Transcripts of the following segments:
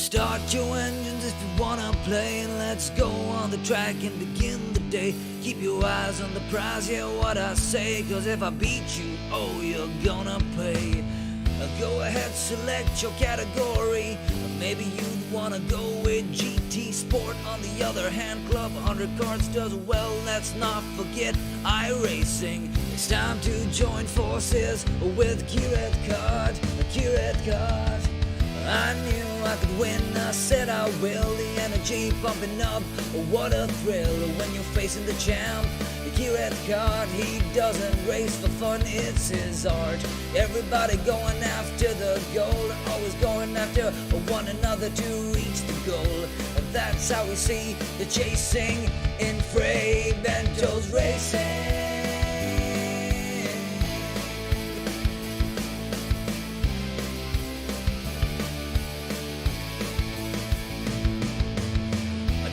Start your engines if you wanna play, and let's go on the track and begin the day. Keep your eyes on the prize, yeah, what I say, cause if I beat you, oh, you're gonna pay. Go ahead, select your category. Maybe you'd wanna go with GT Sport. On the other hand, Club 100 Carts does well. Let's not forget iRacing. It's time to join forces with kirethkart. kirethkart. I knew I could win, I said I will. The energy pumping up, what a thrill when you're facing the champ. Kirethkart, he doesn't race for fun, it's his art. Everybody going after the goal, always going after one another to reach the goal. That's how we see the chasing in Frey Bento's racing.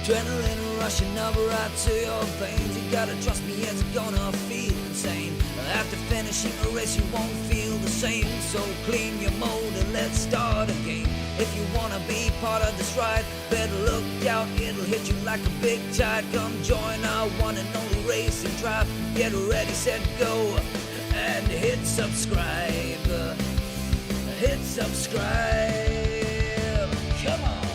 Adrenaline rushing up right to your veins. You gotta trust me, it's gonna feel insane. After finishing a race you won't feel the same. So clean your mode and let's start again. If you wanna be part of this ride, better look out, it'll hit you like a big tide. Come join our one and only racing tribe. Get ready, set, go, and hit subscribe. Hit subscribe. Come on.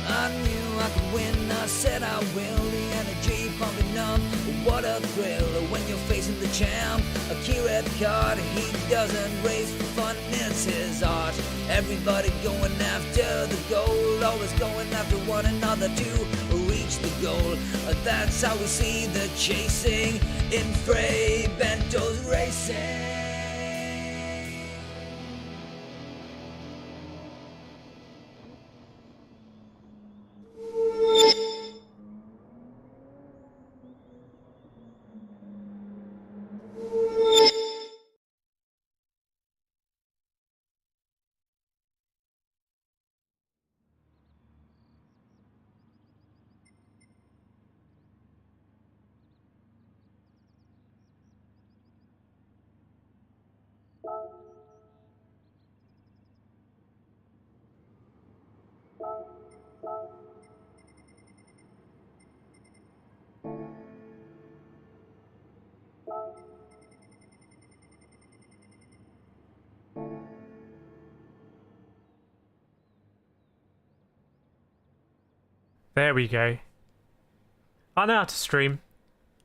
I knew I could win, I said I will. The energy pumping up, what a thrill when you're facing the champ. A kirethkart, he doesn't race for fun, it's his art. Everybody going after the goal, always going after one another to reach the goal. That's how we see the chasing in Frey Bento's racing. There we go. I know how to stream.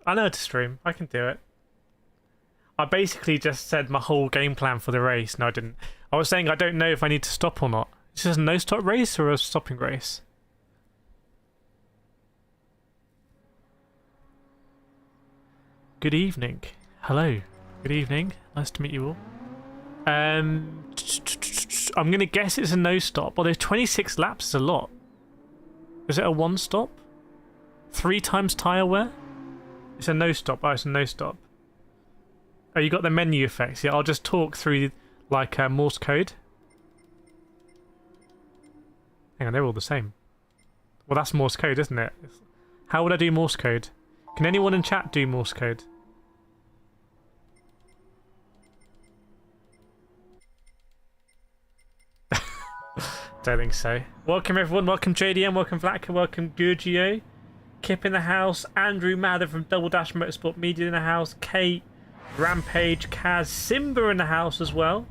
I know how to stream. I can do it. I basically just said my whole game plan for the race. No, I didn't. I was saying I don't know if I need to stop or not. Is this a no-stop race or a stopping race? Good evening. Hello. Good evening. Nice to meet you all. I'm going to guess it's a no-stop. Although 26 laps is a lot. Is it a one-stop? 3 times tyre wear? It's a no-stop. Oh, it's a no-stop. Oh, you got the menu effects. Yeah, I'll just talk through like Morse code. Hang on, they're all the same. Well, that's Morse code, isn't it? How would I do Morse code? Can anyone in chat do Morse code? Don't think so. Welcome everyone, welcome JDM, welcome Vlatka, welcome Gurgio, Kip in the house, Andrew Mather from Double Dash Motorsport Media in the house, Kate, Rampage, Kaz, Simba in the house as well.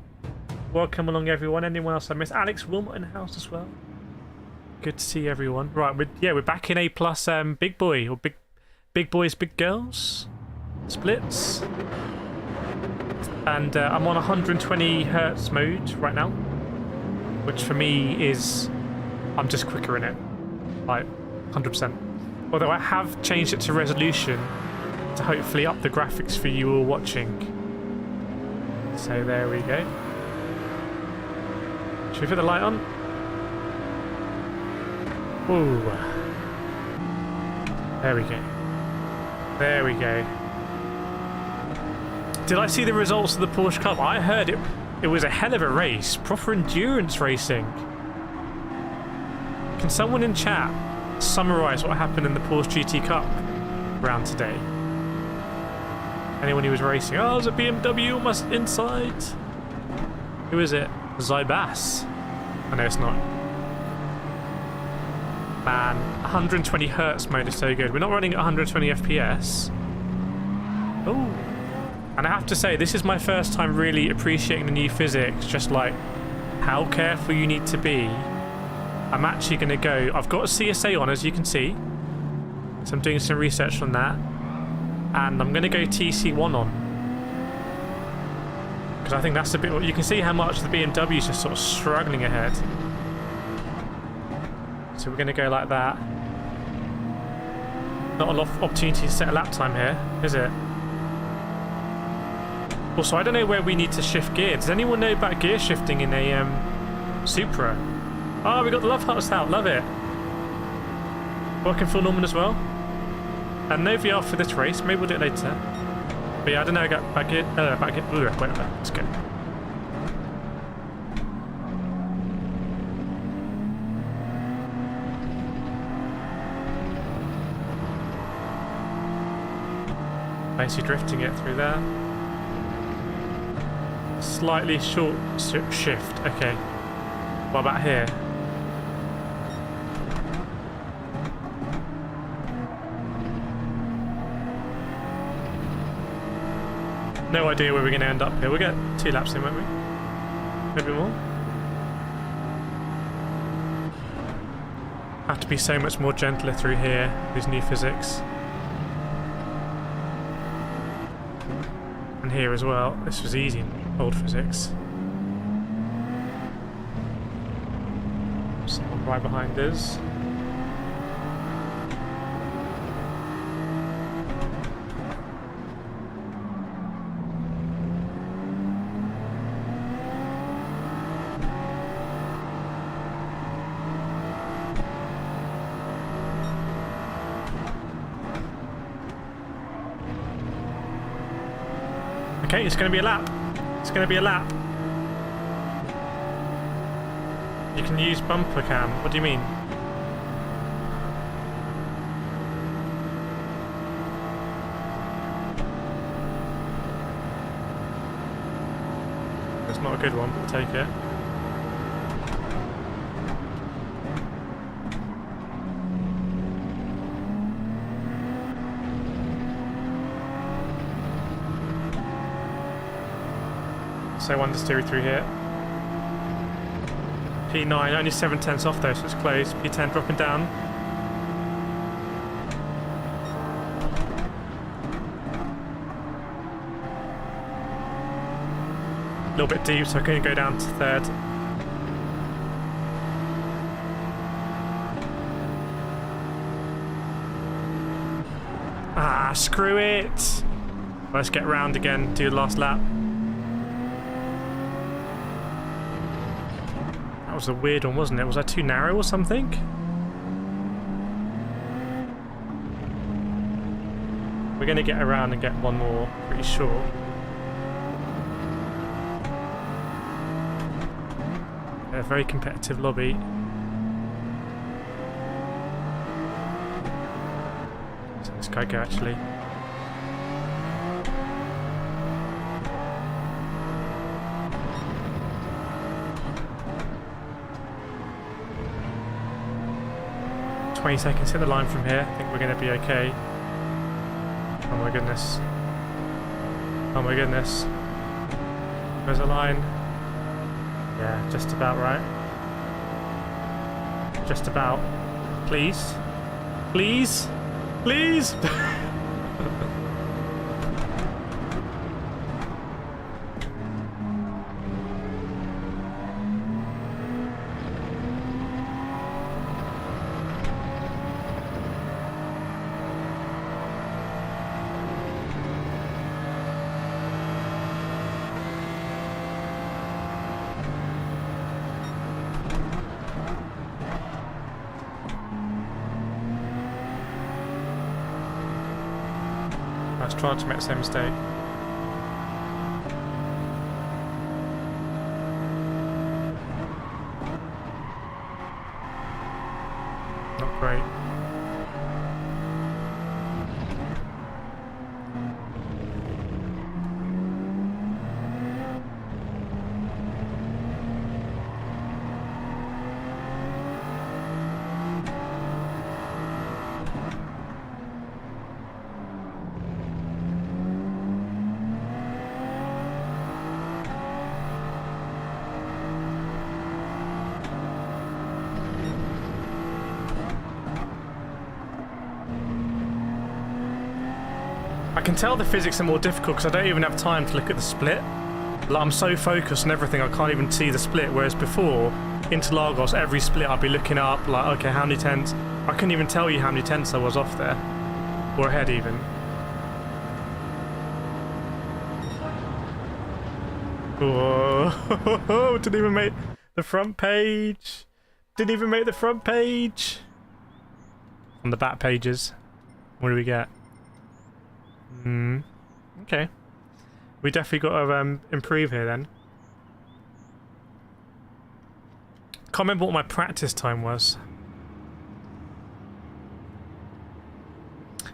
Welcome along everyone. Anyone else I missed? Alex Wilmot in the house as well. Good to see everyone. Right, we're back in A plus big boy or big boys, big girls splits, and I'm on 120 hertz mode right now, which for me is I'm just quicker in it, like 100%. Although I have changed it to resolution to hopefully up the graphics for you all watching. So there we go. Should we put the light on? Ooh. There we go. There we go. Did I see the results of the Porsche Cup? I heard it was a hell of a race. Proper endurance racing. Can someone in chat summarise what happened in the Porsche GT Cup round today? Anyone who was racing? Oh, there's a BMW on my inside. Who is it? Zybas. I know it's not. Man, 120 hertz mode is so good. We're not running at 120 FPS. Oh. And I have to say, this is my first time really appreciating the new physics, just like how careful you need to be. I'm actually going to go... I've got a CSA on, as you can see. So I'm doing some research on that. And I'm going to go TC1 on. Because I think that's a bit... You can see how much the BMW is just sort of struggling ahead. So we're going to go like that. Not a lot of opportunity to set a lap time here, is it? Also, I don't know where we need to shift gear. Does anyone know about gear shifting in a Supra? Oh, we got the love hearts out. Love it. Working full Norman as well. And no VR for this race. Maybe we'll do it later. But yeah, I don't know. I got back gear. Wait, let's go. Basically drifting it through there. Slightly short shift. Okay. What about here? No idea where we're going to end up here. We'll get 2 laps in, won't we? Maybe more. Have to be so much more gentler through here. These new physics. And here as well. This was easy in old physics. Someone right behind us. Okay, it's going to be a lap. It's going to be a lap. You can use bumper cam. What do you mean? That's not a good one, but we'll take it. So understeer through here. P9, only 7/10 off though, so it's close. P10 dropping down. A little bit deep, so I can go down to 3rd. Ah, screw it! Let's get round again, do the last lap. That was a weird one, wasn't it? Was that too narrow or something? We're going to get around and get one more, pretty sure. A very competitive lobby. So this guy go actually. Seconds hit the line from here. I think we're going to be okay. Oh my goodness. Oh my goodness. There's a line. Yeah, just about right. Just about. Please. Please. Please. I was trying to make the same mistake. Not great. I can tell the physics are more difficult because I don't even have time to look at the split. Like, I'm so focused on everything, I can't even see the split. Whereas before, Interlagos, every split I'd be looking up, like, okay, how many tenths? I couldn't even tell you how many tenths I was off there. Or ahead, even. Whoa. Didn't even make the front page. Didn't even make the front page. On the back pages. What do we get? Okay. We definitely got to improve here then. Can't remember what my practice time was.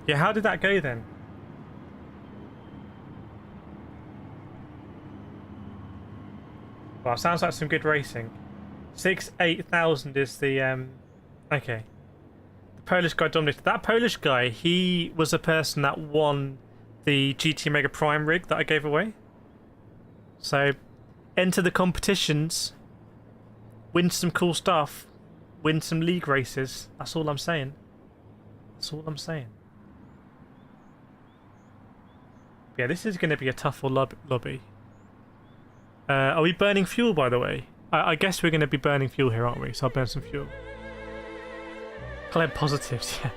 Yeah, how did that go then? Well, sounds like some good racing. 8,000 is the okay. The Polish guy dominated. That Polish guy, he was the person that won the GT Mega Prime rig that I gave away. So, enter the competitions, win some cool stuff, win some league races. That's all I'm saying. That's all I'm saying. Yeah, this is going to be a tough lobby. Are we burning fuel, by the way? I guess we're going to be burning fuel here, aren't we? So I'll burn some fuel. Collect positives, yeah.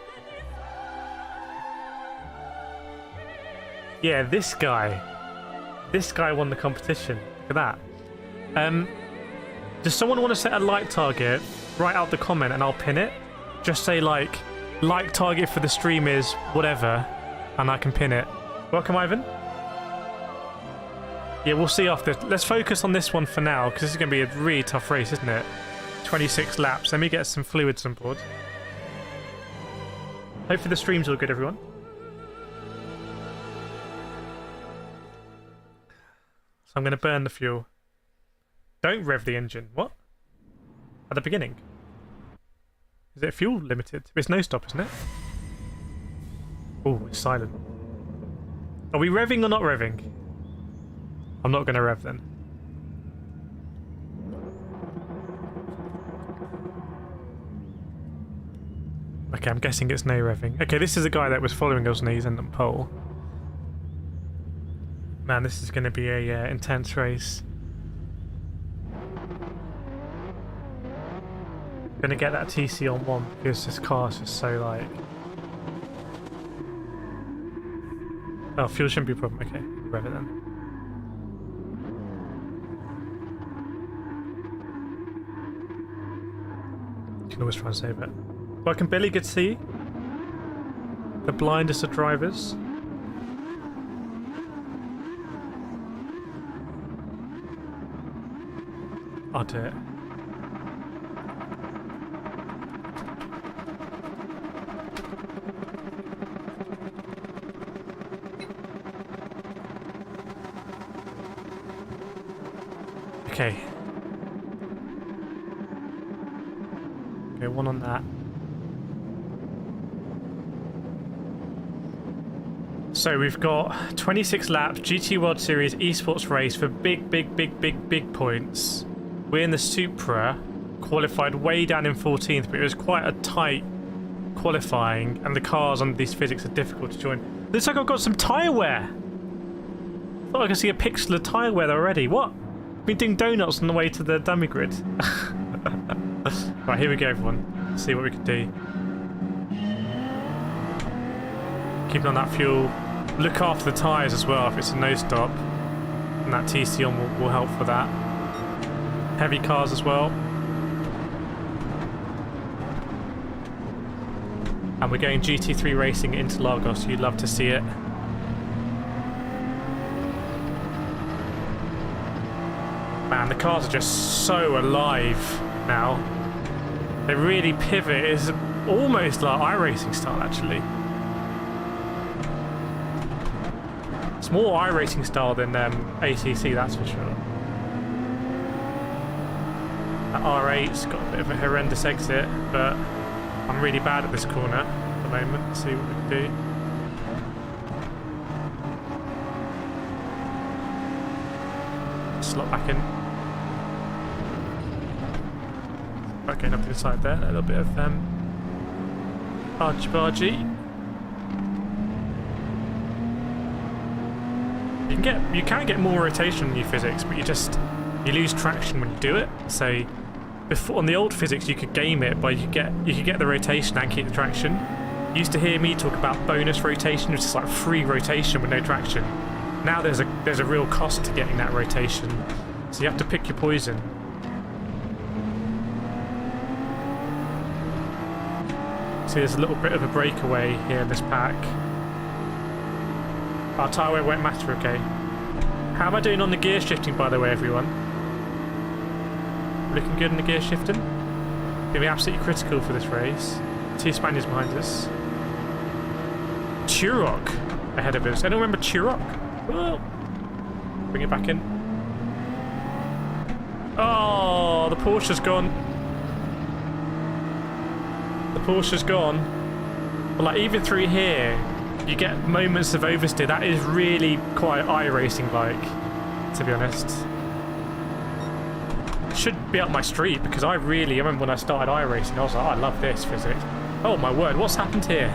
Yeah, this guy. This guy won the competition. Look at that. Does someone want to set a like target? Write out the comment and I'll pin it. Just say like target for the stream is whatever, and I can pin it. Welcome, Ivan. Yeah, we'll see after. Let's focus on this one for now, because this is going to be a really tough race, isn't it? 26 laps. Let me get some fluids on board. Hopefully the stream's all good, everyone. So I'm going to burn the fuel. Don't rev the engine. What? At the beginning? Is it fuel limited? It's no stop, isn't it? Oh, it's silent. Are we revving or not revving? I'm not going to rev then. Okay, I'm guessing it's no revving. Okay, this is the guy that was following us and he's in the pole. Man, this is going to be a intense race. I'm going to get that TC on 1 because this car is just so like... Oh, fuel shouldn't be a problem. Okay, rev it then. You can always try and save it. Welcome, Billy. Good to see you. The blindest of drivers. I'll do it. Okay. Okay, one on that. So we've got 26 laps, GT World Series esports race for big points. We're in the Supra, qualified way down in 14th, but it was quite a tight qualifying, and the cars under these physics are difficult to join. Looks like I've got some tyre wear. Thought I could see a pixel of tyre wear already. What? Been doing donuts on the way to the dummy grid. Right, here we go, everyone. Let's see what we can do. Keeping on that fuel. Look after the tyres as well if it's a no stop. And that TC on will help for that. Heavy cars as well. And we're going GT3 racing into Interlagos. You'd love to see it. Man, the cars are just so alive now. They really pivot. It's almost like iRacing style, actually. It's more iRacing style than ACC, that's for sure. That R8's got a bit of a horrendous exit, but I'm really bad at this corner at the moment. Let's see what we can do. Slot back in. Okay, nothing inside there. A little bit of argy-bargy. You can get more rotation in new physics, but you lose traction when you do it. So before on the old physics you could game it, but you could get the rotation and keep the traction. You used to hear me talk about bonus rotation, which is like free rotation with no traction. Now there's a real cost to getting that rotation, so you have to pick your poison. See, there's a little bit of a breakaway here in this pack. Our tyre wear won't matter, okay. How am I doing on the gear shifting, by the way, everyone? Looking good in the gear shifting? Gonna be absolutely critical for this race. 2 Spaniards behind us. Turok ahead of us. Anyone remember Turok? Oh. Bring it back in. Oh, the Porsche's gone. The Porsche's gone. But like even through here, you get moments of oversteer. That is really quite iRacing like, to be honest. Should be up my street because I remember when I started iRacing, I was like, oh, I love this physics. Oh my word, what's happened here?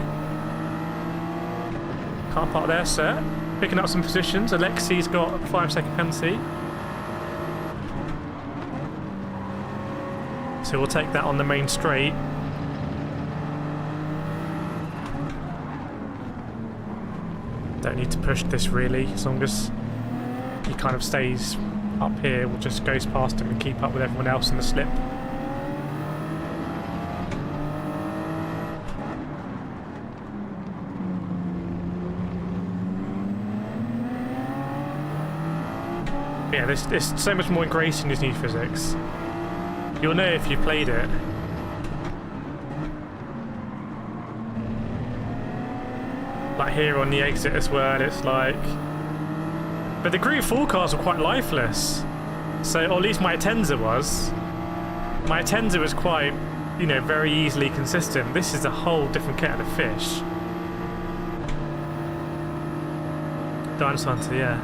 Car park there, sir. Picking up some positions. Alexi's got a 5-second penalty. So we'll take that on the main straight. Don't need to push this really, as long as he kind of stays up here, we'll just goes past him and keep up with everyone else in the slip. Yeah, there's so much more ingrained in this new physics. You'll know if you've played it. Like here on the exit as well, it's like... But the Group 4 cars were quite lifeless. So, or at least my Atenza was. My Atenza was quite, you know, very easily consistent. This is a whole different kettle of fish. Dinosaur Hunter, yeah.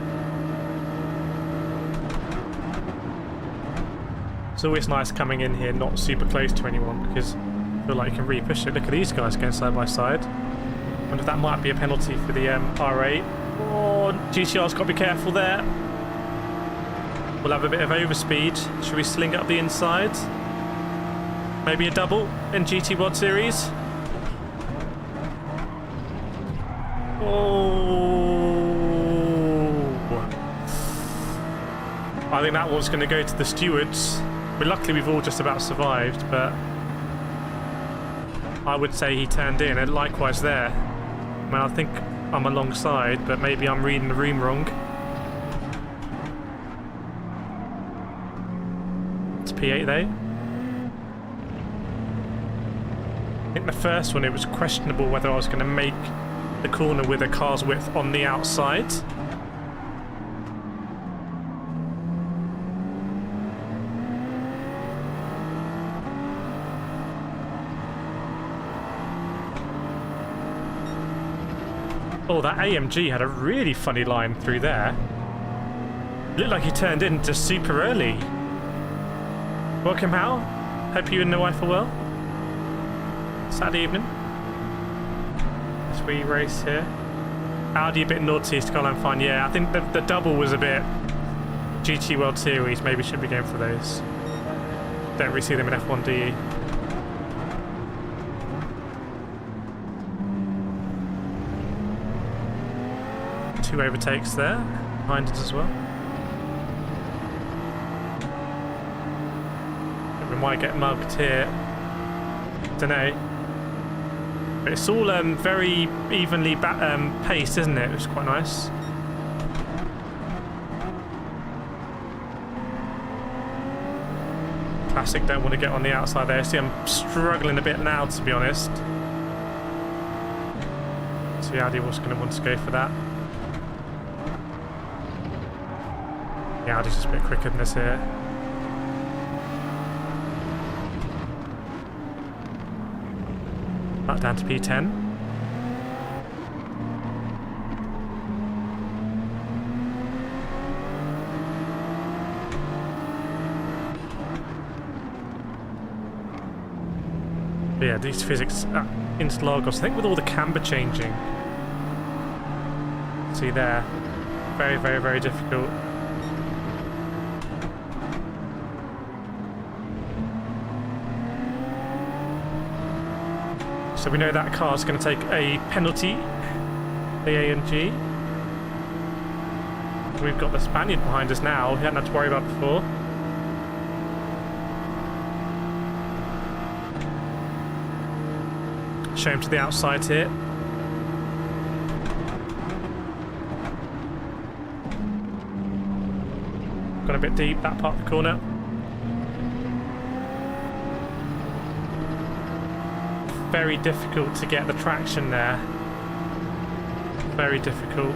It's always nice coming in here not super close to anyone because I feel like you can really push it. Look at these guys going side by side. Wonder if that might be a penalty for the R8. Oh, GTR's got to be careful there. We'll have a bit of overspeed. Should we sling up the inside? Maybe a double in GT World Series? Oh! I think that one's going to go to the stewards. But luckily we've all just about survived, but I would say he turned in, and likewise there. I mean, I think I'm alongside, but maybe I'm reading the room wrong. It's P8 though. I think the first one, it was questionable whether I was going to make the corner with a car's width on the outside. Oh, that AMG had a really funny line through there. Looked like he turned in just super early. Welcome, Hal. Hope you and the wife are well. Saturday evening. As we race here. Audi a bit northeast, Skyline fine. Yeah, I think the double was a bit GT World Series. Maybe should be going for those. Don't really see them in F1, do you? Two overtakes there, behind us as well. We might get mugged here. Dunno. But it's all very evenly paced, isn't it? Which is quite nice. Classic don't want to get on the outside there. See, I'm struggling a bit now, to be honest. See, Audi was going to want to go for that. Yeah, Audi's just a bit quicker than this here. Back down to P10. But yeah, these physics Interlagos, I think with all the camber changing. See there. Very, very, very difficult. So we know that car's going to take a penalty, the AMG. We've got the Spaniard behind us now, we hadn't had to worry about before. Show him to the outside here. Gone a bit deep, that part of the corner. Very difficult to get the traction there. Very difficult.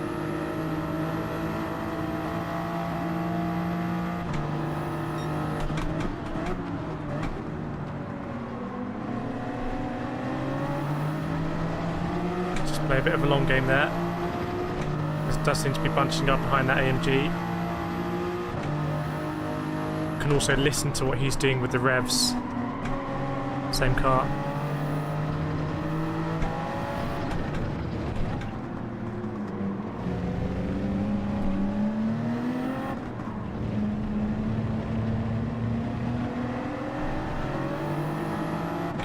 Just play a bit of a long game there. This does seem to be bunching up behind that AMG. Can also listen to what he's doing with the revs. Same car.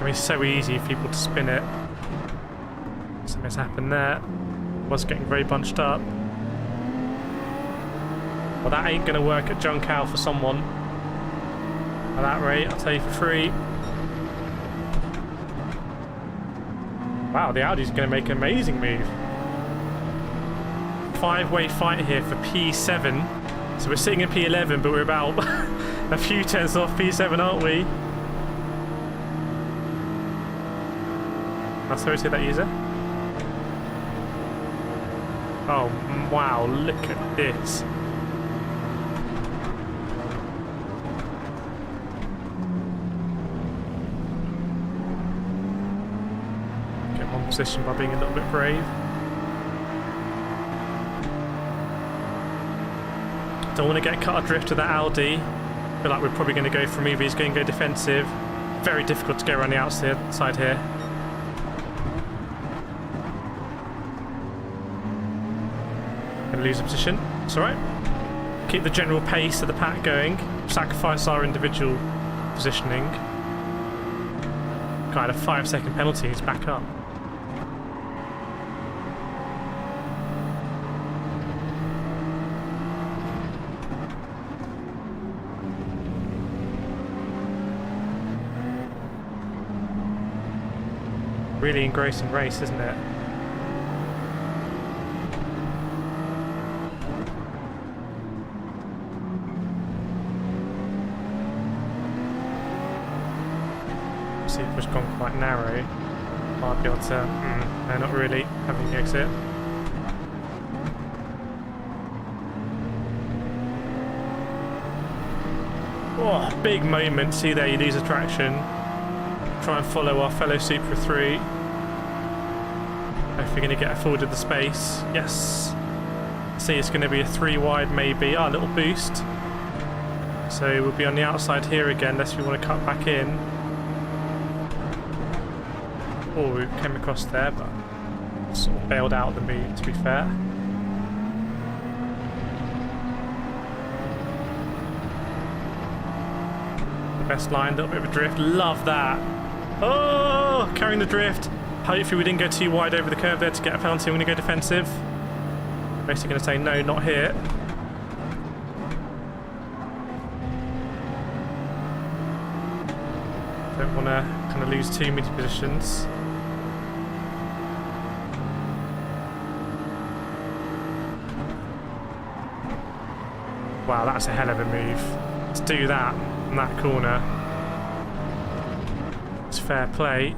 It's so easy for people to spin it. Something's happened there. Was getting very bunched up. Well, that ain't gonna work at Juncal for someone. At that rate, I'll tell you for free. Wow, the Audi's gonna make an amazing move. 5-way fight here for P7. So we're sitting in P11, but we're about a few tenths off P7, aren't we? That's how we say that user. Oh wow, look at this. Get one position by being a little bit brave. Don't want to get cut adrift to that Audi. Feel like we're probably going to go for a move. He's going to go defensive. Very difficult to go around the outside here. Lose a position. It's alright. Keep the general pace of the pack going. Sacrifice our individual positioning. Got a 5-second penalty. He's back up. Really engrossing race, isn't it? See, it was gone quite narrow. Might be able to. No, not really. Having the exit. Oh, big moment. See there, you lose attraction. Try and follow our fellow Super 3. If we're going to get forward of the space. Yes. See, it's going to be a 3 wide maybe. Ah, a little boost. So we'll be on the outside here again unless we want to cut back in. Oh, we came across there, but sort of bailed out the move, to be fair. The best line, a little bit of a drift. Love that. Oh, carrying the drift. Hopefully we didn't go too wide over the curve there to get a penalty. I'm going to go defensive. Basically going to say no, not here. Don't want to kind of lose too many positions. Wow, that's a hell of a move. To do that in that corner. It's fair play.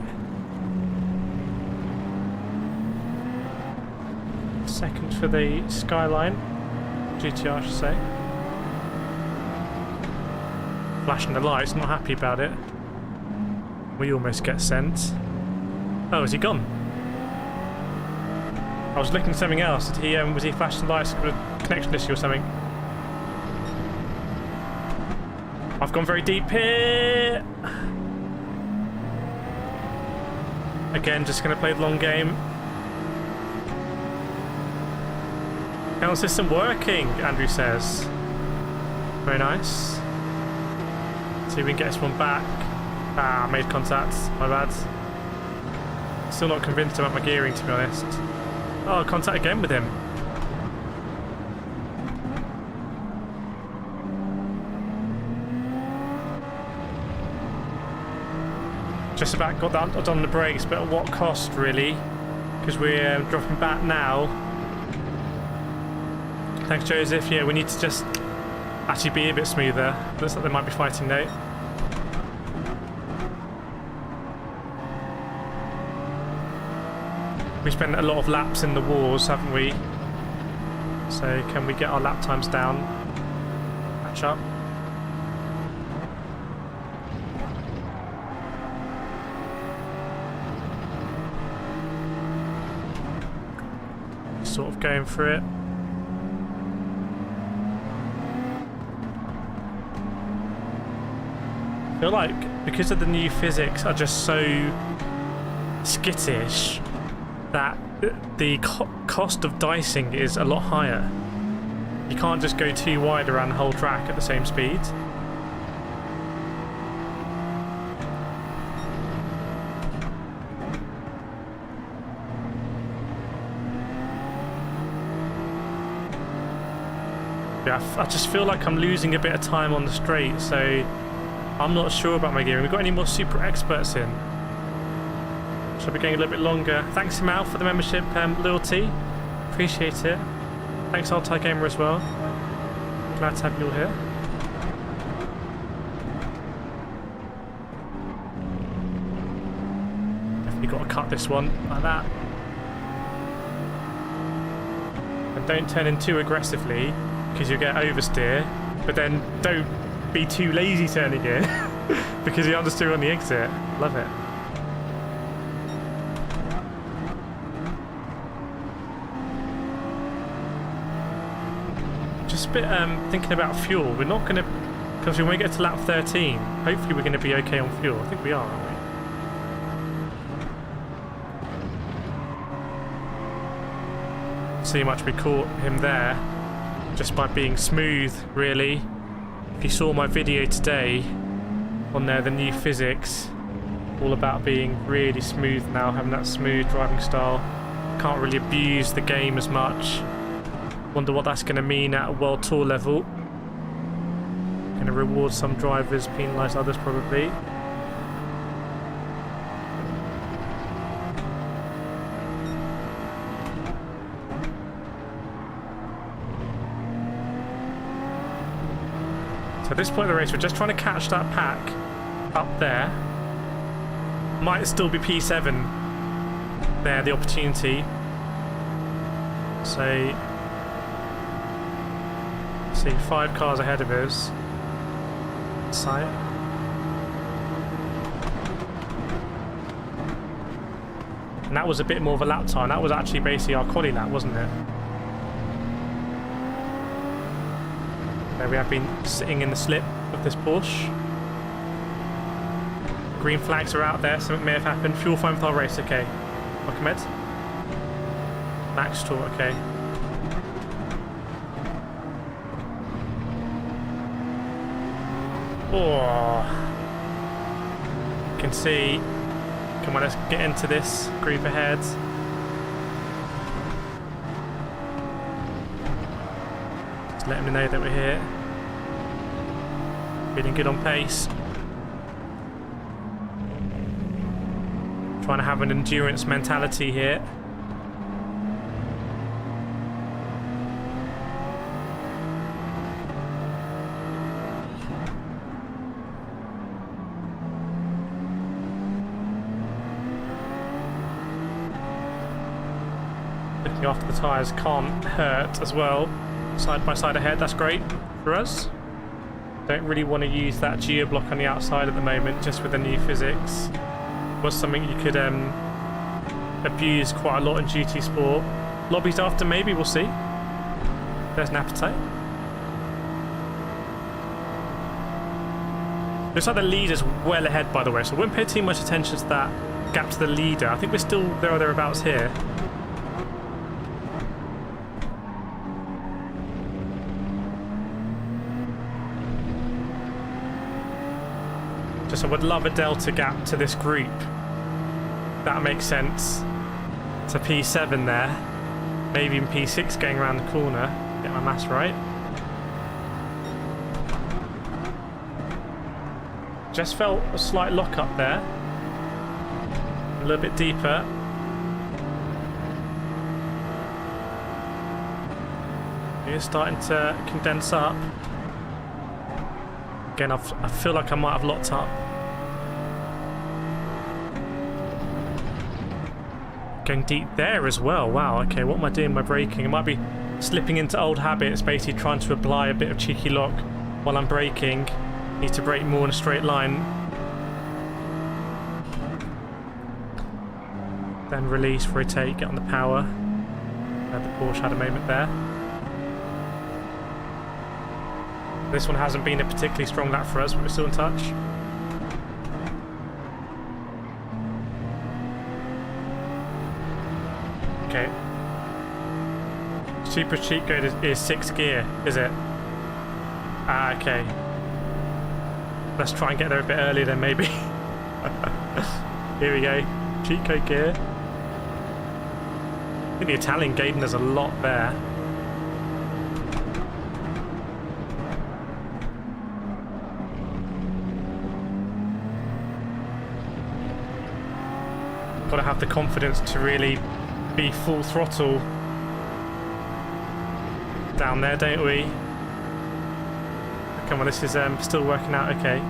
Second for the Skyline. GTR, I should say. Flashing the lights, not happy about it. We almost get sent. Oh, is he gone? I was looking at something else. Did he, was he flashing the lights with a connection issue or something? I've gone very deep here. Again, just going to play the long game. Sound system working, Andrew says. Very nice. See if we can get this one back. Ah, I made contact. My bad. Still not convinced about my gearing, to be honest. Oh, contact again with him. Just about got that on the brakes, but at what cost, really? Because we're dropping back now. Thanks, Joseph. Yeah, we need to just actually be a bit smoother. Looks like they might be fighting now. We spent a lot of laps in the wars, haven't we? So can we get our lap times down? Catch up. Sort of going for it. I feel like because of the new physics are just so skittish that the cost of dicing is a lot higher. You can't just go too wide around the whole track at the same speed. Yeah, I just feel like I'm losing a bit of time on the straight, so I'm not sure about my gearing. We've got any more super experts in? Should be going a little bit longer. Thanks, Mal, for the membership loyalty. Appreciate it. Thanks, Altai Gamer, as well. Glad to have you all here. Definitely got to cut this one like that. And don't turn in too aggressively, because you'll get oversteer. But then don't be too lazy turning in, because you're understeer on the exit. Love it. Just a bit thinking about fuel. We're not going to, because when we get to lap 13, hopefully we're going to be okay on fuel. I think we are, aren't we? See how much we caught him there, just by being smooth, really. If you saw my video today on there, the new physics, all about being really smooth now, having that smooth driving style. Can't really abuse the game as much. Wonder what that's going to mean at a World Tour level. Going to reward some drivers, penalise others probably. So at this point in the race, we're just trying to catch that pack up there. Might still be P7 there, the opportunity. So, see, 5 cars ahead of us. Sight. And that was a bit more of a lap time. That was actually basically our quali lap, wasn't it? There we have been sitting in the slip of this Porsche. Green flags are out there, something may have happened. Fuel foam with our race, okay. Welcome, Ed. Max tour, okay. Oh, you can see. Come on, let's get into this group ahead. Just letting them know that we're here. Feeling good on pace. Trying to have an endurance mentality here. Looking after the tyres can't hurt as well. Side by side ahead, that's great for us. Don't really want to use that geo block on the outside at the moment, just with the new physics. Was something you could abuse quite a lot in GT Sport. Lobbies after, maybe, we'll see. There's an appetite. Looks like the leader's well ahead, by the way, so I wouldn't pay too much attention to that gap to the leader. I think we're still there or thereabouts here. Because I would love a delta gap to this group. That makes sense. To P7 there. Maybe even P6 going around the corner. Get my maths right. Just felt a slight lock up there. A little bit deeper. It's starting to condense up. Again, I feel like I might have locked up. Going deep there as well. Wow, okay, what am I doing by braking? I might be slipping into old habits, basically trying to apply a bit of cheeky lock while I'm braking. Need to brake more in a straight line. Then release, rotate, get on the power. The Porsche had a moment there. This one hasn't been a particularly strong lap for us, but we're still in touch. Okay. Super cheat code is 6 gear, is it? Ah, okay. Let's try and get there a bit earlier then, maybe. Here we go. Cheat code gear. I think the Italian gating does a lot there. Got to have the confidence to really be full throttle down there, don't we? Come on, this is still working out okay.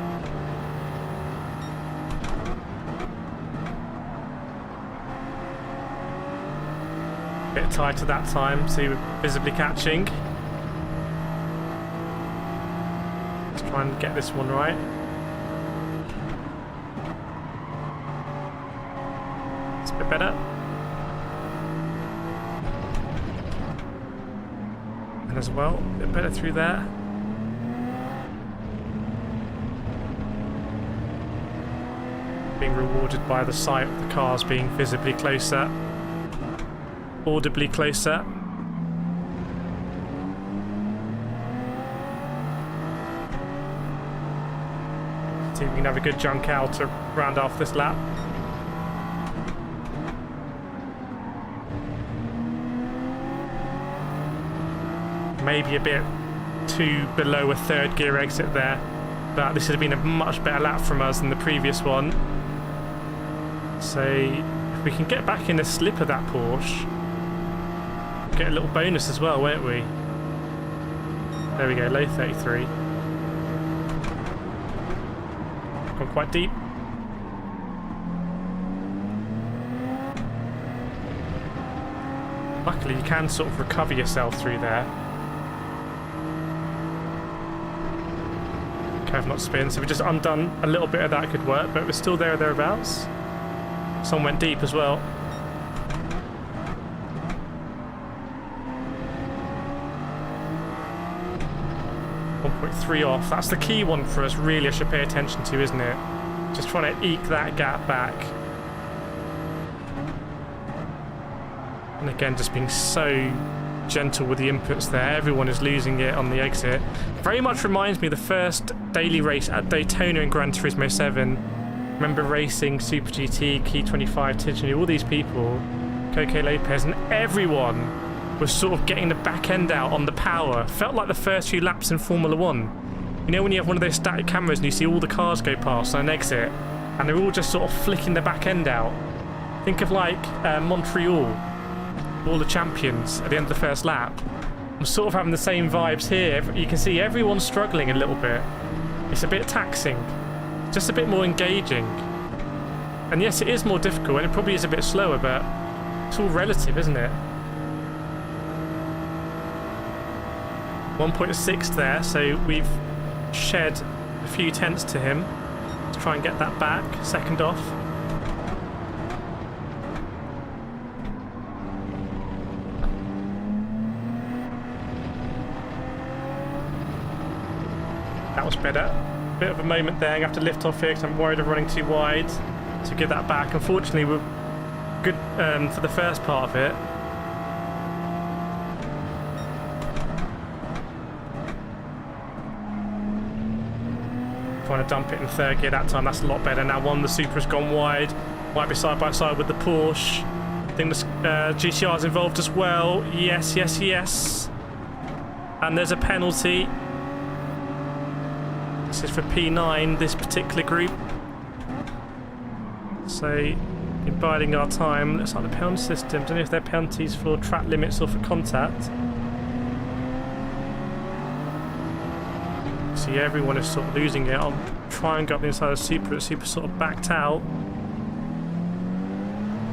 Bit tight at that time, so you were visibly catching. Let's try and get this one right. It's a bit better. And as well, a bit better through there. Being rewarded by the sight of the cars being visibly closer, audibly closer. See if we can have a good junk out to round off this lap. Maybe a bit too below a third gear exit there, but this has been a much better lap from us than the previous one. So if we can get back in the slip of that Porsche, get a little bonus as well, won't we? There we go, low 33. Gone quite deep. Luckily you can sort of recover yourself through there. Careful not to spin, so we just undone a little bit of that could work, but we're still there or thereabouts. Some went deep as well. .3 off. That's the key one for us, really, I should pay attention to, isn't it? Just trying to eke that gap back. And again, just being so gentle with the inputs there. Everyone is losing it on the exit. Very much reminds me of the first daily race at Daytona in Gran Turismo 7. Remember racing Super GT, Key 25, Tiffany, all these people, Coco Lopez, and everyone was sort of getting the back end out on the power. Felt like the first few laps in Formula 1. You know when you have one of those static cameras and you see all the cars go past on an exit, and they're all just sort of flicking the back end out. Think of like Montreal, all the champions at the end of the first lap. I'm sort of having the same vibes here. You can see everyone's struggling a little bit. It's a bit taxing. Just a bit more engaging. And yes, it is more difficult and it probably is a bit slower, but it's all relative, isn't it? 1.6 there, so we've shed a few tenths to him. Let's try and get that back. Second off. That was better. Bit of a moment there. I have to lift off here because I'm worried of running too wide. So give that back. Unfortunately, we're good for the first part of it. Trying to dump it in third gear that time. That's a lot better. Now one, the Supra's gone wide. Might be side by side with the Porsche. I think the GTR's involved as well. Yes, yes, yes. And there's a penalty. This is for P9, this particular group. So, in biding our time, looks like the penalty system. Don't know if they're penalties for track limits or for contact. See, everyone is sort of losing it. I'll try and go up the inside of Super. The Super sort of backed out.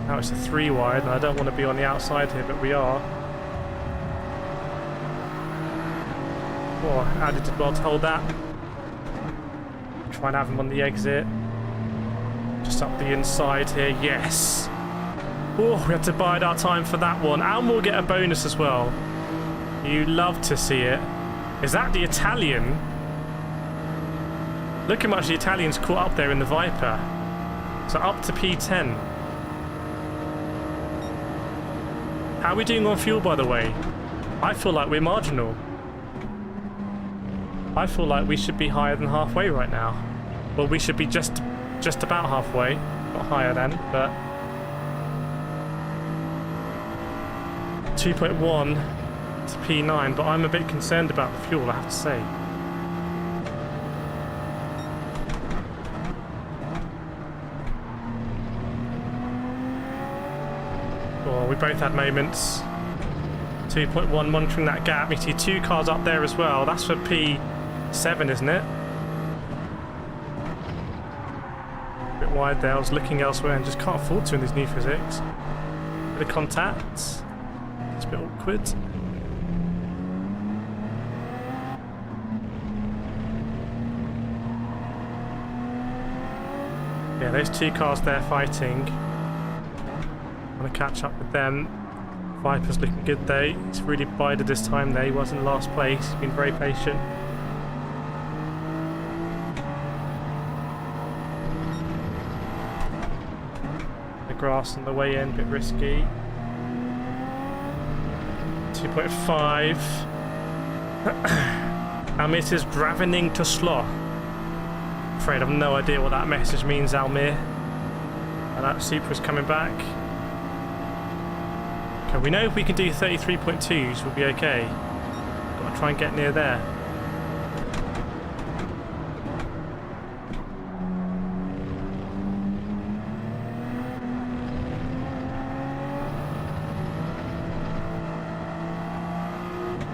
Now it's a 3 wide, and I don't want to be on the outside here, but we are. Oh, Addy did well to hold that. Try and have him on the exit. Just up the inside here, yes. Oh, we had to bide our time for that one. And we'll get a bonus as well. You love to see it. Is that the Italian? Look how much the Italian's caught up there in the Viper. So up to P10. How are we doing on fuel, by the way? I feel like we're marginal. I feel like we should be higher than halfway right now. Well, we should be just about halfway. Not higher then, but... 2.1 to P9, but I'm a bit concerned about the fuel, I have to say. Oh, we both had moments. 2.1 monitoring that gap. You see 2 cars up there as well. That's for P7, isn't it? A bit wide there. I was looking elsewhere and just can't afford to in these new physics. Bit of contact. It's a bit awkward. Yeah, those 2 cars there fighting. I want to catch up with them. Viper's looking good though. He's really bided this time though. He was in last place. He's been very patient. The grass on the way in, a bit risky. 2.5. Almir is ravening to sloth. Afraid I've no idea what that message means, Almir. And that Supra's coming back. Okay, we know if we can do 33.2s, we'll be okay. Got to try and get near there.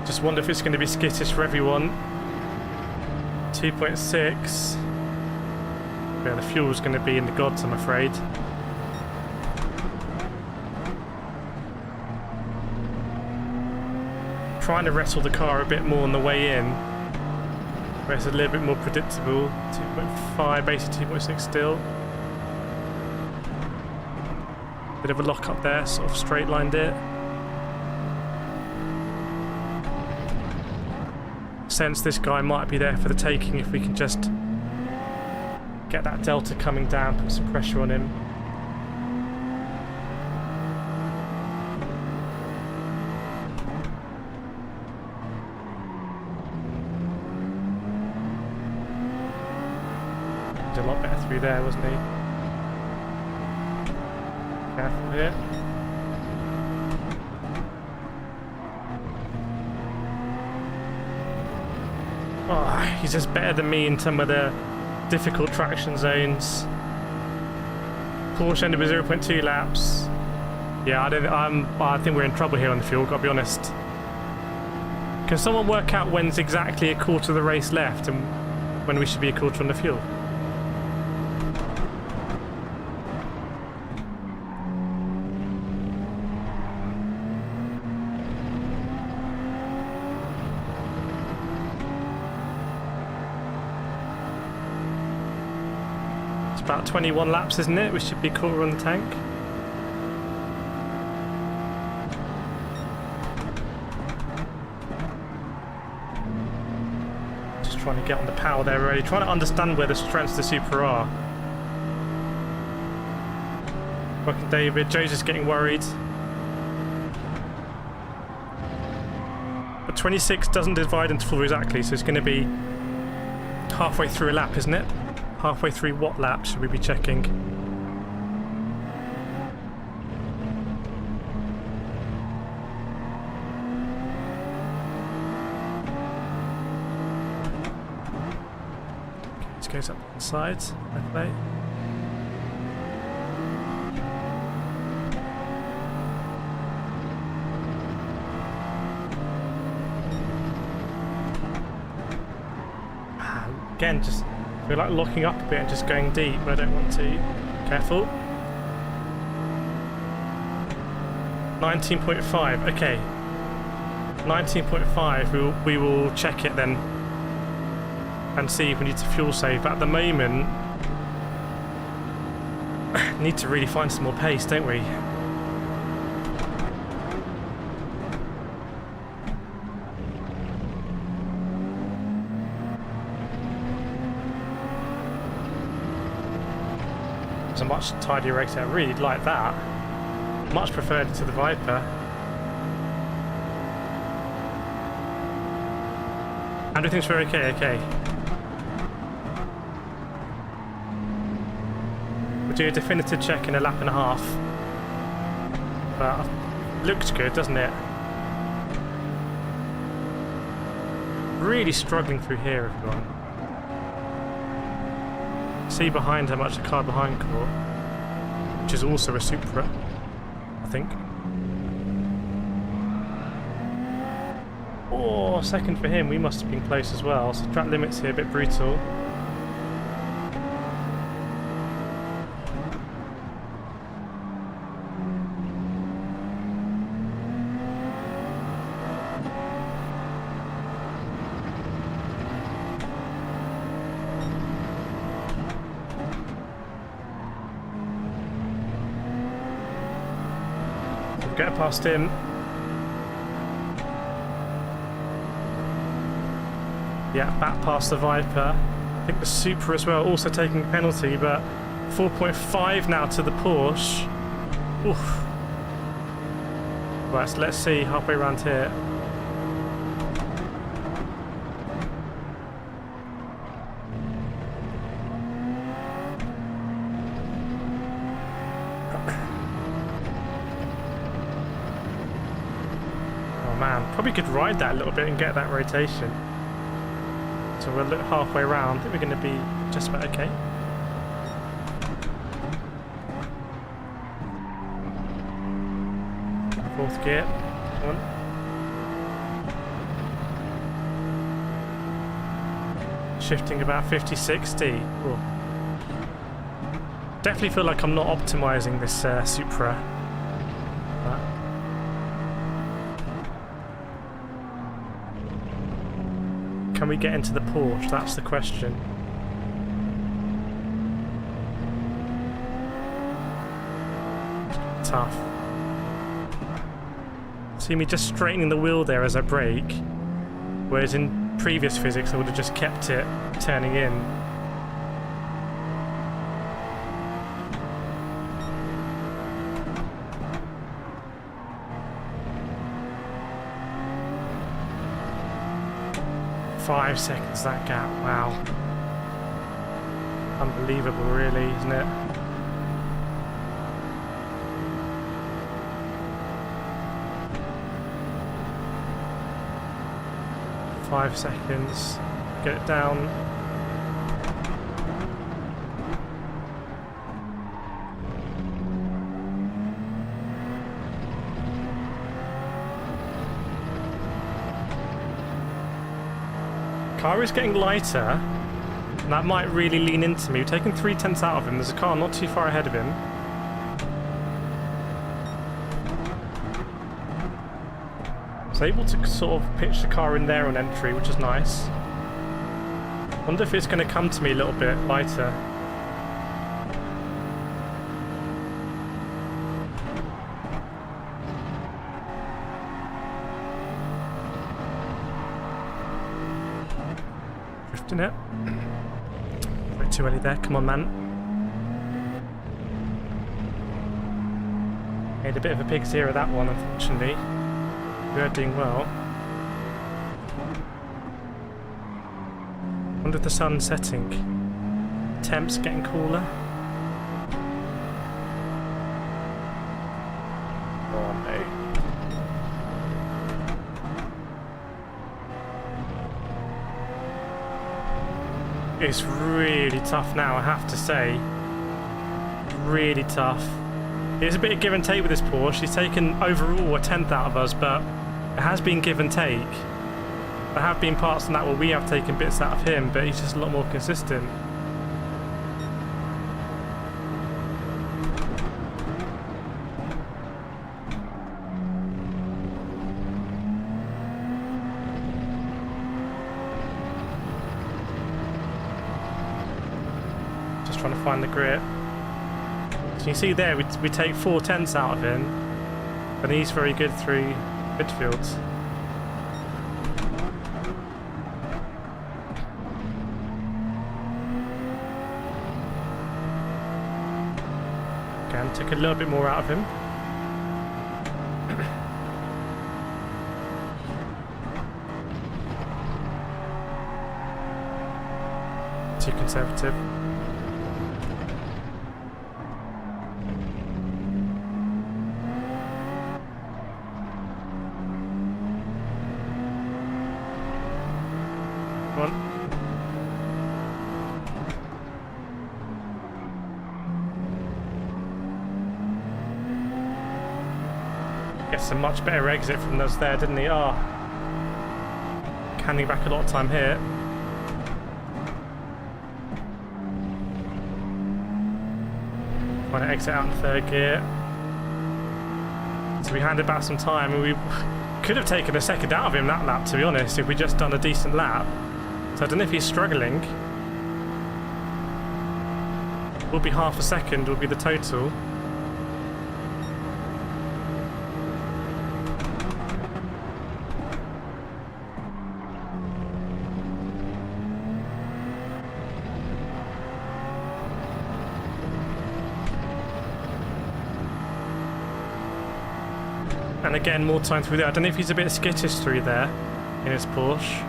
Just wonder if it's going to be skittish for everyone. 2.6. Yeah, the fuel's going to be in the gods, I'm afraid. Trying to wrestle the car a bit more on the way in, where it's a little bit more predictable. 2.5, basically 2.6 still. Bit of a lock up there, sort of straight lined it. Sense this guy might be there for the taking if we can just get that delta coming down, put some pressure on him. He did a lot better through there, wasn't he? Careful here. Oh, he's just better than me in some of the difficult traction zones. Porsche ended with 0.2 laps. Yeah, I think we're in trouble here on the fuel, gotta be honest. Can someone work out when's exactly a quarter of the race left and when we should be a quarter on the fuel? About 21 laps, isn't it? We should be a quarter on the tank. Just trying to get on the power there already. Trying to understand where the strengths of the Super are. Fucking David. Joe's just getting worried. But 26 doesn't divide into 4 exactly, so it's going to be Halfway through a lap, isn't it? Halfway through what lap should we be checking? Okay, this goes up the sides. Okay. Again, just feel like locking up a bit and just going deep, but I don't want to. Careful. 19.5, okay. 19.5, we will check it then and see if we need to fuel save. But at the moment, need to really find some more pace, don't we? A much tidier exit. I really like that. Much preferred it to the Viper. Everything's very okay. We'll do a definitive check in a lap and a half. But it looks good, doesn't it? Really struggling through here, everyone. See behind how much the car behind caught, which is also a Supra, I think. Oh, second for him. We must have been close as well. So track limits here a bit brutal. Get past him. Yeah, back past the Viper. I think the Supra as well, also taking a penalty, but 4.5 now to the Porsche. Oof. Right, so let's see, halfway around here. Probably could ride that a little bit and get that rotation. So we'll look halfway around. I think we're going to be just about okay. Fourth gear. Come on. Shifting about 50-60. Ooh. Definitely feel like I'm not optimizing this Supra. Can we get into the Porsche? That's the question. Tough. See me just straightening the wheel there as I brake, whereas in previous physics I would have just kept it turning in. Five seconds that gap, wow. Unbelievable really, isn't it? Five seconds, get it down. Car is getting lighter, and that might really lean into me. We've taken 3/10 out of him. There's a car not too far ahead of him. I was able to sort of pitch the car in there on entry, which is nice. Wonder if it's going to come to me a little bit lighter. It. Bit too early there, come on man. Made a bit of a pig's ear of that one, unfortunately. We are doing well. Wonder if the sun's setting. Temps getting cooler. Oh no. It's really tough now, I have to say. Really tough. It's a bit of give and take with this Porsche. He's taken overall a 10th out of us, but it has been give and take. There have been parts on that where we have taken bits out of him, but he's just a lot more consistent. Just trying to find the grip. So you see there, we take 4/10 out of him, and he's very good through midfields. Again, took a little bit more out of him. Too conservative. Come on. Gets a much better exit from us there, didn't he? Ah, canning back a lot of time here. Trying to exit out in third gear. So we handed back some time, and we could have taken a second out of him that lap, to be honest, if we'd just done a decent lap. So I don't know if he's struggling. Will be half a second, will be the total. And again, more time through there. I don't know if he's a bit skittish through there in his Porsche.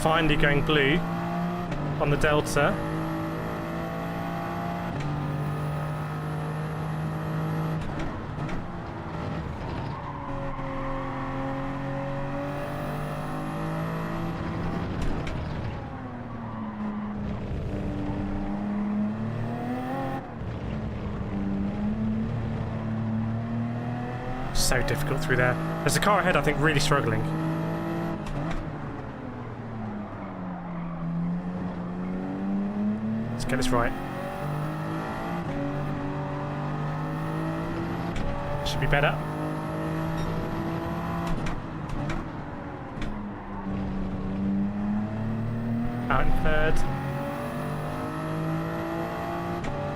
Finally going blue on the Delta. So difficult through there. There's a car ahead, I think, really struggling. Let's get this right. Should be better. Out in third.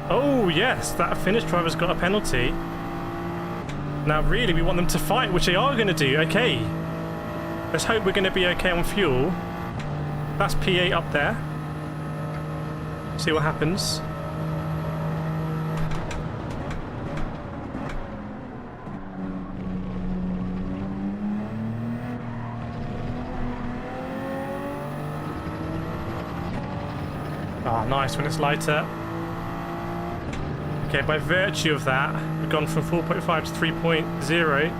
Oh yes, that Finnish driver's got a penalty. Now really we want them to fight, which they are going to do. Okay, let's hope we're going to be okay on fuel. That's P8 up there. See what happens. Ah, nice when it's lighter. Okay, by virtue of that, we've gone from 4.5 to 3.0.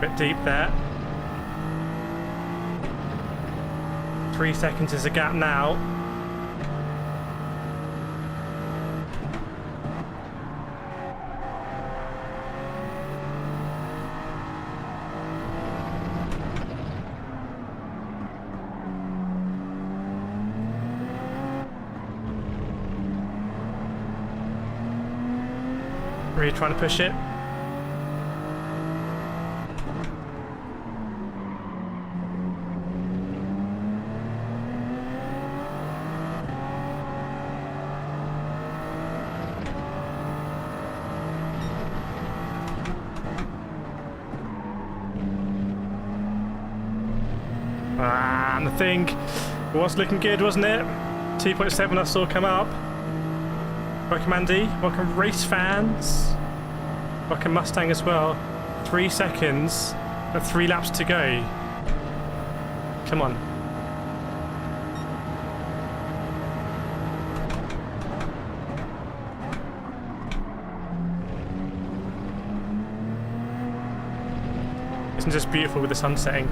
Bit deep there. 3 seconds is a gap now. Really trying to push it. And the thing, It was looking good, wasn't it? 2.7 I saw come up. Welcome Andy, welcome race fans. Welcome Mustang as well. 3 seconds and 3 laps to go. Come on. Isn't just beautiful with the sun setting?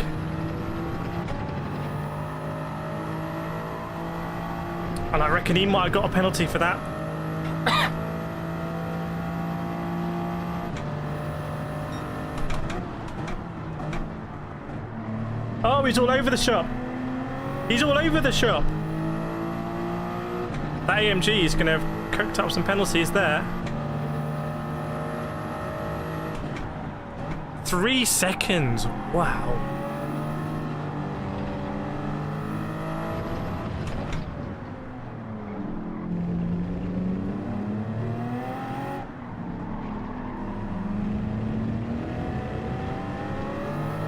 And I reckon he might have got a penalty for that. Oh, he's all over the shop. He's all over the shop. That AMG is going to have cooked up some penalties there. 3 seconds. Wow.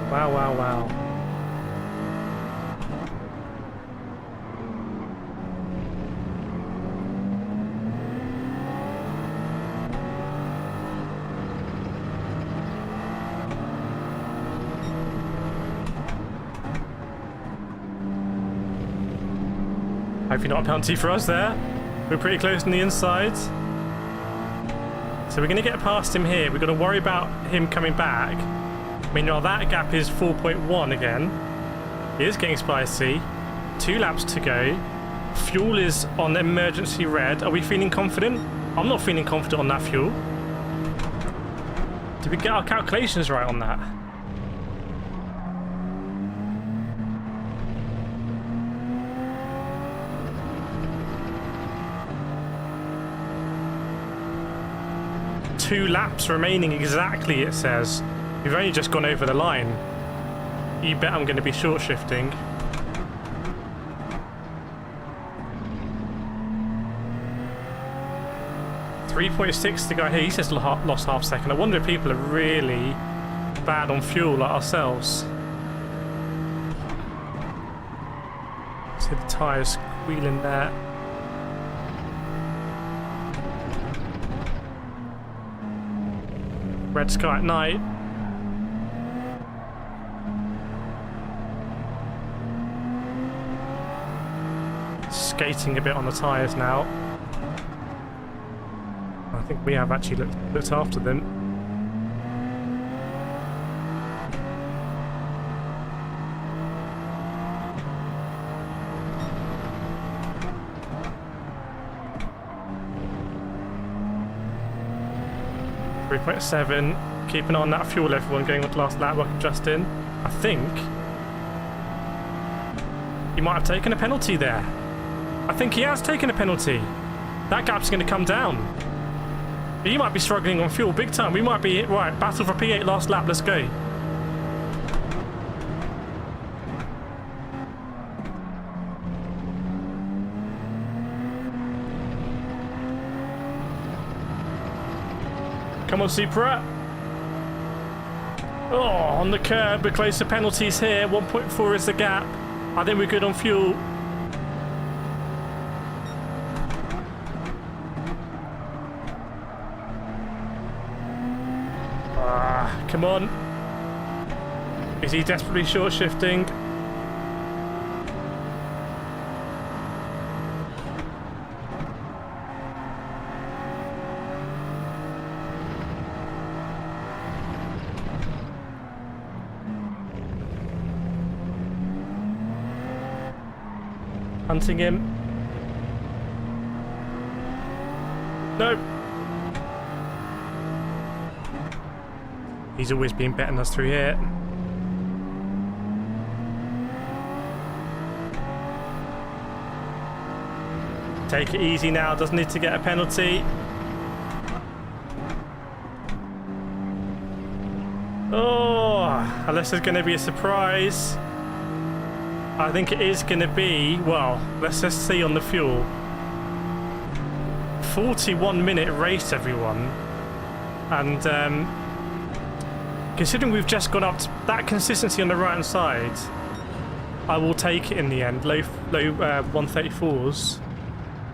Wow, wow, wow. Hopefully not a penalty for us there. We're pretty close on the inside. So we're going to get past him here. We've got to worry about him coming back. Meanwhile, that gap is 4.1 again. It is getting spicy. 2 laps to go. Fuel is on emergency red. Are we feeling confident? I'm not feeling confident on that fuel. Did we get our calculations right on that? Two laps remaining exactly, it says. We've only just gone over the line. You bet I'm going to be short shifting. .6 to go here. He says lost half second. I wonder if people are really bad on fuel like ourselves. See the tyres squealing there. Red sky at night. Skating a bit on the tyres now. I think we have actually looked after them. .7, keeping on that fuel everyone going on to last lap. Welcome Justin. I think he might have taken a penalty there. I think he has taken a penalty. That gap's going to come down. He might be struggling on fuel big time. We might be right. Battle for P8 last lap. Let's go. Come on, Supra. Oh, on the curb. We're close to penalties here. 1.4 is the gap. I think we're good on fuel. Come on. Is he desperately short shifting? Hunting him. No. He's always been betting us through here. Take it easy now, doesn't need to get a penalty. Oh, unless there's going to be a surprise. I think it is going to be, well, let's just see on the fuel. 41-minute race, everyone. And considering we've just gone up to that consistency on the right-hand side, I will take it in the end. Low 134s.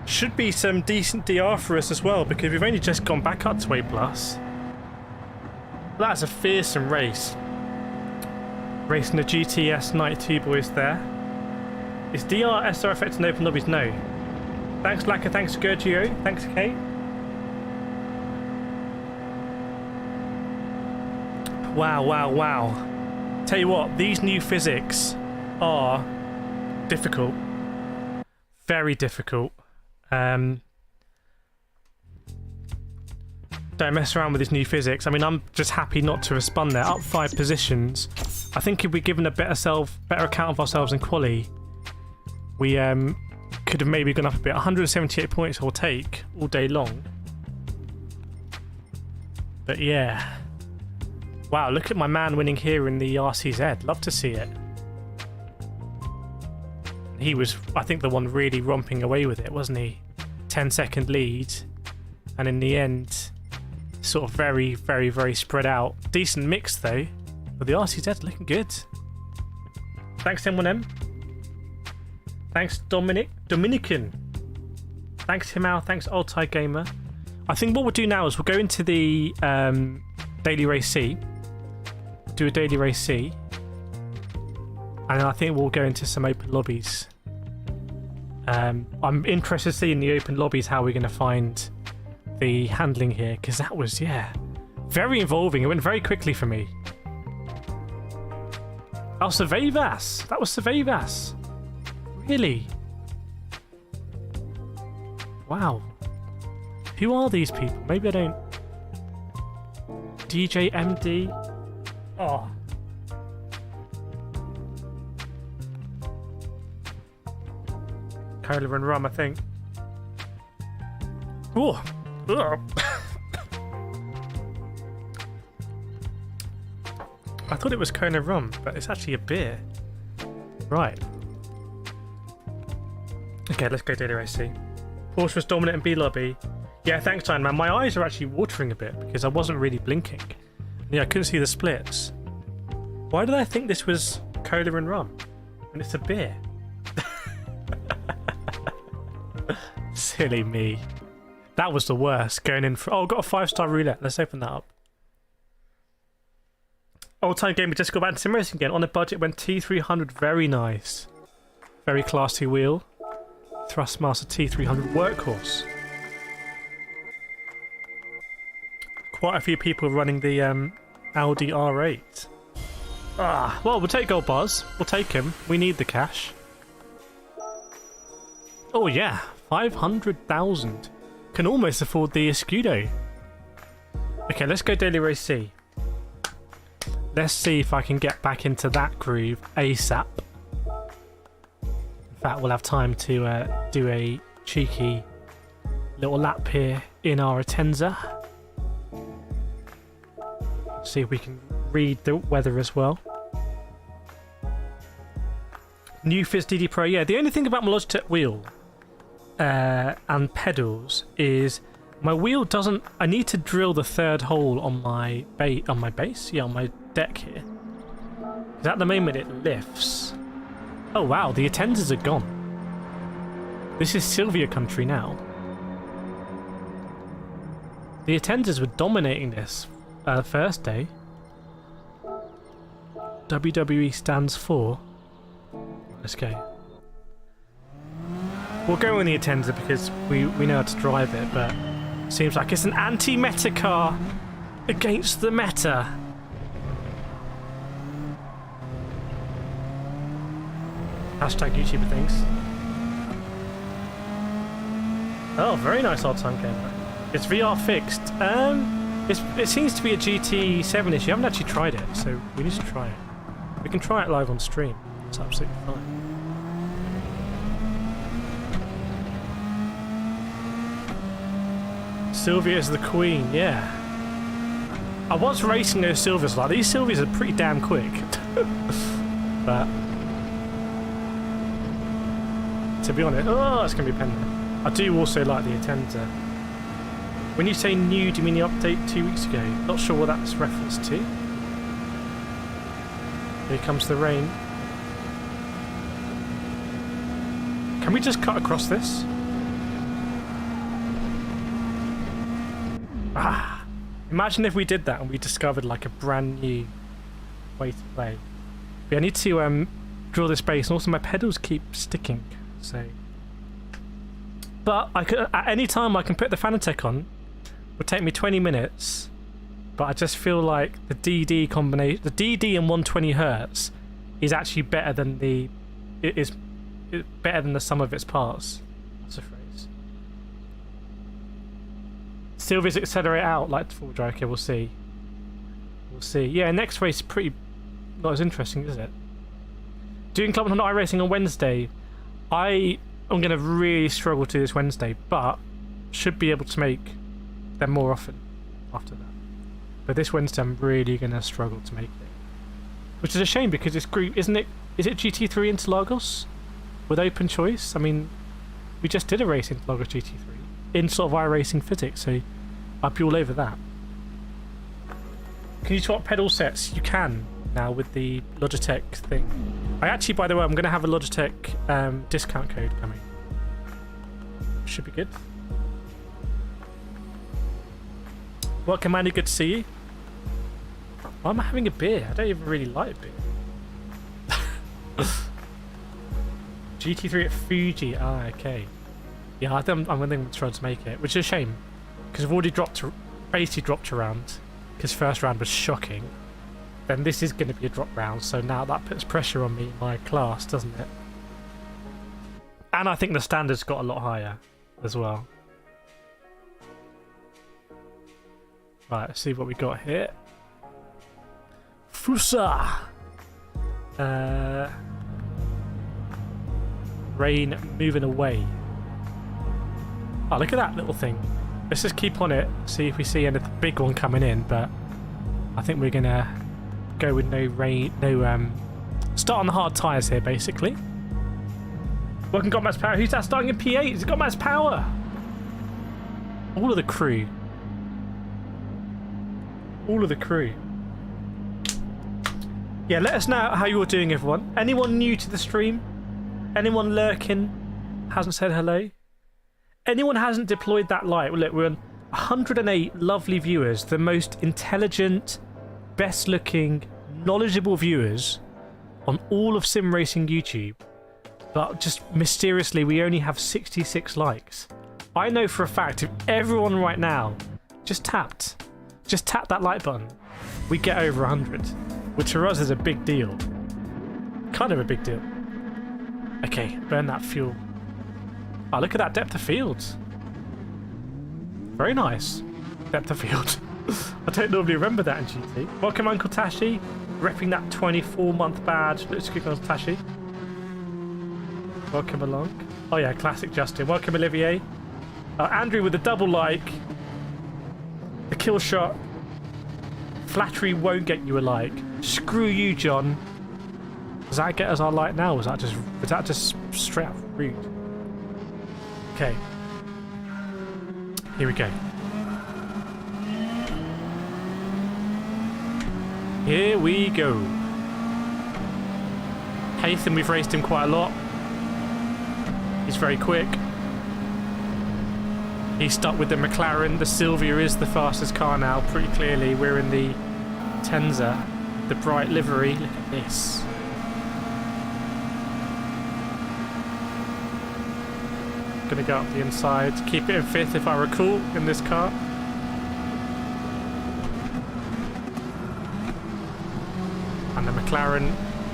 Should be some decent DR for us as well, because we've only just gone back up to A+. That's a fearsome race. Racing the GTS 92 boys there. Is DR SR affecting open lobbies? No. Thanks Lacquer, thanks Gergio, thanks Kate. Wow, wow, wow. Tell you what, these new physics are difficult. Very difficult. Don't mess around with this new physics. I mean, I'm just happy not to have spun there. Up 5 positions. I think if we'd given a better account of ourselves in quali, we could have maybe gone up a bit. 178 points I'll take all day long. But yeah. Wow, look at my man winning here in the RCZ. Love to see it. He was, I think, the one really romping away with it, wasn't he? 10-second lead. And in the end, sort of very, very, very spread out. Decent mix, though. But the RCZ's looking good. Thanks, M1M. Thanks, Dominican. Thanks, Himal. Thanks, Old Tide Gamer. I think what we'll do now is we'll go into the Daily Race C. Do a Daily Race C. And then I think we'll go into some open lobbies. I'm interested to see in the open lobbies how we're going to find the handling here, because that was, yeah, very involving. It went very quickly for me. Oh, Surveyvas! That was Surveyvas! Really? Wow. Who are these people? Maybe I don't... DJ MD? Oh. Cola and rum, I think. Oh. I thought it was Kona rum, but it's actually a beer. Right. Okay, let's go Daily Race C. Porsche was dominant in B lobby. Yeah, thanks, Iron Man. My eyes are actually watering a bit because I wasn't really blinking. Yeah, I couldn't see the splits. Why did I think this was cola and rum? And it's a beer. Silly me. That was the worst. Going in for... Oh, got a 5-star roulette. Let's open that up. Old time gamer just got back to sim racing again. On a budget, went T300. Very nice. Very classy wheel. Thrustmaster T300 workhorse. Quite a few people running the Audi R8. Well, we'll take gold bars. We'll take him. We need the cash. Oh yeah, 500,000. Can almost afford the Escudo. Okay, let's go Daily Race C. Let's see if I can get back into that groove ASAP. In fact, we'll have time to do a cheeky little lap here in our Atenza. See if we can read the weather as well. New Fizz DD Pro. Yeah, the only thing about my Logitech wheel and pedals is my wheel doesn't... I need to drill the third hole on my base. Yeah, on my deck here. Because at the moment it lifts. Oh wow, the Atenzas are gone. This is Silvia country now. The Atenzas were dominating this first day. WWE stands for... Let's go. We'll go in the Atenza because we know how to drive it, but seems like it's an anti-meta car against the meta. Hashtag YouTuber things. Oh, very nice old time gamer. It's VR fixed. It seems to be a GT7 issue. I haven't actually tried it, so we need to try it. We can try it live on stream. It's absolutely fine. Silvia is the queen, yeah. I was racing those Silvias like these Silvias are pretty damn quick. But to be honest, oh, it's gonna be a pen. I do also like the Atenza. When you say new, do you mean the update 2 weeks ago? Not sure what that's referenced to. Here comes the rain. Can we just cut across this? Ah! Imagine if we did that and we discovered like a brand new way to play. But I need to draw this base, and also my pedals keep sticking. So, but I could at any time I can put the Fanatec on. It would take me 20 minutes. But I just feel like the DD combination, the DD and 120 Hz, is actually better than the better than the sum of its parts. That's a phrase. Silvia's accelerate out like the full drive. Okay, we'll see. We'll see. Yeah, next race is pretty not as interesting, is it? Doing club on iRacing on Wednesday. I'm going to really struggle to this Wednesday, but should be able to make them more often after that. But this Wednesday I'm really going to struggle to make it. Which is a shame because it's group, isn't it? Is it GT3 Interlagos? With open choice? I mean, we just did a race in Interlagos GT3 in sort of iRacing physics, so I'd be all over that. Can you swap pedal sets? You can now with the Logitech thing. I actually, by the way, I'm going to have a Logitech discount code coming. Should be good. Welcome, Andy. Good to see you. Why am I having a beer? I don't even really like beer. GT3 at Fuji. Ah, okay. Yeah, I think I'm going to try to make it, which is a shame because I've already basically dropped a round because first round was shocking. Then this is going to be a drop round, so now that puts pressure on me in my class, doesn't it? And I think the standards got a lot higher as well. Right, let's see what we got here. Fusa! Rain moving away. Oh, look at that little thing. Let's just keep on it, see if we see any big one coming in, but I think we're gonna go with no rain, start on the hard tyres here, basically. Welcome, Godmass Power. Who's that starting in P8? Is it Godmass Power? All of the crew. All of the crew. Yeah, let us know how you're doing, everyone. Anyone new to the stream? Anyone lurking? Hasn't said hello? Anyone hasn't deployed that light? Well, look, we're on 108 lovely viewers, the most intelligent, best looking, knowledgeable viewers on all of sim racing YouTube. But just mysteriously, we only have 66 likes. I know for a fact if everyone right now just tapped that like button, we get over 100, which for us is a big deal. Kind of a big deal. Okay, burn that fuel. Oh, look at that depth of field. Very nice. Depth of field. I don't normally remember that in GT. Welcome, Uncle Tashi. Repping that 24-month badge. Looks good, Uncle Tashi. Welcome along. Oh yeah, classic Justin. Welcome, Olivier. Andrew with the double like. The kill shot. Flattery won't get you a like. Screw you, John. Does that get us our like now? Was that just straight up rude? Okay. Here we go. Here we go. Haytham, we've raced him quite a lot. He's very quick. He's stuck with the McLaren. The Silvia is the fastest car now, pretty clearly. We're in the Tenza, the bright livery. Look at this. Gonna go up the inside, keep it in fifth if I recall in this car. And the McLaren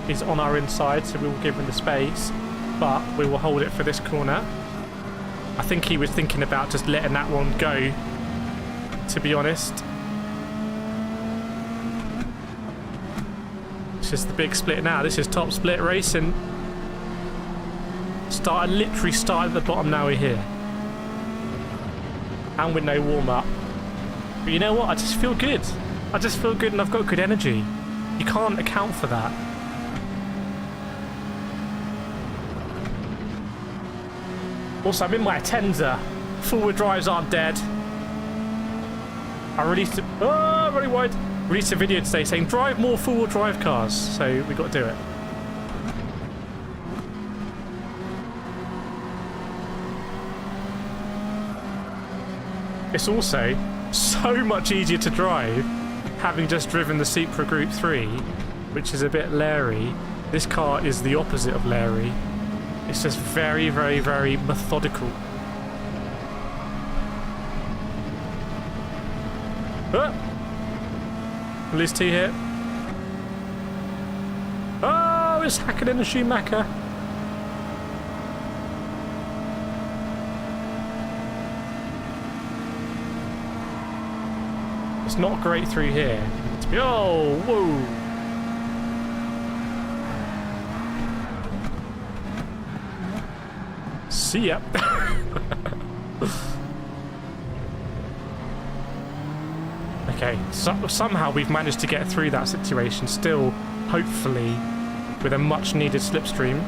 is on our inside, so we will give him the space, but we will hold it for this corner. I think he was thinking about just letting that one go, to be honest. This is the big split now. This is top split racing. Literally started at the bottom, now we're here. And with no warm-up. But you know what? I just feel good. I just feel good and I've got good energy. You can't account for that. Also, I'm in my Tenza. Forward drives aren't dead. I released a... Oh, really wide. Released a video today saying drive more forward drive cars. So we got to do it. It's also so much easier to drive, having just driven the Supra Group 3, which is a bit leery. This car is the opposite of leery. It's just very, very, very methodical. Liz T here. Oh, it's hacking in a Schumacher. It's not great through here. Oh, whoa. See ya. Okay, so somehow we've managed to get through that situation, still, hopefully, with a much-needed slipstream.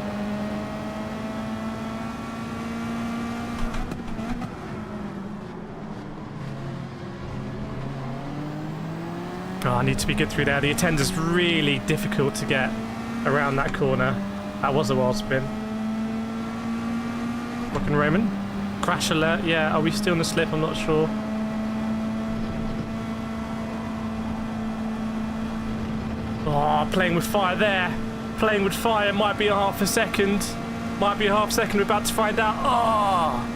Oh, I need to be good through there. The attender's really difficult to get around that corner. That was a wild spin. Rock and Roman. Crash alert, yeah. Are we still in the slip? I'm not sure. Oh, playing with fire there. Playing with fire might be a half a second. Might be a half second. We're about to find out. Oh!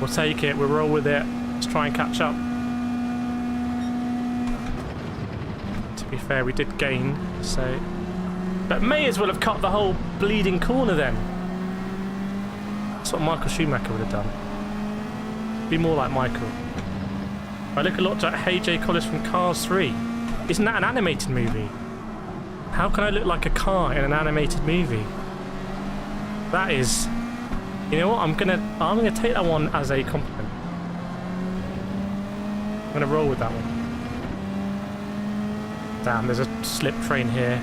We'll take it. We'll roll with it. Let's try and catch up. To be fair, we did gain, so... But may as well have cut the whole bleeding corner then. That's what Michael Schumacher would have done. Be more like Michael. I look a lot like Hey J. Collis from Cars 3. Isn't that an animated movie? How can I look like a car in an animated movie? That is... You know what? I'm gonna take that one as a compliment. I'm gonna roll with that one. Damn, there's a slip train here.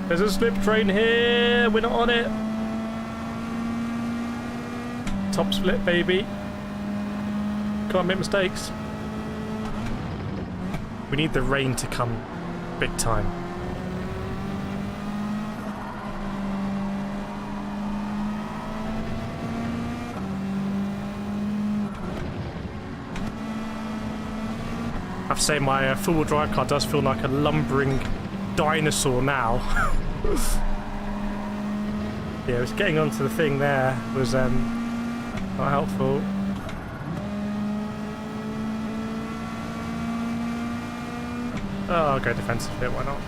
There's a slip train here. We're not on it. Top split, baby. Can't make mistakes. We need the rain to come big time. I have to say my four-wheel drive car does feel like a lumbering dinosaur now. Yeah, it was getting onto the thing there was not helpful. Oh, I'll go defensive here, why not?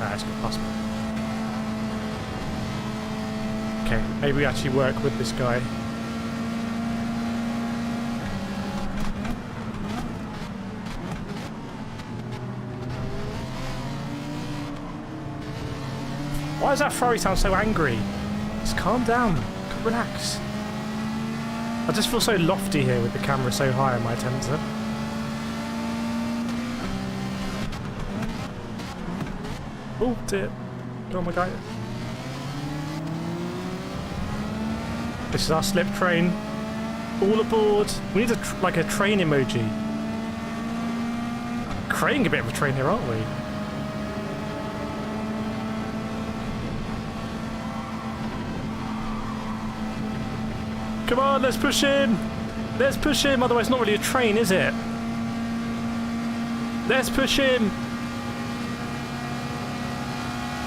Ah, it's got past me. Okay, maybe we actually work with this guy. Why does that Ferrari sound so angry? Just calm down. Relax. I just feel so lofty here with the camera so high on my tensor. Oh dear. Go on, my guy. This is our slip train. All aboard. We need like a train emoji. Creating a bit of a train here, aren't we? Come on, let's push him! Let's push him, otherwise it's not really a train, is it? Let's push him!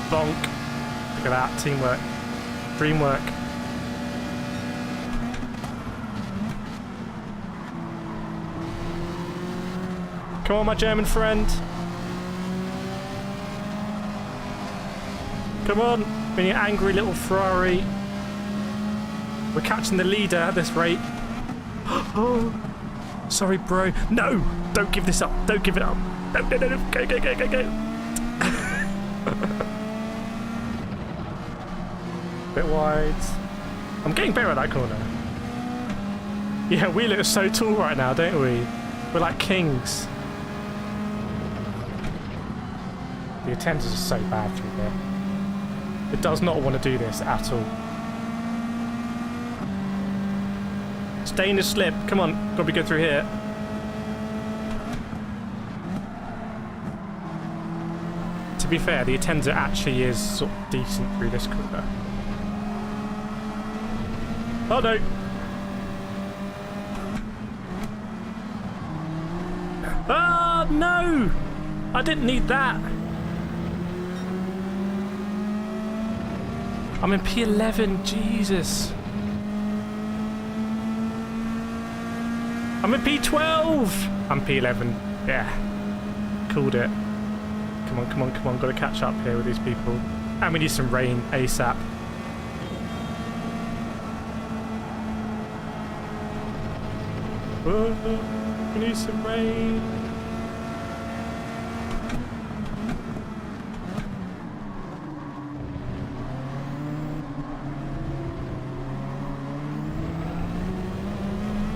Bonk. Look at that, teamwork. Dream work. Come on, my German friend. Come on, with your angry little Ferrari. We're catching the leader at this rate. Oh, sorry, bro. No, don't give this up. Don't give it up. No, no, no, no. Go, go, go, go, go. Bit wide. I'm getting better at that corner. Yeah, we look so tall right now, don't we? We're like kings. The attenders are so bad through there. It does not want to do this at all. Stay in the slip. Come on. Gotta be good through here. to be fair, the attender actually is sort of decent through this corner. Oh no! Oh no! I didn't need that! I'm in P11, Jesus! I'm in P12! I'm P11, yeah. Called it. Come on, come on, come on, gotta catch up here with these people. And we need some rain ASAP. Oh, we need some rain.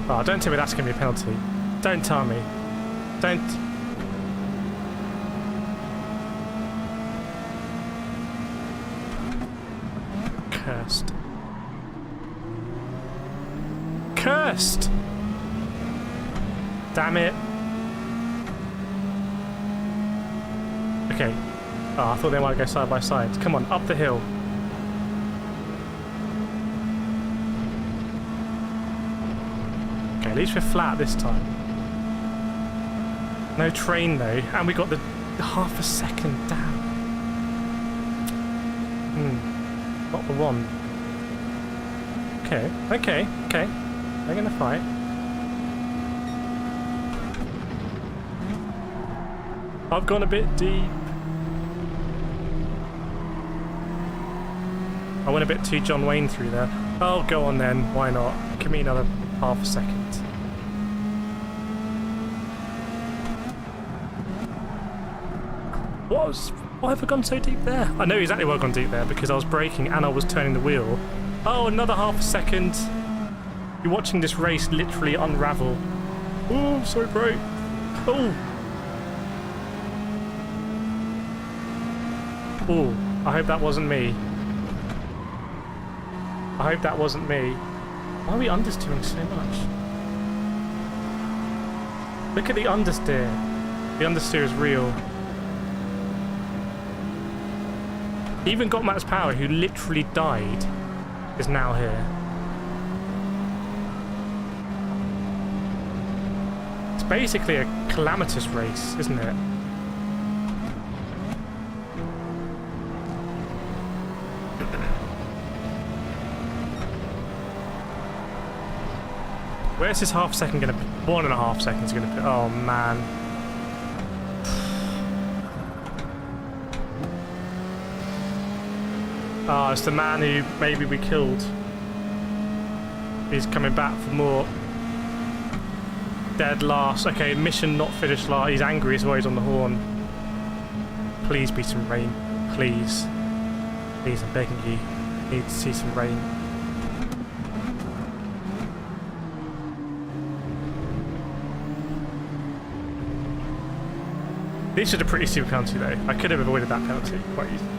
Oh, don't tell me that's going to be a penalty. Don't tell me. Don't. Cursed. Cursed! Damn it. Okay. Oh, I thought they might go side by side. Come on, up the hill. At least we're flat this time. No train though, and we got the half a second down. Not the one. Okay, okay, okay. They're gonna fight. I've gone a bit deep. I went a bit too John Wayne through there. Oh, go on then. Why not? Give me another half a second. Why have I gone so deep there? I know exactly why I've gone deep there, because I was braking and I was turning the wheel. Oh, another half a second. You're watching this race literally unravel. Oh, I'm so bright. Oh. Oh, I hope that wasn't me. I hope that wasn't me. Why are we understeering so much? Look at the understeer. The understeer is real. Even got Max Power, who literally died, is now here. It's basically a calamitous race, isn't it? Where's this half second going to be? 1.5 seconds going to be. Oh, man. Ah, it's the man who maybe we killed. He's coming back for more. Dead last. Okay, mission not finished last. He's angry as well. He's on the horn. Please be some rain. Please. Please, I'm begging you. Need to see some rain. This is a pretty stupid penalty though. I could have avoided that penalty quite easily.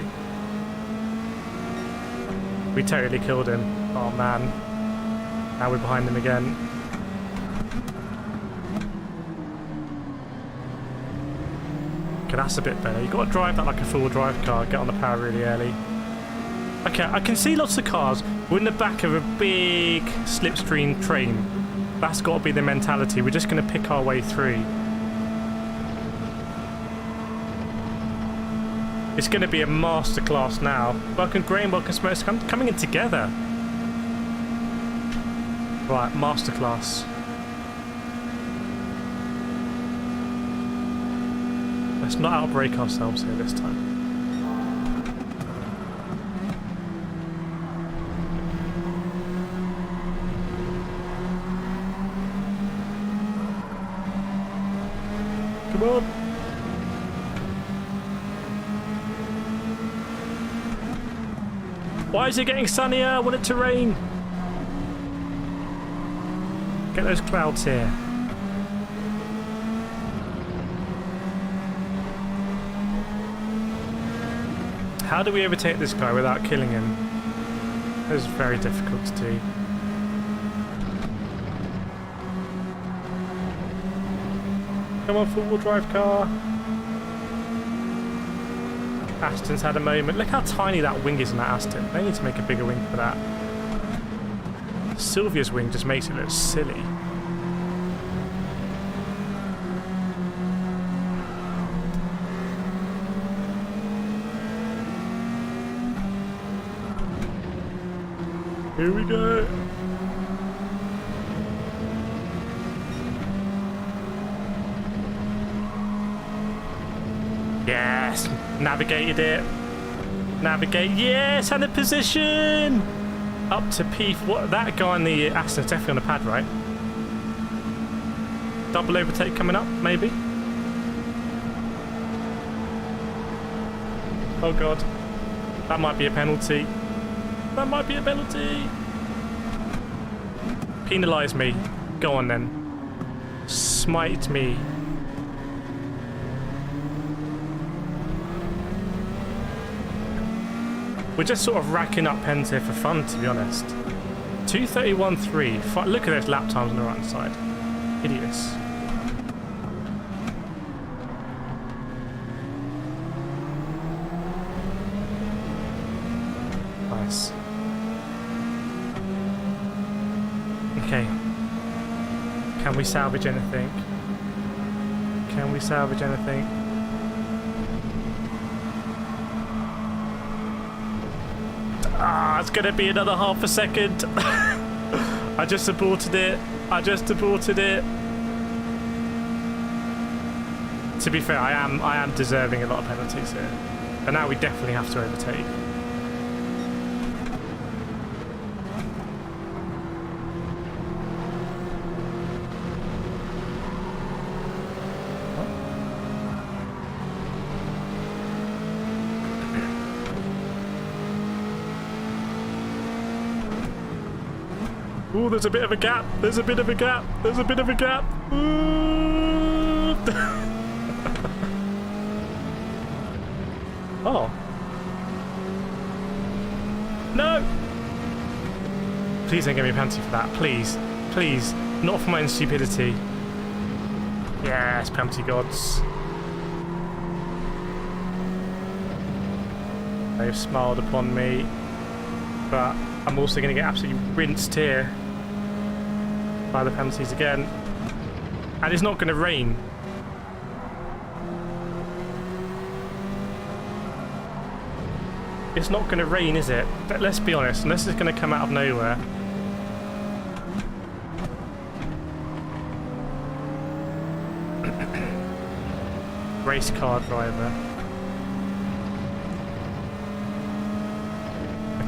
We totally killed him. Oh man. Now we're behind him again. Okay, that's a bit better. You've got to drive that like a full drive car, get on the power really early. Okay, I can see lots of cars. We're in the back of a big slipstream train. That's got to be the mentality. We're just going to pick our way through. It's going to be a masterclass now. Welcome Graham, welcome Smokes, coming in together. Right, masterclass. Let's not outbreak ourselves here this time. Come on. Why is it getting sunnier? I want it to rain. Get those clouds here. How do we overtake this guy without killing him? This is very difficult to do. Come on, four-wheel drive car. Aston's had a moment. Look how tiny that wing is in that Aston. They need to make a bigger wing for that. Silvia's wing just makes it look silly. Here we go. Yes, navigated it. Navigate, yes, and the position. Up to P. What, that guy on the Aston's definitely on the pad, right? Double overtake coming up, maybe. Oh god, that might be a penalty. That might be a penalty. Penalise me. Go on then. Smite me. We're just sort of racking up pens here for fun, to be honest. 2:31.3. Look at those lap times on the right side. Hideous. Nice. Okay. Can we salvage anything? Can we salvage anything? Ah, it's going to be another half a second. I just aborted it. I just aborted it. To be fair, I am deserving a lot of penalties here. But now we definitely have to overtake. Ooh, there's a bit of a gap. There's a bit of a gap. There's a bit of a gap. Ooh. Oh. No. Please don't give me a penalty for that. Please. Please. Not for my own stupidity. Yes, penalty gods. They've smiled upon me. But I'm also going to get absolutely rinsed here by the penalties again. And it's not going to rain. It's not going to rain, is it? Let's be honest, unless it's going to come out of nowhere. Race car driver.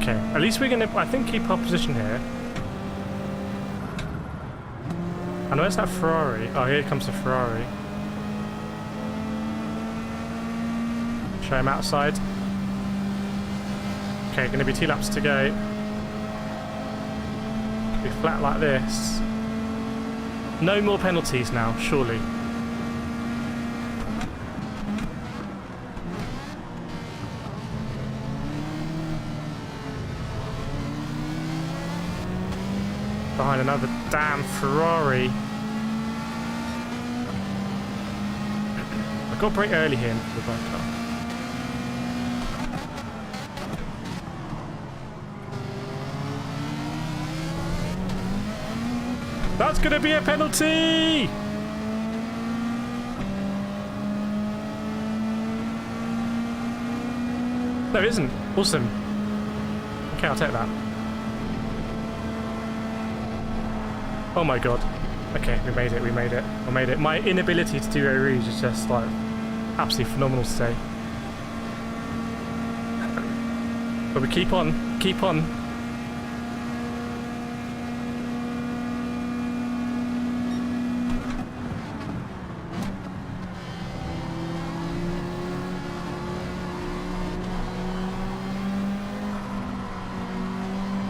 Okay, at least we're going to, I think, keep our position here. And where's that Ferrari? Oh, here comes the Ferrari. Show him outside. Okay, going to be 2 laps to go. Be flat like this. No more penalties now, surely. Behind another damn Ferrari. I got to brake early here into the back car. That's going to be a penalty! No, it isn't. Awesome. Okay, I'll take that. Oh my god. Okay, we made it, we made it. I made it. My inability to do a rouge is just like absolutely phenomenal today. But we keep on, keep on.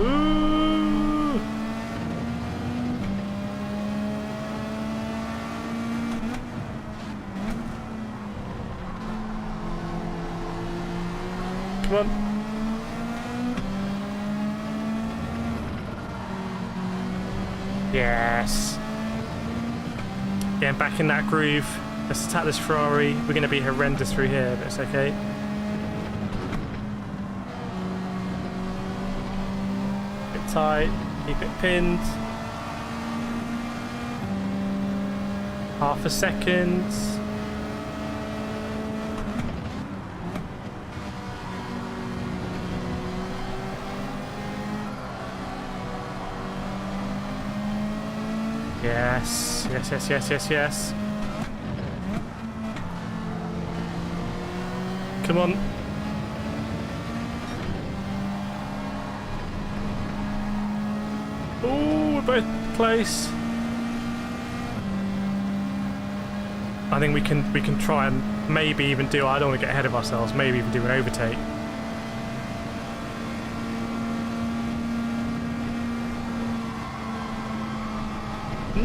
Ooh. Come on. Yes. Getting back in that groove. Let's attack this Ferrari. We're going to be horrendous through here, but it's okay. tight. Keep it pinned. Half a second. Yes, yes, yes, yes, yes, yes. Come on. Oh, we're both close. I think we can try and maybe even do. I don't want to get ahead of ourselves. Maybe even do an overtake.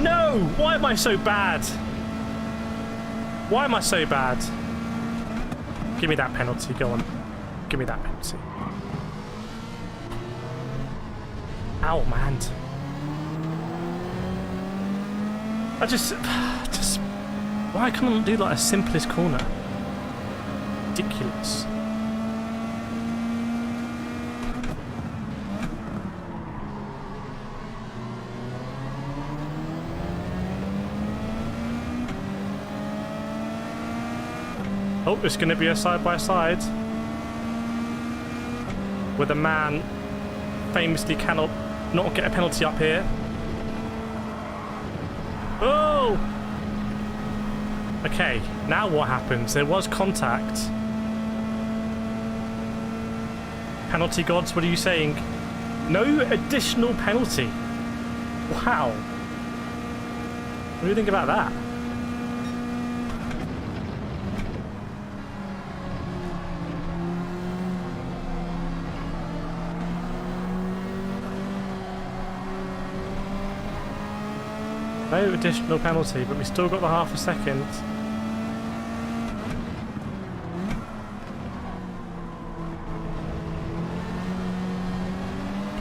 No! Why am I so bad? Why am I so bad? Give me that penalty. Go on. Give me that penalty. Ow, man. I just... Why can't I do like a simplest corner? Ridiculous. Oh, it's going to be a side-by-side with a man famously cannot not get a penalty up here. Oh! Okay, now what happens? There was contact. Penalty gods, what are you saying? No additional penalty. Wow. What do you think about that? No additional penalty, but we still got the half a second.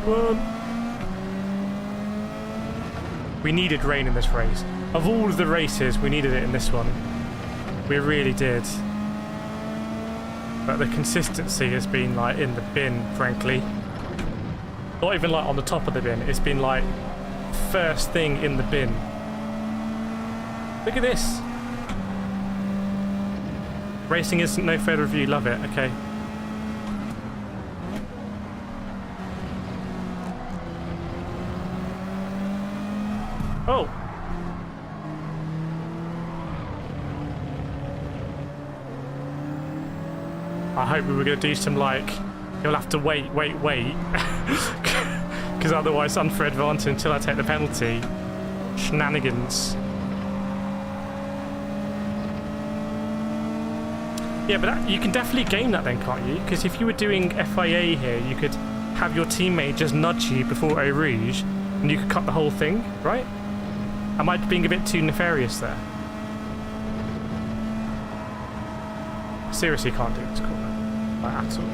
Come on. We needed rain in this race. Of all of the races, we needed it in this one. We really did. But the consistency has been like in the bin, frankly. Not even like on the top of the bin. It's been like first thing in the bin. Look at this. Racing isn't no fair review. Love it. Okay. Oh. I hope we were going to do some like, you'll have to wait. Because otherwise unfair advantage until I take the penalty. Shenanigans. Yeah, but that, you can definitely game that then, can't you? Because if you were doing FIA here, you could have your teammate just nudge you before Eau Rouge, and you could cut the whole thing, right? Am I being a bit too nefarious there? Seriously, can't do this corner like, at all.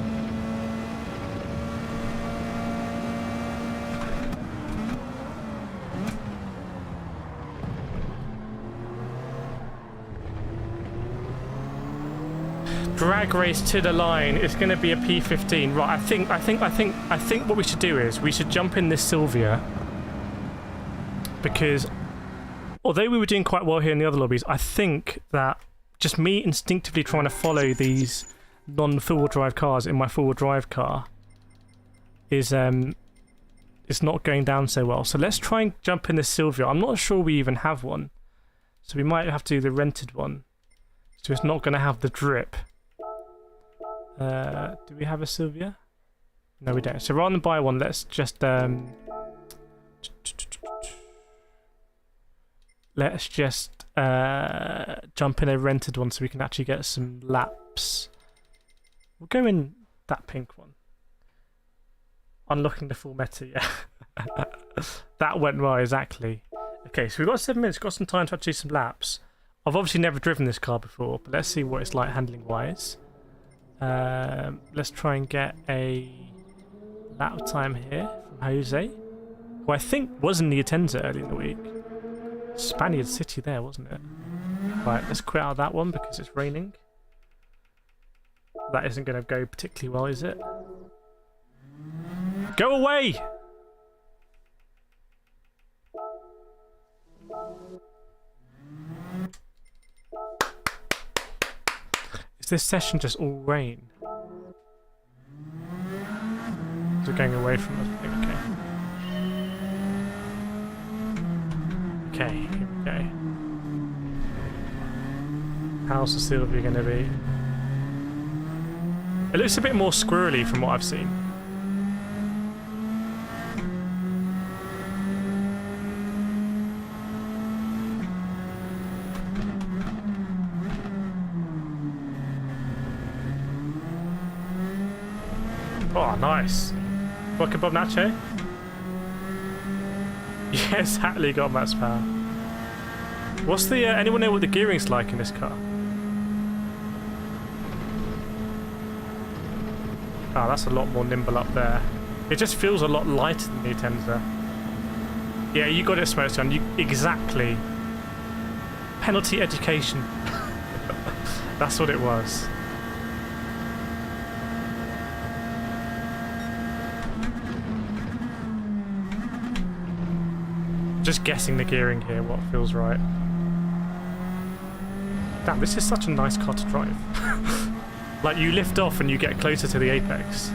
Drag race to the line. It's going to be a P15. Right, I think what we should do is we should jump in this Silvia, because although we were doing quite well here in the other lobbies, I think that just me instinctively trying to follow these non-four-wheel drive cars in my four-wheel drive car is it's not going down so well. So let's try and jump in this Silvia. I'm not sure we even have one, so we might have to do the rented one. So it's not going to have the drip. Do we have a Silvia? No, we don't. So rather than buy one, let's just jump in a rented one so we can actually get some laps. We'll go in that pink one. Unlocking the full meta, yeah. That went well, exactly. Okay, so we've got 7 minutes, got some time to actually do some laps. I've obviously never driven this car before, but let's see what it's like handling wise. Let's try and get a lap time here from Jose, who I think was in the Atenza early in the week. Spaniard City there, wasn't it? Right, let's quit out of that one because it's raining. That isn't going to go particularly well, is it? Go away! Is this session just all rain? Is it going away from us? Okay. Okay, here we go. How's the Silvia going to be? It looks a bit more squirrely from what I've seen. Oh, nice. Welcome, Bob Nacho. Yes, Hatley got max power. What's the, anyone know what the gearing's like in this car? Oh, that's a lot more nimble up there. It just feels a lot lighter than the Atenza. Yeah, you got it, Smokes on. You exactly. Penalty education. That's what it was. Just guessing the gearing here, what feels right. Damn, this is such a nice car to drive. Like, you lift off and you get closer to the apex.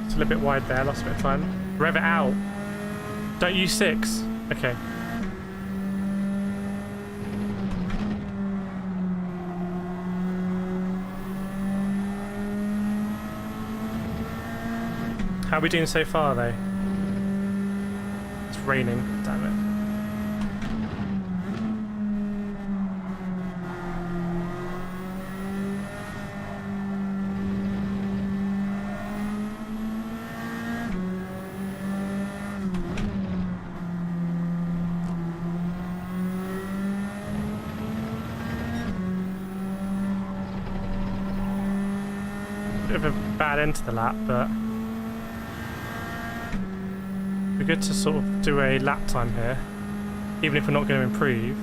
It's a little bit wide there, lost a bit of time. Rev it out. Don't use 6. Okay. How are we doing so far, though? It's raining, damn it. Bit of a bad end to the lap, but it'd be good to sort of do a lap time here, even if we're not going to improve.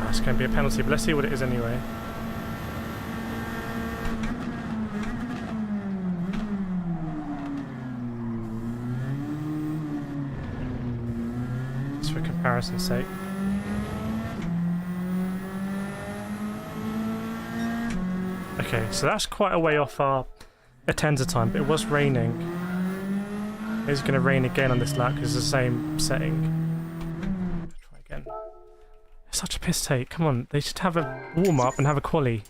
It's going to be a penalty, but let's see what it is anyway. Just for comparison's sake. Okay, so that's quite a way off our Atenza time, but it was raining. It's going to rain again on this lap because it's the same setting. Try again. It's such a piss take. Come on, they should have a warm-up and have a quali.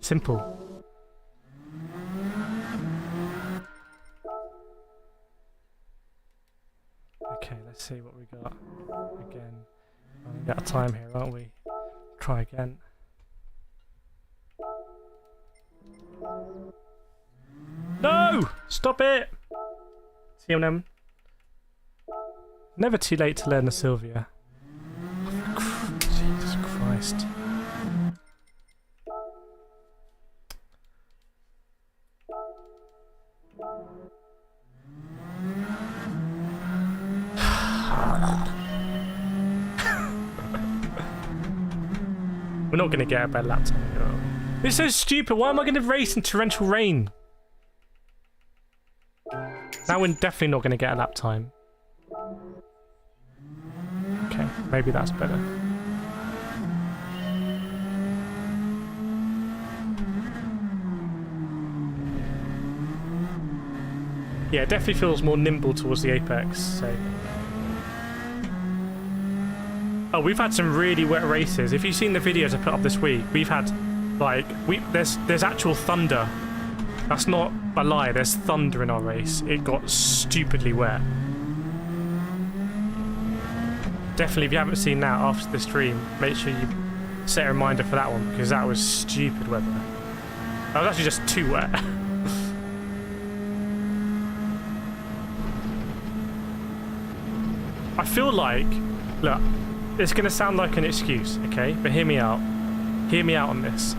Simple. Okay, let's see what we got. Again, running out of time here, aren't we? Try again. No! Stop it! TMM. Never too late to learn the Silvia. Jesus Christ. We're not going to get a bad lap time here, are we? It's so stupid. Why am I going to race in torrential rain? Now we're definitely not going to get a lap time. Okay, maybe that's better. Yeah, it definitely feels more nimble towards the apex, so... Oh, we've had some really wet races. If you've seen the videos I put up this week, we've had, like, there's actual thunder. That's not a lie, there's thunder in our race. It got stupidly wet. Definitely, if you haven't seen that after the stream, make sure you set a reminder for that one, because that was stupid weather. That was actually just too wet. I feel like, look, it's going to sound like an excuse, okay? But hear me out. Hear me out on this.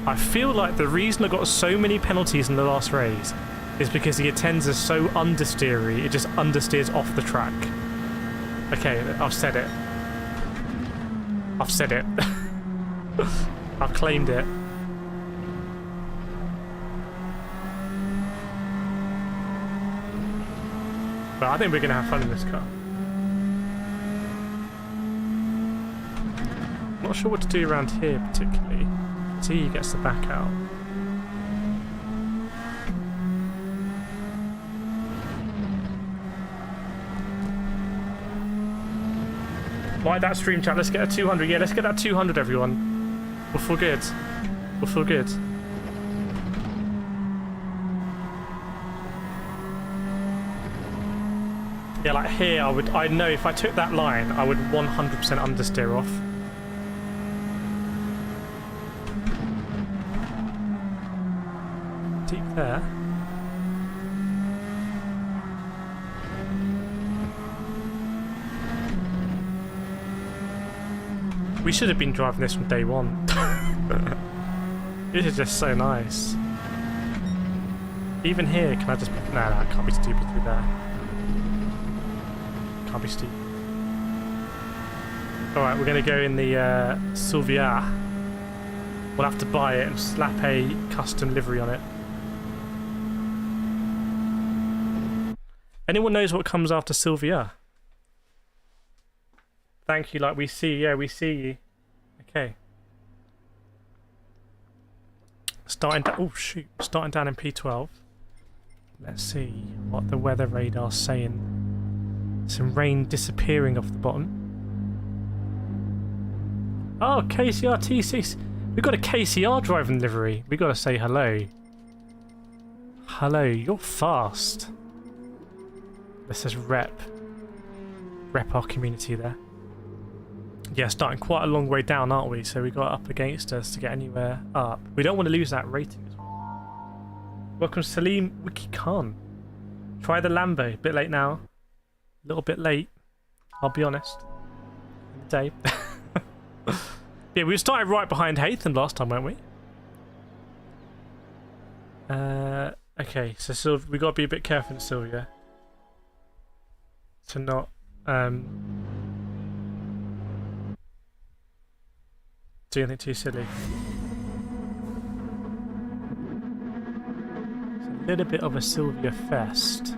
I feel like the reason I got so many penalties in the last race is because the Atenza's so understeery, it just understeers off the track. Okay, I've said it. I've said it. I've claimed it. But I think we're going to have fun in this car. Not sure what to do around here particularly. See, he gets the back out. Like that stream chat, let's get a 200. Yeah, let's get that 200, everyone. We'll feel good. We'll feel good. Yeah, like here, I know if I took that line, I would 100% understeer off. Deep there. We should have been driving this from day one. This is just so nice. Even here, can I just... Nah, I can't be stupid through there. Can't be stupid. Alright, we're going to go in the Silvia. We'll have to buy it and slap a custom livery on it. Anyone knows what comes after Silvia? Thank you, like we see, yeah, we see you. Okay. Starting down in P12. Let's see what the weather radar's saying. Some rain disappearing off the bottom. Oh, KCR T6. We've got a KCR driving livery. We got to say hello. Hello, you're fast. Let's just rep our community there. Yeah, starting quite a long way down, aren't we? So we got up against us to get anywhere up. We don't want to lose that rating as well. Welcome Salim Wiki Khan. Try the Lambo. Bit late now. A little bit late. I'll be honest. In the day. Yeah, we started right behind Haytham last time, weren't we? Okay, so we got to be a bit careful in Silvia. To not do anything too silly. It's a little bit of a Silvia fest.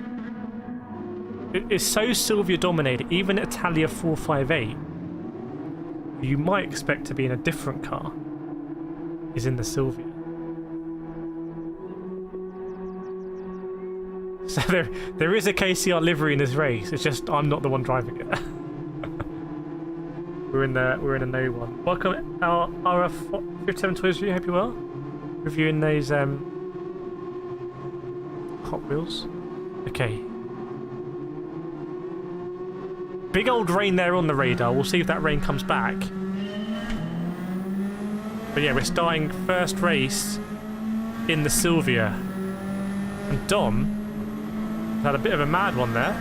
It's so Silvia dominated, even Italia 458, you might expect to be in a different car, is in the Silvia. So there is a KCR livery in this race, it's just I'm not the one driving it. We're in a no one. Welcome our RF57 Toys review, hope you're well. Reviewing those Hot Wheels. Okay. Big old rain there on the radar. We'll see if that rain comes back. But yeah, we're starting first race in the Silvia. And Dom had a bit of a mad one there.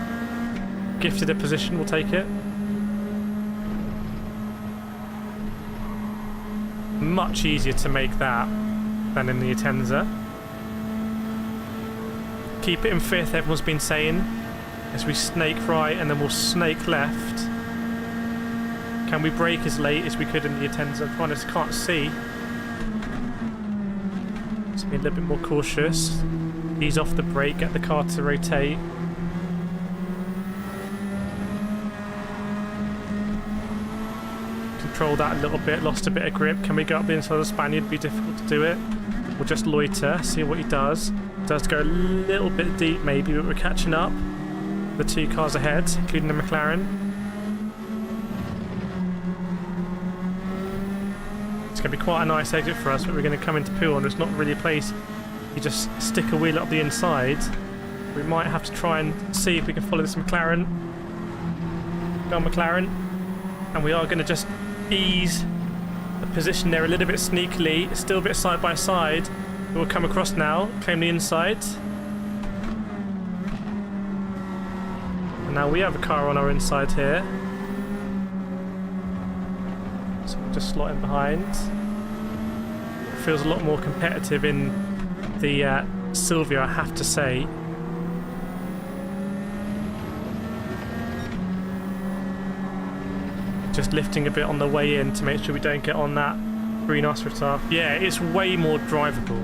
Gifted a position, we'll take it. Much easier to make that than in the Atenza. Keep it in fifth, everyone's been saying, as we snake right and then we'll snake left. Can we brake as late as we could in the Atenza? I just can't see. Let's be a little bit more cautious. Ease off the brake, get the car to rotate. Control that a little bit, lost a bit of grip. Can we go up the inside of the Spaniard? Be difficult to do it. We'll just loiter, see what he does. Does go a little bit deep maybe, but we're catching up. The two cars ahead, including the McLaren. It's going to be quite a nice exit for us, but we're going to come into pool and there's not really a place you just stick a wheel up the inside. We might have to try and see if we can follow this McLaren. Go on McLaren. And we are going to just ease the position there a little bit sneakily, still a bit side by side. We'll come across now, claim the inside. And now we have a car on our inside here. So we'll just slot in behind. It feels a lot more competitive in the Silvia, I have to say. Just lifting a bit on the way in to make sure we don't get on that green asphalt. Yeah, it's way more drivable.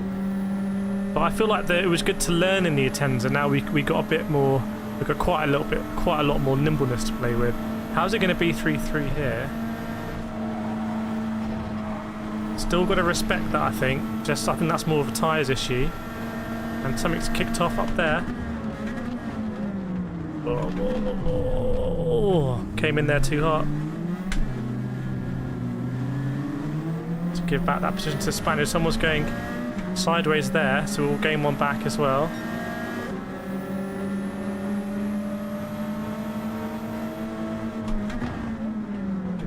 But I feel like it was good to learn in the Atenza. Now we got a bit more. We've got quite a lot more nimbleness to play with. How's it going to be 3-3 here? Still got to respect that, I think. I think that's more of a tyres issue. And something's kicked off up there. Oh, came in there too hard. To give back that position to the Spaniard. Someone's going sideways there, so we'll gain one back as well.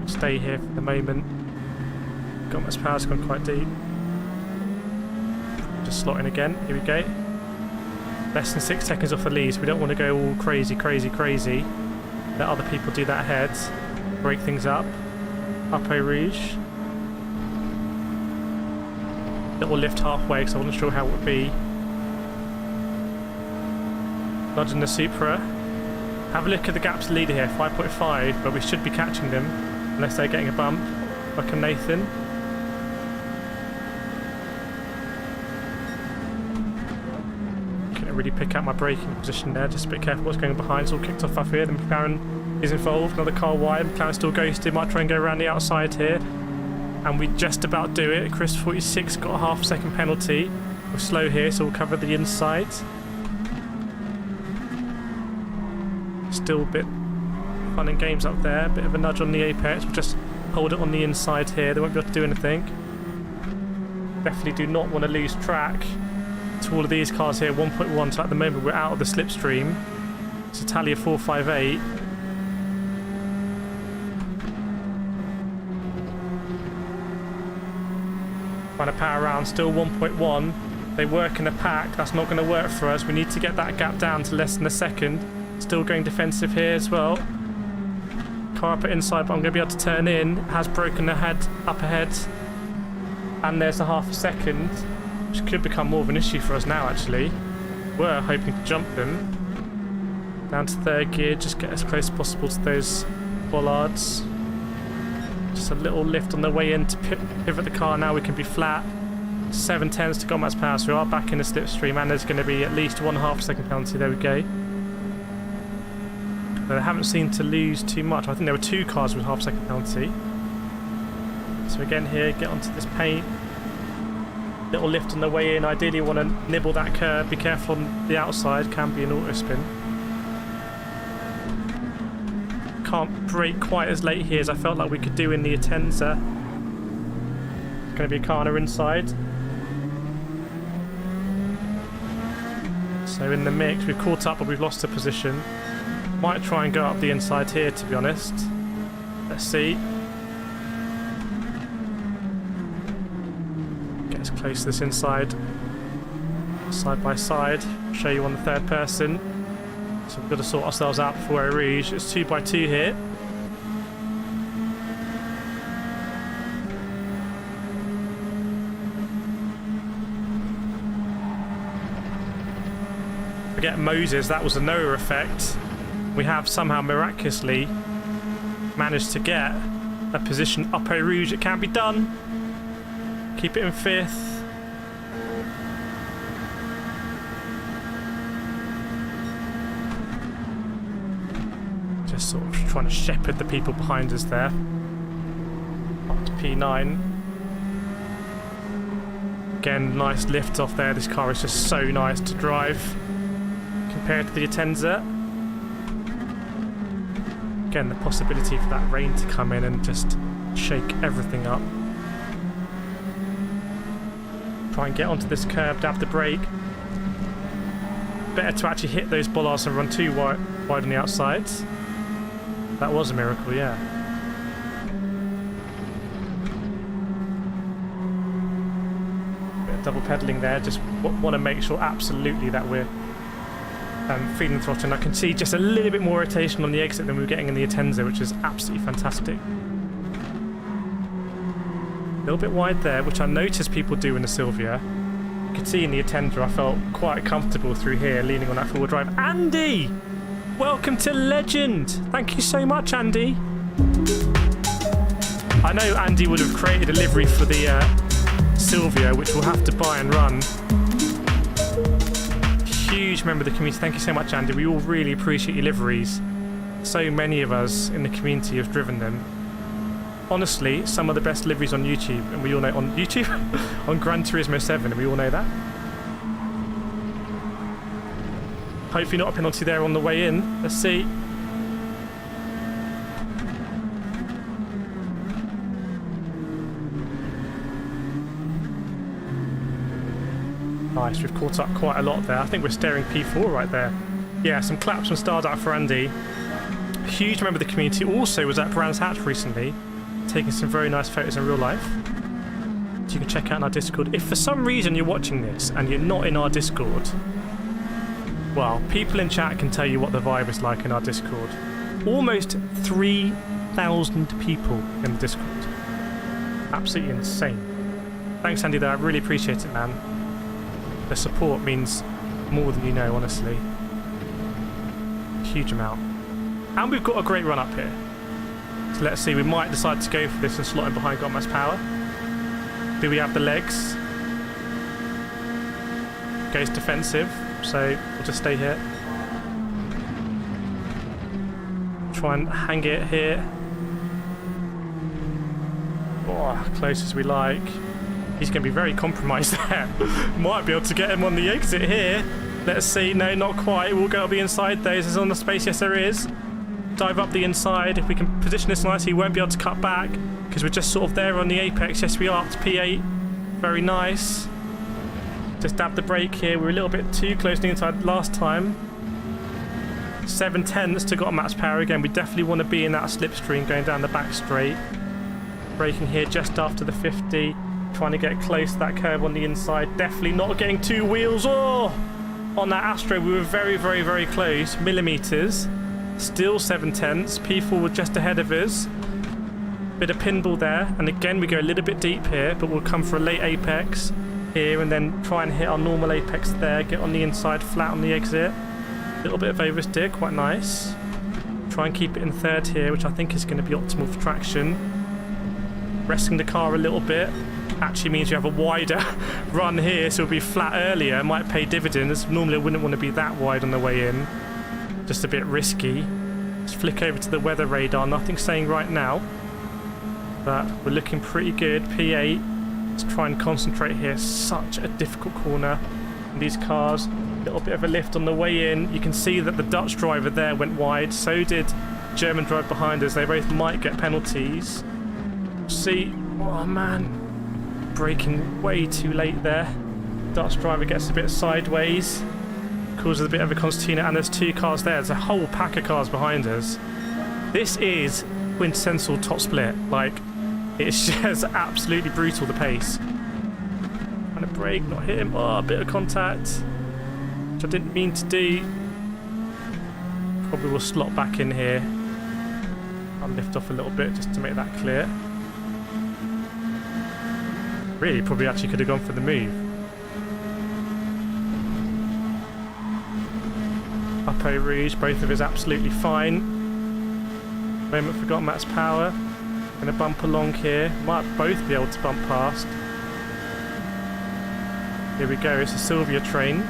Stay here for the moment. Got much power's gone quite deep. Just slotting again. Here we go. Less than 6 seconds off the lead, so we don't want to go all crazy. Let other people do that ahead. Break things up. Upper Rouge. Little lift halfway because I wasn't sure how it would be. Nudging the Supra. Have a look at the gap to the leader here, 5.5, but we should be catching them unless they're getting a bump, like a Nathan. Couldn't really pick out my braking position there, just a bit careful what's going behind. It's all kicked off here, the McLaren is involved, another car wide, McLaren still ghosted, might try and go around the outside here. And we just about do it. Chris 46 got a half-second penalty. We're slow here, so we'll cover the inside. Still a bit fun and games up there. Bit of a nudge on the apex. We'll just hold it on the inside here. They won't be able to do anything. Definitely do not want to lose track to all of these cars here. 1.1, so at the moment we're out of the slipstream. It's Italia 458. Trying to power around, still 1.1. They work in a pack. That's not going to work for us. We need to get that gap down to less than a second. Still going defensive here as well. Car up at inside, but I'm going to be able to turn in. Has broken the head up ahead. And there's a half a second, which could become more of an issue for us now, actually. We're hoping to jump them. Down to third gear, just get as close as possible to those bollards. Just a little lift on the way in to pivot the car. Now we can be flat. 7/10 to Gomez power, so we are back in the slipstream, and there's going to be at least 1.5 second penalty. There we go. But I haven't seemed to lose too much. I think there were 2 cars with half-second penalty. So again here, get onto this paint. Little lift on the way in. Ideally you want to nibble that curb. Be careful on the outside. Can be an auto spin. Can't brake quite as late here as I felt like we could do in the Atenza. It's going to be a corner inside. So in the mix, we've caught up but we've lost a position. Might try and go up the inside here, to be honest. Let's see. Get as close to this inside. Side by side. Show you on the third person. So we've got to sort ourselves out before we reach. It's 2x2 here. Forget Moses, that was a Noah effect. We have somehow miraculously managed to get a position up Eau Rouge. It can't be done. Keep it in 5th. Just sort of trying to shepherd the people behind us there. Up to P9. Again, nice lift off there. This car is just so nice to drive compared to the Atenza. Again, the possibility for that rain to come in and just shake everything up. Try and get onto this curb, dab the brake. Better to actually hit those bollards and run too wide on the outsides. That was a miracle, yeah. Bit of double pedalling there. Just want to make sure absolutely that we're feeding the throttle. And I can see just a little bit more rotation on the exit than we were getting in the Atenza, which is absolutely fantastic. A little bit wide there, which I noticed people do in the Silvia. You could see in the Atenza I felt quite comfortable through here, leaning on that forward drive. Andy! Welcome to Legend! Thank you so much, Andy! I know Andy would have created a livery for the Silvia, which we'll have to buy and run. Huge member of the community. Thank you so much, Andy. We all really appreciate your liveries. So many of us in the community have driven them. Honestly, some of the best liveries on YouTube, and we all know on YouTube, on Gran Turismo 7, and we all know that. Hopefully not a penalty there on the way in. Let's see. Nice, we've caught up quite a lot there. I think we're staring P4 right there. Yeah, some claps from Starduck for Andy. Huge member of the community. Also was at Brands Hatch recently, taking some very nice photos in real life. So you can check out in our Discord. If for some reason you're watching this and you're not in our Discord, well, people in chat can tell you what the vibe is like in our Discord. Almost 3,000 people in the Discord. Absolutely insane. Thanks, Andy, there. I really appreciate it, man. The support means more than you know, honestly. Huge amount. And we've got a great run up here. So let's see, we might decide to go for this and slot in behind Got Mass Power. Do we have the legs? Goes defensive, so we'll just stay here. Try and hang it here. Oh, close as we like. He's going to be very compromised there. Might be able to get him on the exit here. Let's see. No, not quite. We'll go up the inside though. Is there on the space? Yes, there is. Dive up the inside. If we can position this nicely, he won't be able to cut back because we're just sort of there on the apex. Yes, we are. It's P8. Very nice. Just dab the brake here. We were a little bit too close to the inside last time. 7/10 to Got Max Power again. We definitely want to be in that slipstream going down the back straight. Braking here just after the 50. Trying to get close to that curve on the inside. Definitely not getting two wheels. Oh! On that Astro, we were very, very, very close. Millimeters. Still 7/10. P4 were just ahead of us. Bit of pinball there. And again, we go a little bit deep here, but we'll come for a late apex here and then try and hit our normal apex there. Get on the inside, flat on the exit. A little bit of oversteer, quite nice. Try and keep it in third here, which I think is going to be optimal for traction. Resting the car a little bit. Actually means you have a wider run here, so it'll be flat earlier. Might pay dividends. Normally I wouldn't want to be that wide on the way in. Just a bit risky. Let's flick over to the weather radar. Nothing saying right now, but we're looking pretty good. P8. Let's try and concentrate here. Such a difficult corner. And these cars, a little bit of a lift on the way in. You can see that the Dutch driver there went wide. So did German driver behind us. They both might get penalties. See. Oh man. Braking way too late there. Dutch driver gets a bit sideways, causes a bit of a concertina, and there's two cars there. There's a whole pack of cars behind us. This is quintessential top split. Like, it's just absolutely brutal, the pace. Trying to brake, not hit him. Oh, a bit of contact, which I didn't mean to do. Probably will slot back in here. I'll lift off a little bit just to make that clear. Really, probably actually could have gone for the move. Uppo Rouge, both of us absolutely fine. Moment for Got Max Power. Gonna bump along here. Might both be able to bump past. Here we go, it's a Silvia train.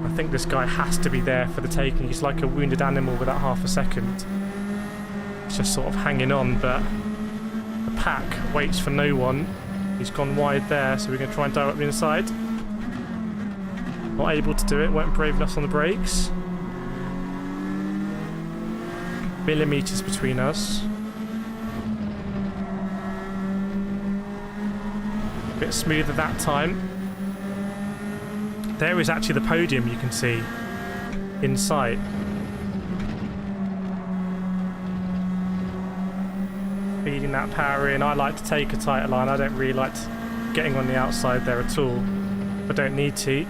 I think this guy has to be there for the taking. He's like a wounded animal without half a second. He's just sort of hanging on, but the pack waits for no one. He's gone wide there, so we're going to try and dive up the inside. Not able to do it, weren't brave enough on the brakes. Millimeters between us. A bit smoother that time. There is actually the podium you can see in sight. Feeding that power in. I like to take a tighter line. I don't really like getting on the outside there at all. I don't need to.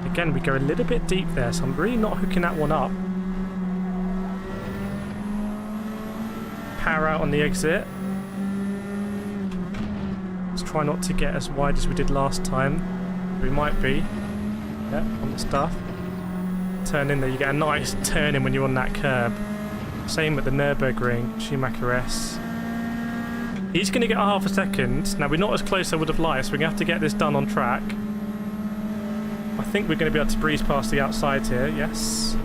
Again, we go a little bit deep there, so I'm really not hooking that one up. Power out on the exit. Try not to get as wide as we did last time. We might be. Yeah, on the stuff. Turn in there, you get a nice turn in when you're on that curb. Same with the Nürburgring, Schumacher S. He's going to get a half a second. Now, we're not as close as I would have liked, so we're going to have to get this done on track. I think we're going to be able to breeze past the outside here, yes.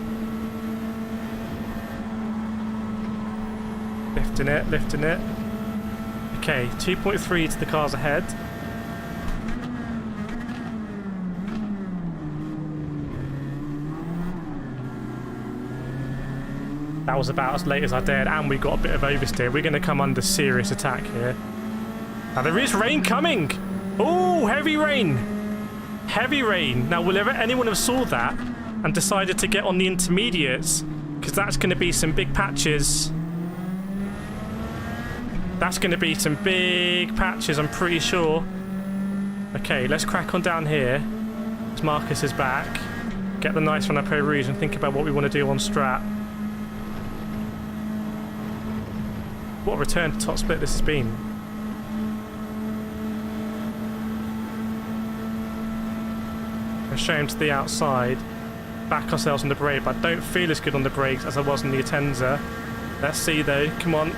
Lifting it, lifting it. Okay, 2.3 to the cars ahead. That was about as late as I dared, and we got a bit of oversteer. We're going to come under serious attack here. Now, there is rain coming! Oh, heavy rain! Heavy rain. Now, will anyone have saw that and decided to get on the intermediates? Because that's going to be some big patches. That's going to be some big patches, I'm pretty sure. Okay, let's crack on down here. As Marcus is back. Get the nice run up Eau Rouge and think about what we want to do on Strat. What a return to top split this has been. Let's show him to the outside. Back ourselves on the brake, but I don't feel as good on the brakes as I was in the Atenza. Let's see though. Come on.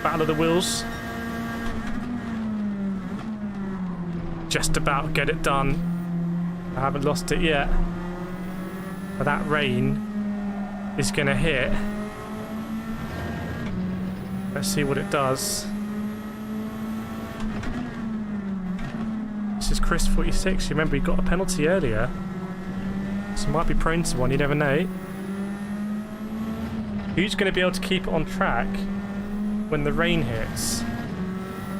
Battle of the wheels. Just about get it done. I haven't lost it yet. But that rain is going to hit. Let's see what it does. This is Chris 46. You remember he got a penalty earlier. So might be prone to one, you never know. Who's going to be able to keep it on track when the rain hits?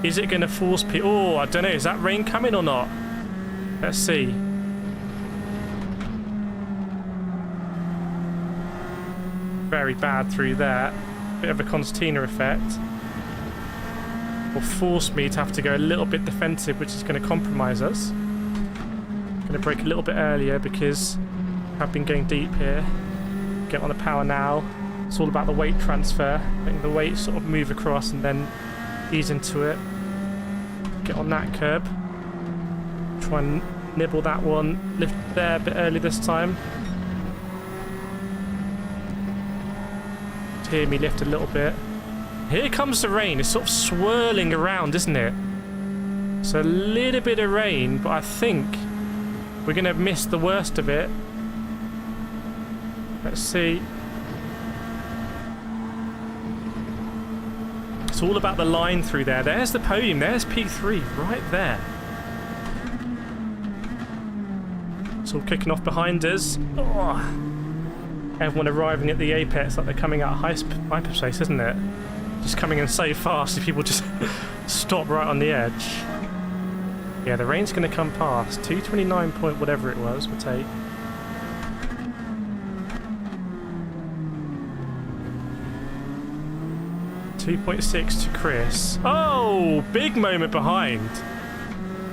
Is it going to force people? Oh, I don't know. Is that rain coming or not? Let's see. Very bad through there. Bit of a concertina effect. Will force me to have to go a little bit defensive, which is going to compromise us. Going to brake a little bit earlier because I've been going deep here. Get on the power now. It's all about the weight transfer, letting the weight sort of move across and then ease into it. Get on that curb. Try and nibble that one. Lift there a bit early this time. Hear me lift a little bit. Here comes the rain. It's sort of swirling around, isn't it? So a little bit of rain, but I think we're going to miss the worst of it. Let's see. It's all about the line through there. There's the podium. There's P3 right there. It's all kicking off behind us. Oh. Everyone arriving at the apex like they're coming out of hyperspace, isn't it? Just coming in so fast if people just stop right on the edge. Yeah, the rain's going to come past. 229 point whatever it was, we'll take. .6 to Chris. Oh, big moment behind.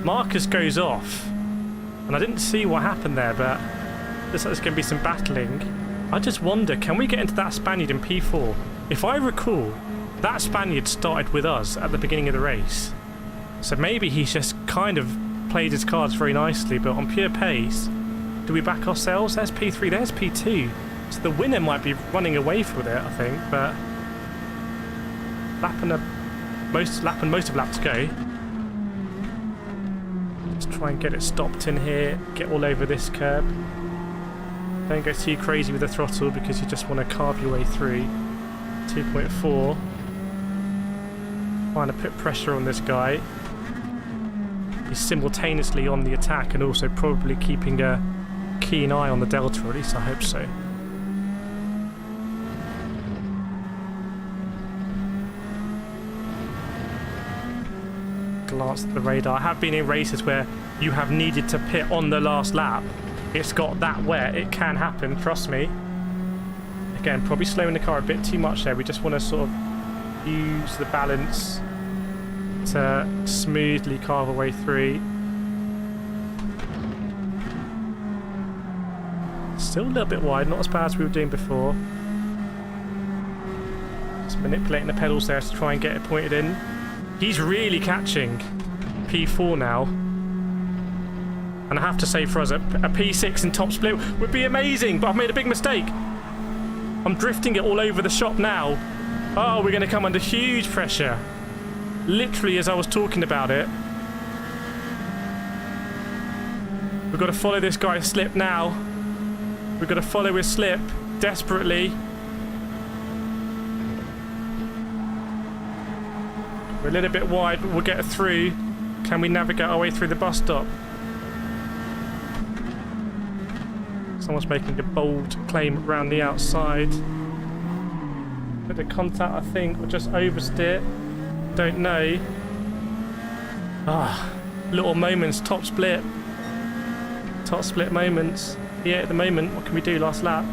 Marcus goes off. And I didn't see what happened there, but looks like there's going to be some battling. I just wonder, can we get into that Spaniard in P4? If I recall, that Spaniard started with us at the beginning of the race. So maybe he's just kind of played his cards very nicely, but on pure pace, do we back ourselves? There's P3, there's P2. So the winner might be running away with it, I think, but most of lap to go. Let's try and get it stopped in here, get all over this curb. Don't go too crazy with the throttle because you just want to carve your way through. 2.4. Trying to put pressure on this guy. He's simultaneously on the attack and also probably keeping a keen eye on the delta, or at least I hope so. Glance at the radar. I have been in races where you have needed to pit on the last lap. It's got that wet. It can happen, trust me. Again, probably slowing the car a bit too much there. We just want to sort of use the balance to smoothly carve our way through. Still a little bit wide, not as bad as we were doing before. Just manipulating the pedals there to try and get it pointed in. He's really catching P4 now. And I have to say for us, a P6 in top split would be amazing, but I've made a big mistake. I'm drifting it all over the shop now. Oh, we're going to come under huge pressure. Literally as I was talking about it. We've got to follow this guy's slip now. We've got to follow his slip desperately. We're a little bit wide, but we'll get through. Can we navigate our way through the bus stop? Someone's making a bold claim around the outside. Bit of contact, I think, or just oversteer. Don't know. Ah, little moments, top split. Top split moments. Yeah, at the moment, what can we do last lap?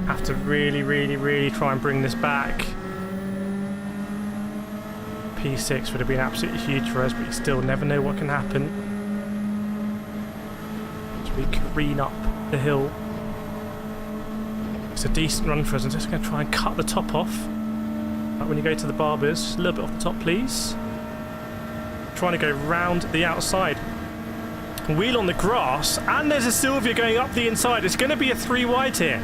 Have to really try and bring this back. P6 would have been absolutely huge for us, but you still never know what can happen. So we careen up the hill. It's a decent run for us. I'm just going to try and cut the top off. Like when you go to the barbers, just a little bit off the top, please. Trying to go round the outside. Wheel on the grass, and there's a Silvia going up the inside. It's going to be a 3 wide here.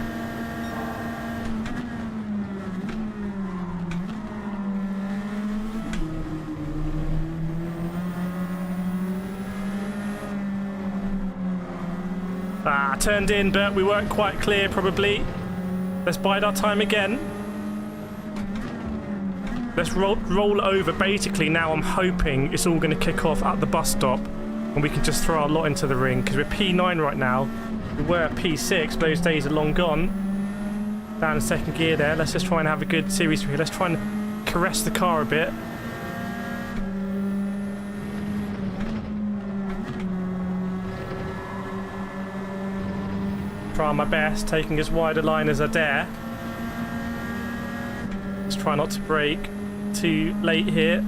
Turned in, but we weren't quite clear, probably. Let's bide our time again. Let's roll over. Basically, now I'm hoping it's all going to kick off at the bus stop, and we can just throw our lot into the ring, because we're P9 right now. We were at P6, but those days are long gone. Down in second gear there. Let's just try and have a good series here. Let's try and caress the car a bit. Try my best, taking as wide a line as I dare. Let's try not to brake too late here.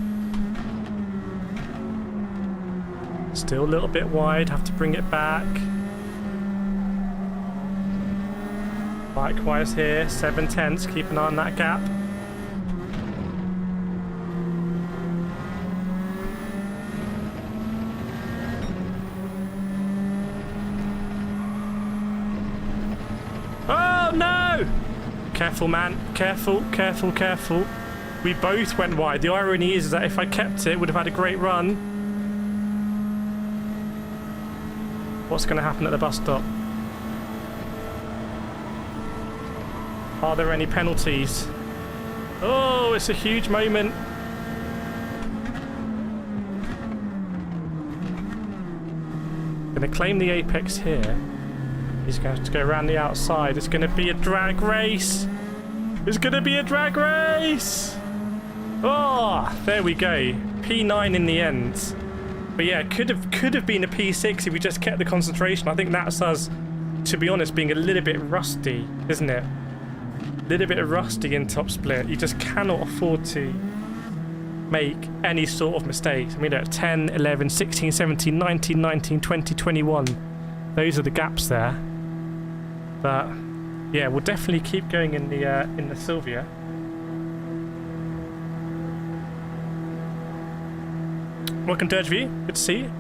Still a little bit wide, have to bring it back. Likewise here, 7/10, keep an eye on that gap. No! Careful, man. Careful. We both went wide. The irony is that if I kept it, would have had a great run. What's going to happen at the bus stop? Are there any penalties? Oh, it's a huge moment. Going to claim the apex here. He's going to have to go around the outside. It's going to be a drag race. It's going to be a drag race. Oh, there we go. P9 in the end. But yeah, could have been a P6 if we just kept the concentration. I think that's us, to be honest, being a little bit rusty, isn't it? A little bit rusty in top split. You just cannot afford to make any sort of mistakes. I mean, look, 10, 11, 16, 17, 19, 19, 20, 21. Those are the gaps there. But yeah, we'll definitely keep going in the Silvia. Welcome to Edgeview. Good to see you.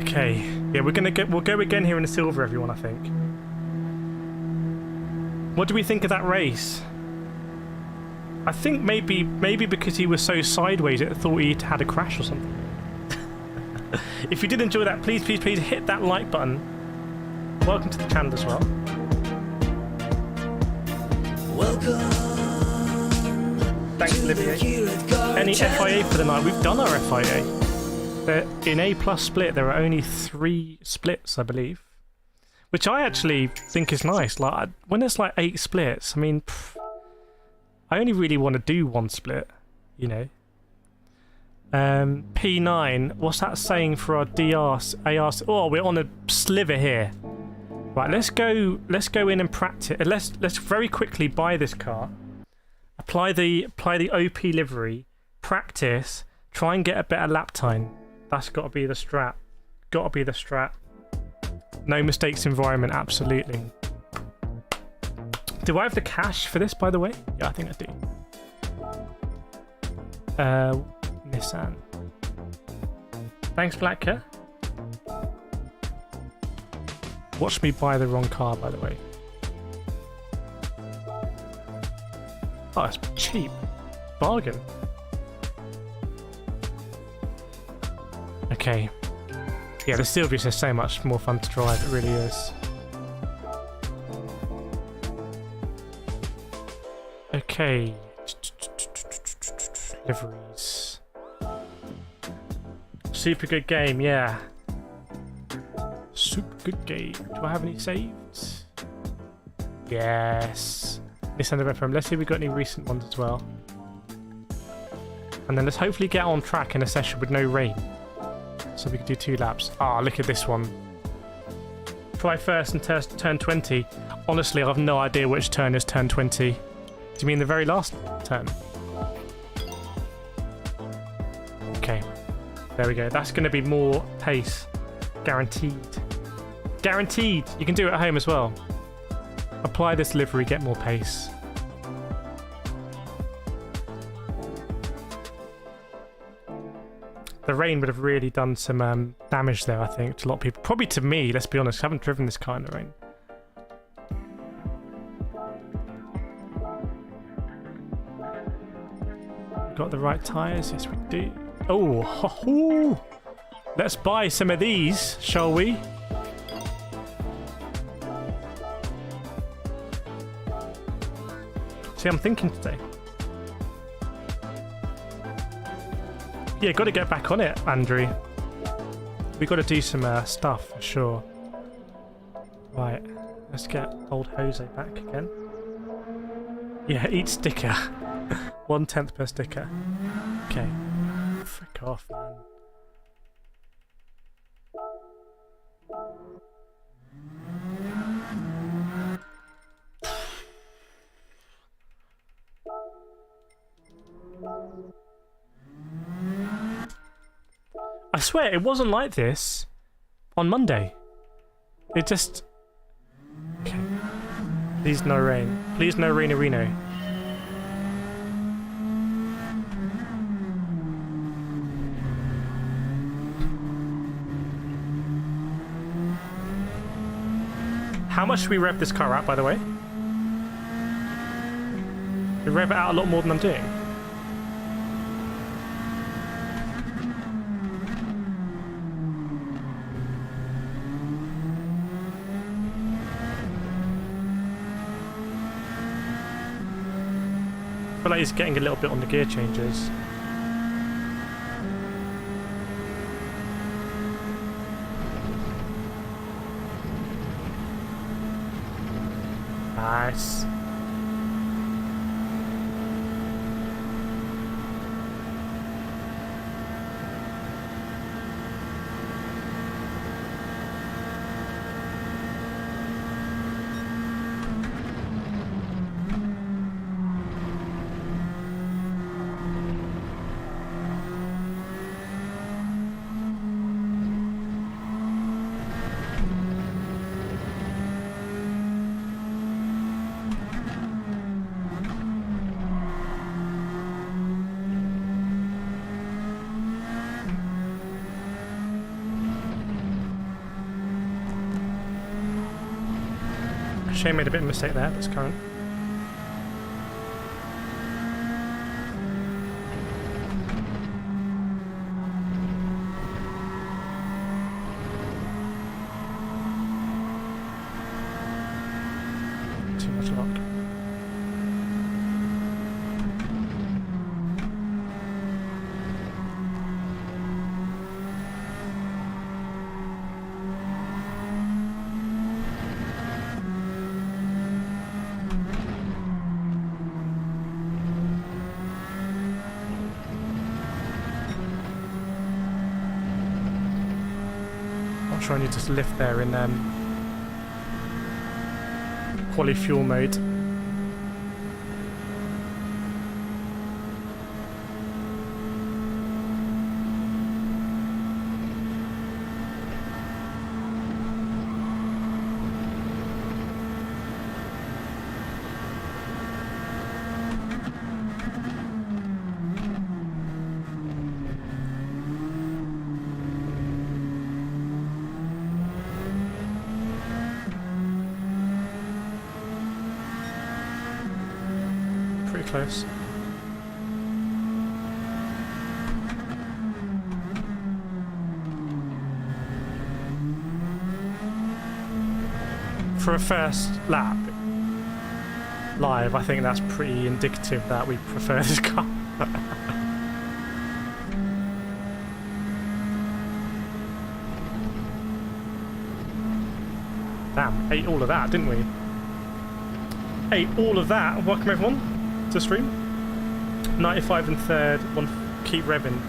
Okay, yeah, we'll go again here in the Silvia, everyone. I think. What do we think of that race? I think maybe because he was so sideways, it thought he had a crash or something. If you did enjoy that, please hit that like button. Welcome to the channel as well. Welcome. Thanks, Silvia. Any FIA for the night? We've done our FIA. In A+ split, there are only 3 splits, I believe, which I actually think is nice. Like when there's like 8 splits, I mean, I only really want to do 1 split, you know. P9. What's that saying for our DRs? ARs? Oh, we're on a sliver here. Right, let's go in and practice. Let's very quickly buy this car. Apply the OP livery. Practice. Try and get a better lap time. That's got to be the strat. Got to be the strat. No mistakes environment, absolutely. Do I have the cash for this, by the way? Yeah, I think I do. Nissan. Thanks, Blacker. Watch me buy the wrong car, by the way. Oh, it's cheap. Bargain. Okay. Yeah, the Silvia is so much more fun to drive, it really is. Okay. Liveries. Super good game, yeah. Super good game. Do I have any saved? Yes. Nissan FM. Let's see if we've got any recent ones as well. And then let's hopefully get on track in a session with no rain. So we can do 2 laps. Ah, look at this one. Try first and turn 20. Honestly, I have no idea which turn is turn 20. Do you mean the very last turn? Okay. There we go. That's going to be more pace. Guaranteed. Guaranteed! You can do it at home as well. Apply this livery, get more pace. The rain would have really done some damage there, I think, to a lot of people. Probably to me, let's be honest. I haven't driven this car in the rain. Got the right tyres? Yes, we do. Oh, ho, ho. Let's buy some of these, shall we? See, I'm thinking today. Yeah, got to get back on it, Andrew. We got to do some stuff for sure. Right, let's get old Jose back again. Yeah, each sticker. 1/10 per sticker. Okay. Frick off, man. I swear, it wasn't like this on Monday. It just... Okay. Please no rain. Please no rain-a-reno. How much should we rev this car out, by the way? We rev it out a lot more than I'm doing. I feel like he's getting a little bit on the gear changes. Nice. Shane made a bit of a mistake there, that's current. Too much lock. Trying to just lift there in quali fuel mode. close. For a first lap live, I think that's pretty indicative that we prefer this car. Damn, ate all of that, didn't we? Ate all of that. Welcome everyone to the stream. 95 and third, one keep revving.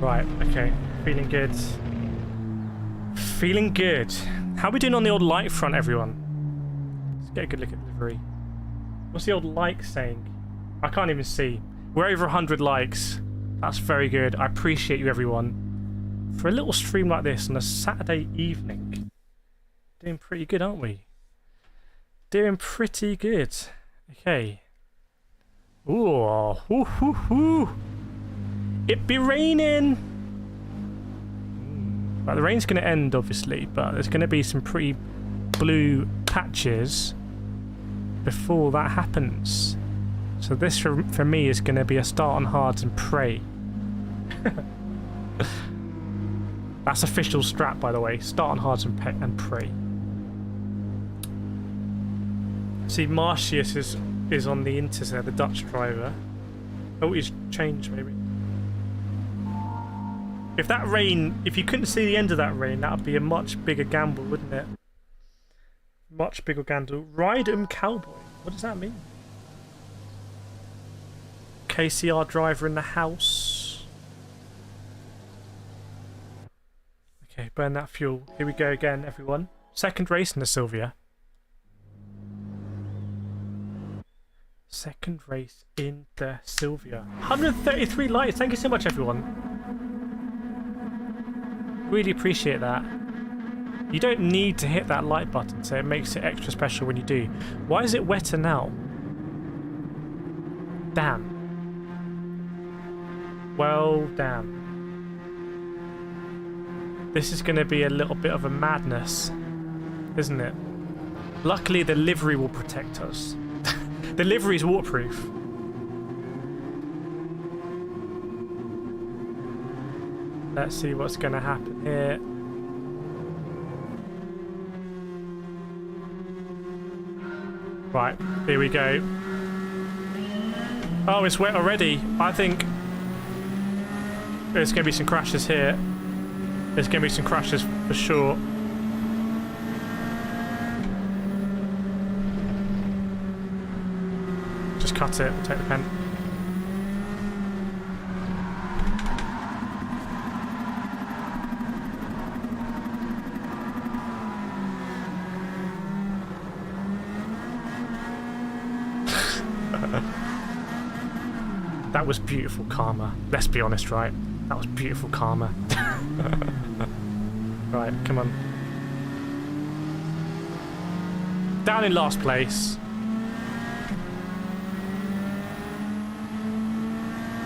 Right, okay, feeling good. Feeling good. How are we doing on the old light front, everyone? Let's get a good look at the livery. What's the old like saying? I can't even see. We're over 100 likes. That's very good. I appreciate you, everyone. For a little stream like this on a Saturday evening. Doing pretty good, aren't we? Doing pretty good. Okay. Ooh, hoo, hoo, hoo. It be raining! Right, the rain's going to end, obviously, but there's going to be some pretty blue patches before that happens. So this, for me, is going to be a start on hards and pray. That's official strap, by the way. Start on hards and pray. See, Martius is on the Inters there, the Dutch driver. Oh, he's changed, maybe. If that rain, if you couldn't see the end of that rain, that would be a much bigger gamble, wouldn't it? Much bigger gamble. Ride Cowboy. What does that mean? KCR driver in the house. Okay, burn that fuel. Here we go again, everyone. Second race in the Silvia. Second race in the Silvia. 133 likes. Thank you so much, everyone. Really appreciate that. You don't need to hit that like button, so it makes it extra special when you do. Why is it wetter now? Damn. Well, damn. This is going to be a little bit of a madness, isn't it? Luckily, the livery will protect us. The livery is waterproof. Let's see what's going to happen here. Right, here we go. Oh, it's wet already. I think there's going to be some crashes here. There's going to be some crashes for sure. Just cut it, take the pen. That was beautiful karma. Let's be honest, right? That was beautiful karma. Right, come on. Down in last place.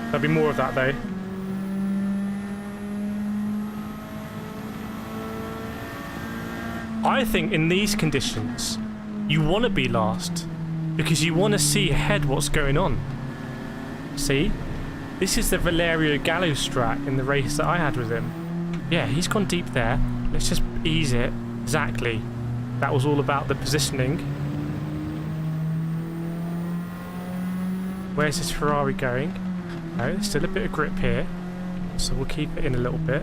There'll be more of that, though. I think in these conditions, you want to be last because you want to see ahead what's going on. See? This is the Valerio Gallo strat in the race that I had with him. Yeah, he's gone deep there. Let's just ease it. Exactly. That was all about the positioning. Where's this Ferrari going? No, there's still a bit of grip here. So we'll keep it in a little bit.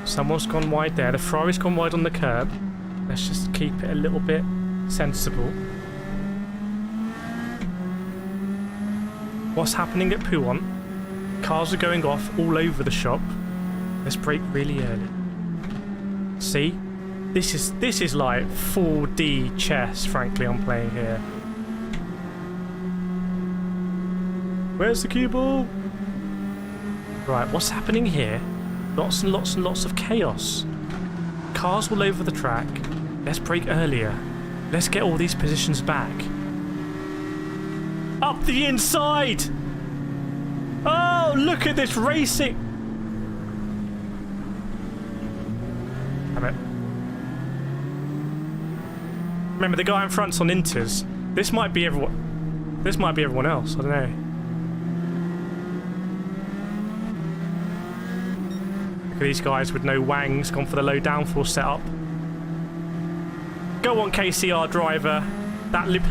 Someone's gone wide there. The Ferrari's gone wide on the curb. Let's just keep it a little bit sensible. What's happening at Pouon? Cars are going off all over the shop. Let's brake really early. See? This is like 4D chess, frankly, I'm playing here. Where's the cue ball? Right, what's happening here? Lots and lots and lots of chaos. Cars all over the track. Let's brake earlier. Let's get all these positions back. Up the inside! Oh, look at this racing! Damn it. Remember, the guy in front's on inters. This might be everyone. This might be everyone else. I don't know. Look at these guys with no wangs, gone for the low downforce setup. Go on, KCR driver. That lip.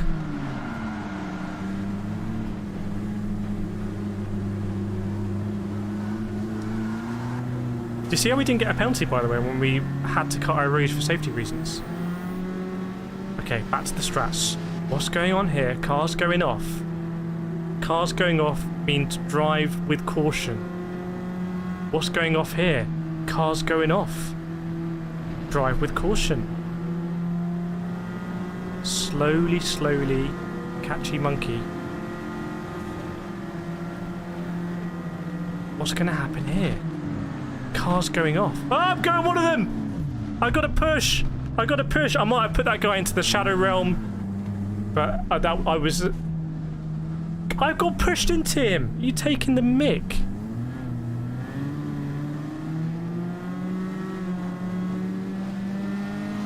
Do you see how we didn't get a penalty, by the way, when we had to cut our rouge for safety reasons? Okay, back to the strats. What's going on here? Cars going off. Cars going off means drive with caution. What's going off here? Cars going off. Drive with caution. Slowly, slowly, catchy monkey. What's going to happen here? Cars going off. Oh, I'm going one of them! I gotta push! I gotta push! I might have put that guy into the shadow realm, but I got pushed into him! You taking the mick?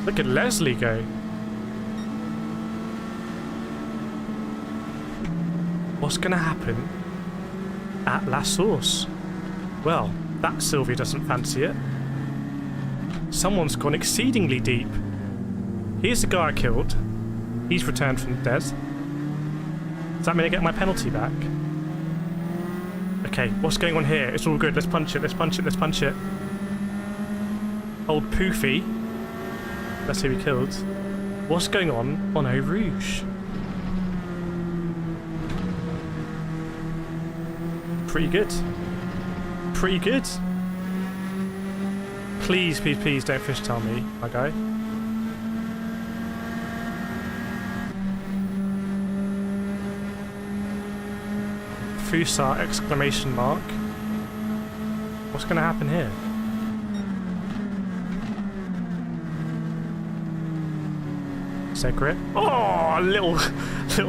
Look at Leslie go. What's gonna happen at La Source? Well, that Silvia doesn't fancy it. Someone's gone exceedingly deep. Here's the guy I killed. He's returned from the dead. Does that mean I get my penalty back? Okay, what's going on here? It's all good. Let's punch it, let's punch it, let's punch it. Old Poofy. That's who we killed. What's going on Eau Rouge? Pretty good. Pretty good. Please, please, please don't fish tail me, my guy. Fusar exclamation mark. What's going to happen here? Is that grip? Oh, a little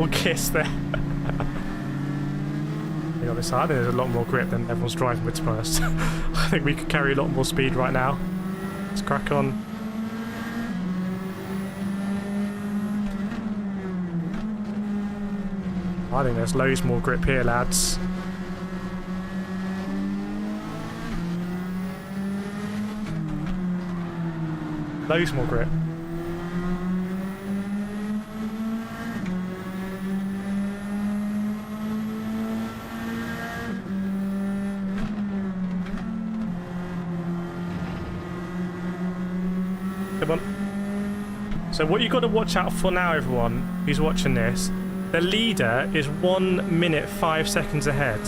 kiss there. On this side, there's a lot more grip than everyone's driving with first. I think we could carry a lot more speed right now. Let's crack on. I think there's loads more grip here, lads. Loads more grip. Come on. So what you've got to watch out for now, everyone who's watching this, the leader is 1 minute 5 seconds ahead,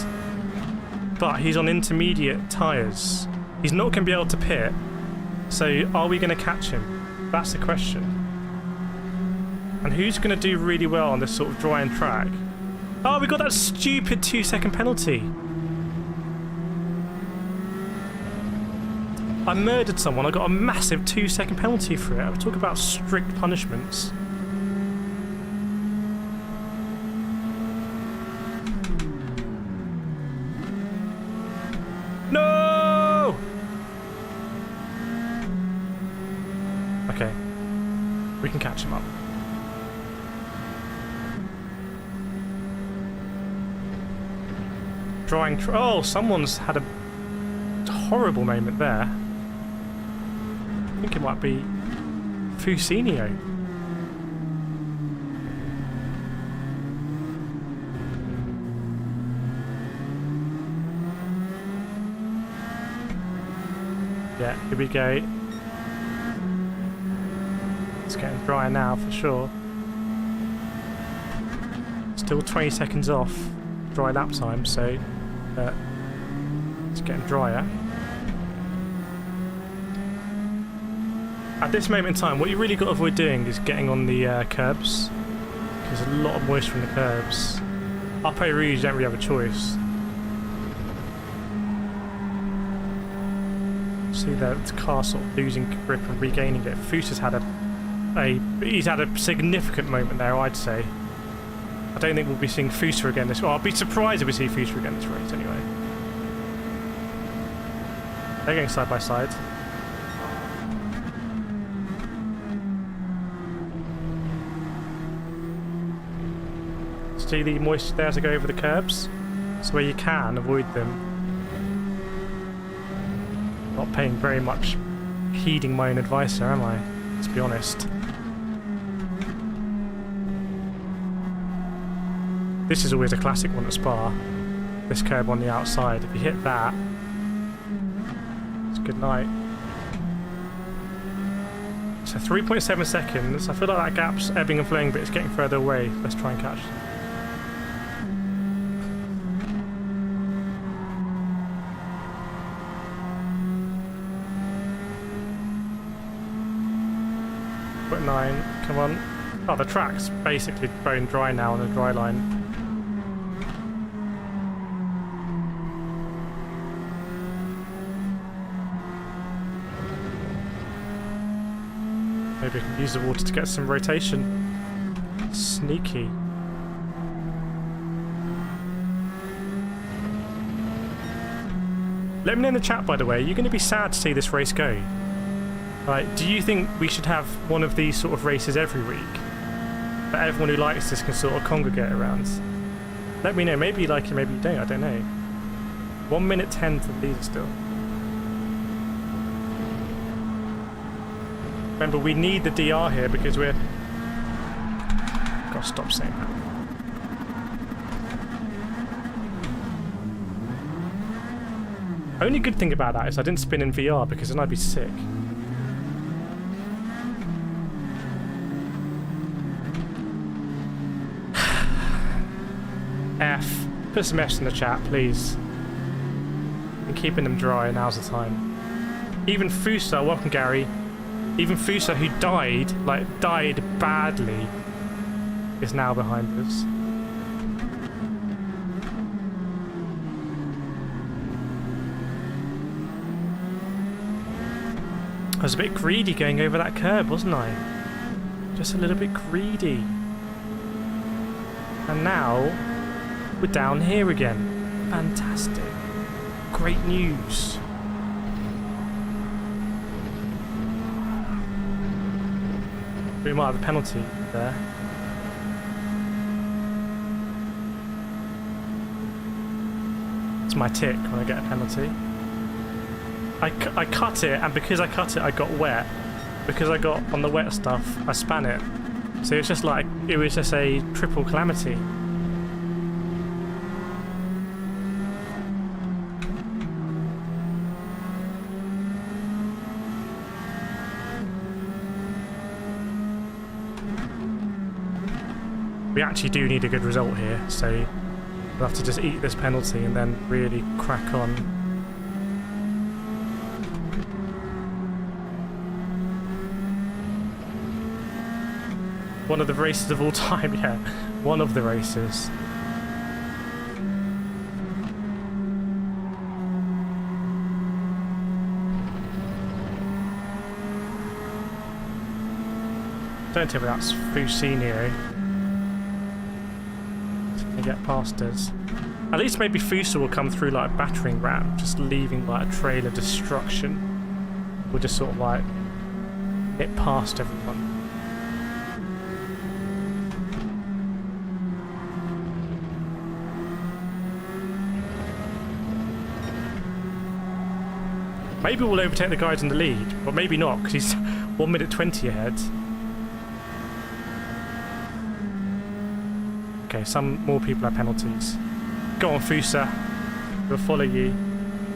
but he's on intermediate tyres. He's not going to be able to pit, so are we going to catch him? That's the question. And who's going to do really well on this sort of drying track? Oh, we got that stupid 2-second penalty. I murdered someone, I got a massive 2-second penalty for it. I talk about strict punishments. No! Okay. We can catch him up. Oh, someone's had a horrible moment there. I think it might be Fusinio. Yeah, here we go. It's getting drier now for sure. Still 20 seconds off dry lap time, so it's getting drier. At this moment in time, what you really got to avoid doing is getting on the curbs. There's a lot of moisture from the curbs. Up Eau Rouge, you don't really have a choice. See that car sort of losing grip and regaining it. Fusa's had a he's had a significant moment there, I'd say. I don't think we'll be seeing Fusa again this. Well, I'll be surprised if we see Fusa again this race anyway. They're going side by side. See the moisture there as I go over the curbs? It's where you can avoid them. Not paying very much heeding my own advice there, am I? Let's be honest. This is always a classic one at Spa. This curb on the outside. If you hit that, it's good night. So 3.7 seconds. I feel like that gap's ebbing and flowing, but it's getting further away. Let's try and catch it. Put 9, come on. Oh, the track's basically bone dry now on the dry line. Maybe I can use the water to get some rotation. Sneaky. Let me know in the chat, by the way, are you going to be sad to see this race go? Like, do you think we should have one of these sort of races every week that everyone who likes this can sort of congregate around? Let me know. Maybe you like it, maybe you don't. I don't know. 1 minute 10 to the leader still. Remember, we need the DR here because we're... Gotta stop saying that. Only good thing about that is I didn't spin in VR because then I'd be sick. F. Put some F's in the chat, please. I'm keeping them dry, now's the time. Even Fusa, welcome Gary. Even Fusa, who died badly, is now behind us. I was a bit greedy going over that curb, wasn't I? Just a little bit greedy. And now, we're down here again. Fantastic. Great news. We might have a penalty there. It's my tick when I get a penalty. I cut it, and because I cut it, I got wet. Because I got on the wet stuff, I span it. So it's just like, it was just a triple calamity. We actually do need a good result here, so we'll have to just eat this penalty and then really crack on. One of the races of all time, yeah. One of the races. Don't tell me that's Fusinio. Get past us. At least maybe Fusa will come through like a battering ram, just leaving like a trail of destruction. We'll just sort of like nip past everyone. Maybe we'll overtake the guys in the lead, but maybe not because he's 1 minute 20 ahead. Okay, some more people have penalties. Go on, Fusa. We'll follow you.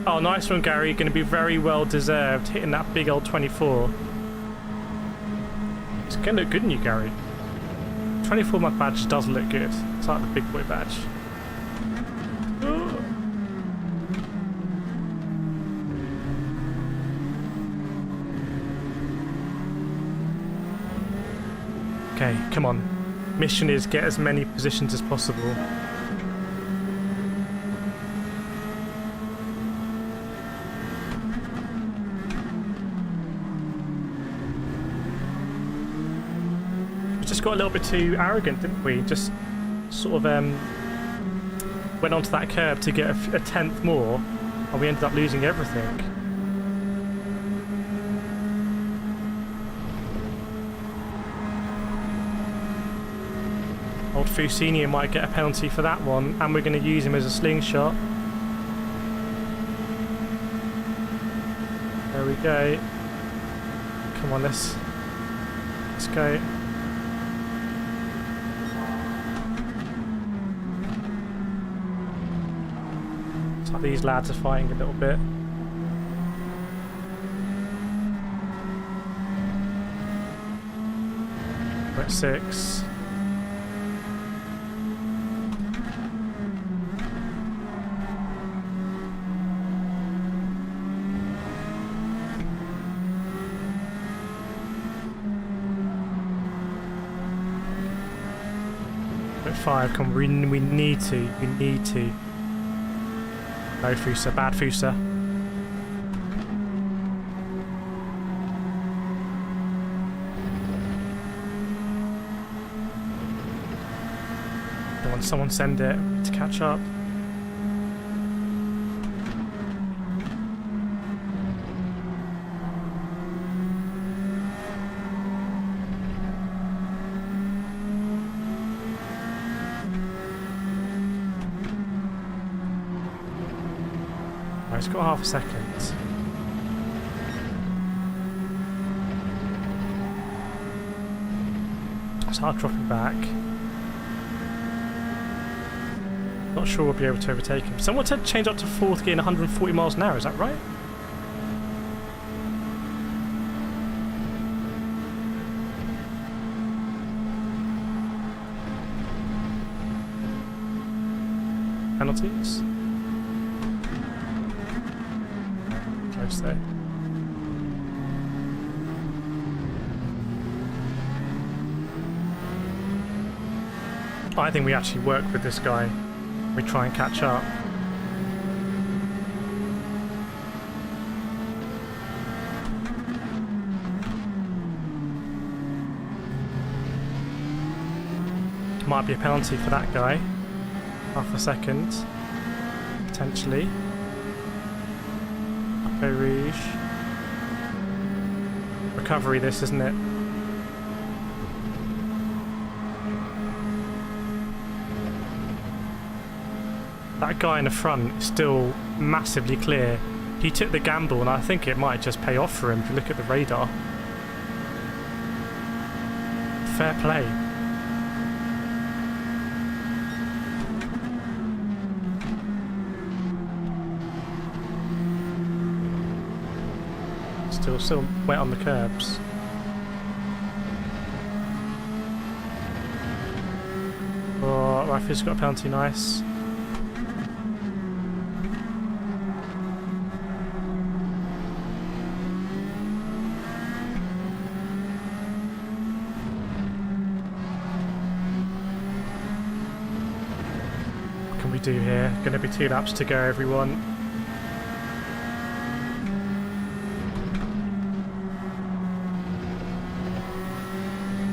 Oh, nice one, Gary. Going to be very well deserved, hitting that big old 24. It's going to look good in you, Gary. 24 month badge does look good. It's like the big boy badge. Okay, come on. Mission is get as many positions as possible. we just got a little bit too arrogant, didn't we? Just sort of went onto that curb to get a tenth more, and we ended up losing everything. Old Fusini might get a penalty for that one, and we're going to use him as a slingshot. There we go. Come on, let's go. It's like these lads are fighting a little bit. We're at 6. We're at 5. Come on, we need to. We need to. No Fusa, bad Fusa. Come on, someone send it to catch up. It's got half a second. It's hard dropping back. Not sure we'll be able to overtake him. Someone said change up to 4th gear in 140 miles an hour, is that right? Penalties? There. I think we actually work with this guy. We try and catch up. Might be a penalty for that guy. Half a second, potentially. Rouge. Recovery this, isn't it? That guy in the front is still massively clear. He took the gamble and I think it might just pay off for him if you look at the radar. Fair play. Still wet on the curbs. Oh, Rafi's got a penalty, nice. What can we do here? Gonna be 2 laps to go, everyone.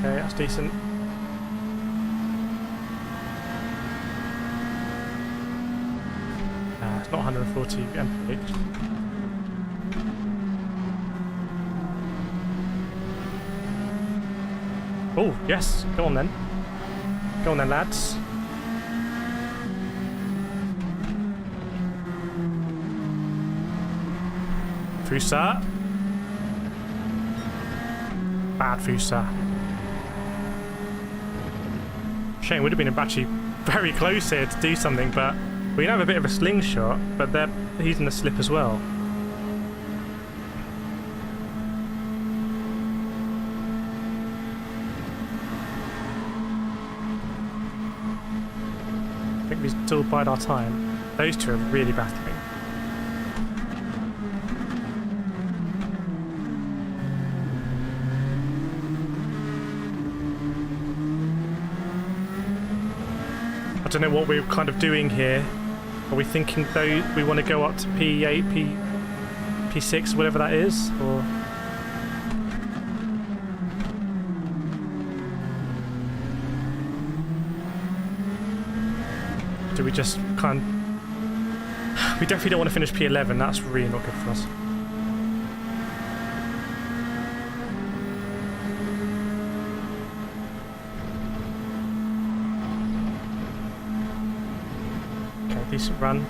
Okay, that's decent. It's not 140 mph. Oh, yes. Go on then. Go on then, lads. Fusa. Bad Fusa. Shame, would have been actually very close here to do something, but we have a bit of a slingshot, but he's in the slip as well. I think we still bide our time. Those two are really battling. I don't know what we're kind of doing here. Are we thinking though we want to go up to P8, P6, whatever that is, or Do we just kind of... We definitely don't want to finish P11. That's really not good for us. Okay, decent run.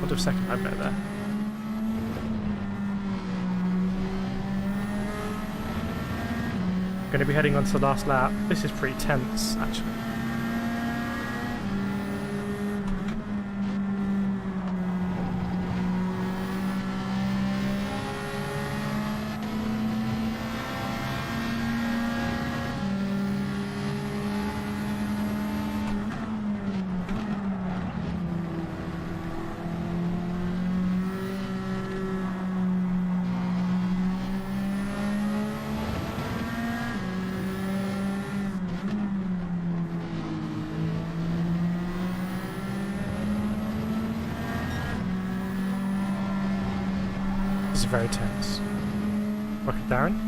I'll do a second lap better there. Going to be heading on to the last lap. This is pretty tense, actually. This is very tense. Rocket Darren.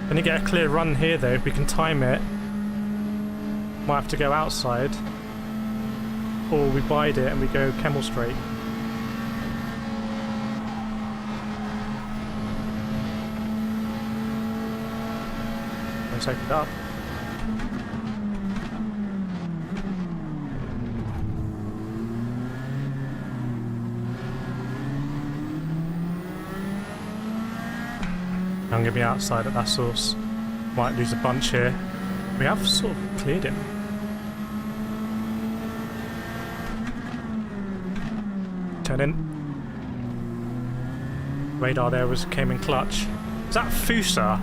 Gonna get a clear run here though, if we can time it. Might have to go outside. Or we bide it and we go Camel straight. Let's open it up. I'm going to be outside at that source. Might lose a bunch here. We have sort of cleared him. Turn in. Radar there came in clutch. Is that Fusa?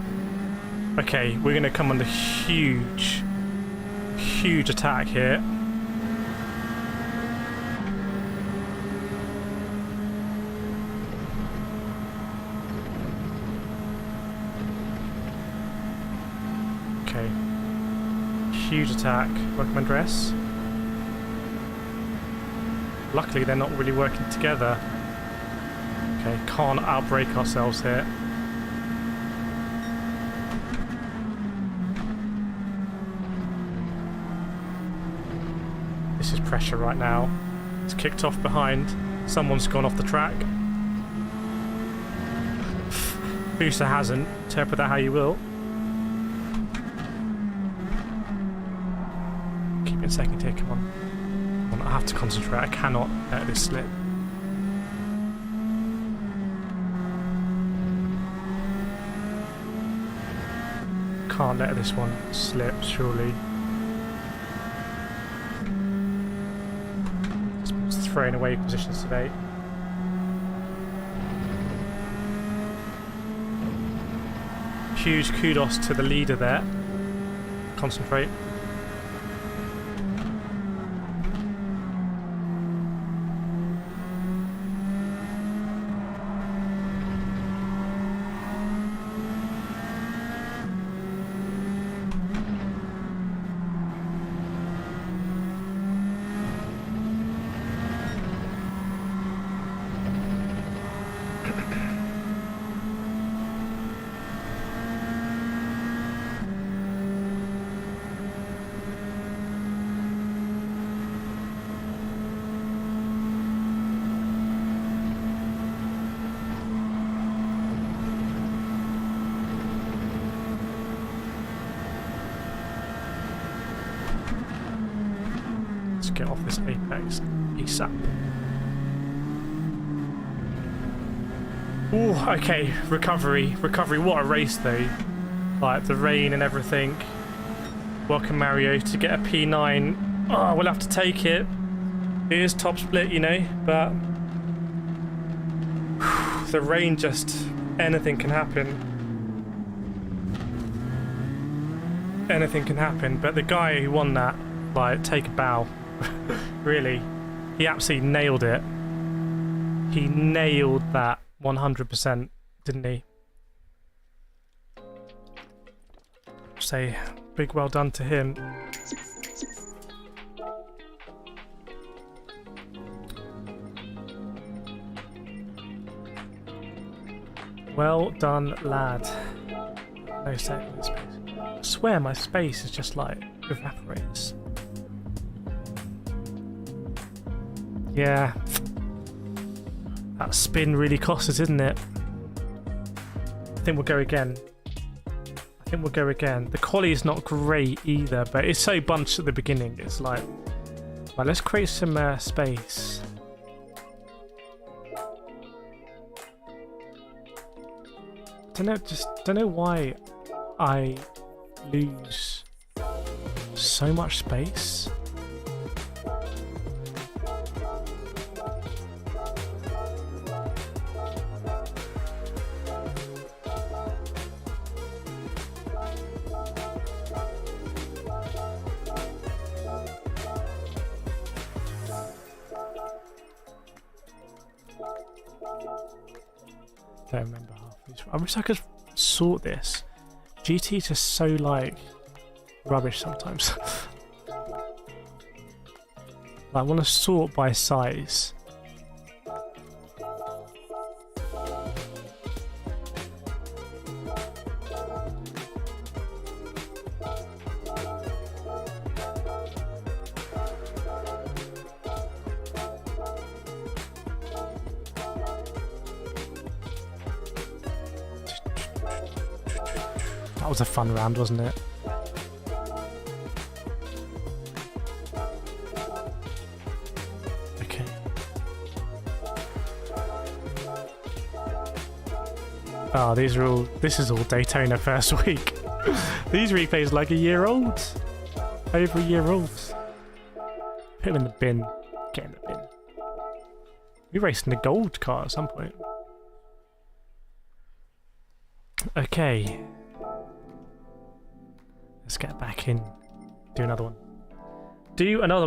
Okay, we're going to come under huge attack here. Okay. Huge attack. Recommend rest. Luckily they're not really working together. Okay, can't outbrake ourselves here. This is pressure right now. It's kicked off behind. Someone's gone off the track. Fusa hasn't. Interpret that how you will. In second here, come on. I have to concentrate, I cannot let this slip. Can't let this one slip, surely. Just throwing away positions today. Huge kudos to the leader there. Concentrate. Get off this apex ASAP. Ooh, okay, recovery. What a race though. Like the rain and everything. Welcome Mario to get a P9. Oh, we'll have to take it. It is top split, you know, but the rain just anything can happen. Anything can happen, but the guy who won that, like, take a bow. Really, he absolutely nailed it. He nailed that 100%, didn't he? Say big well done to him. Well done, lad. No second space. I swear my space is just like evaporates. Yeah. That spin really cost us, isn't it? I think we'll go again. The quality is not great either, but it's so bunched at the beginning. It's like, right, let's create some space. Don't know why I lose so much space. Don't remember half of these. I wish I could sort this. GT is just so like rubbish sometimes. I want to sort by size. That was a fun round, wasn't it? Okay. Oh, this is all Daytona first week. These replays are like a year old. Over a year old. Put them in the bin. Get in the bin. We raced in a gold car at some point. Okay. Let's get back in. Do another one.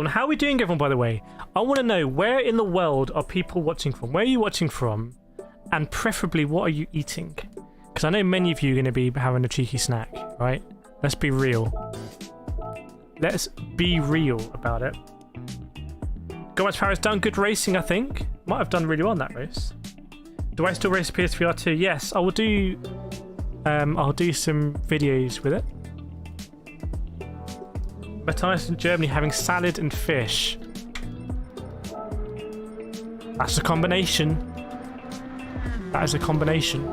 How are we doing, everyone, by the way? I want to know, where in the world are people watching from? Where are you watching from? And preferably, what are you eating? Because I know many of you are going to be having a cheeky snack, right? Let's be real. Let's be real about it. Gomez Paris done good racing, I think. Might have done really well in that race. Do I still race PSVR 2? Yes, I will do. I'll do some videos with it. Matthias in Germany having salad and fish. That's a combination. That is a combination.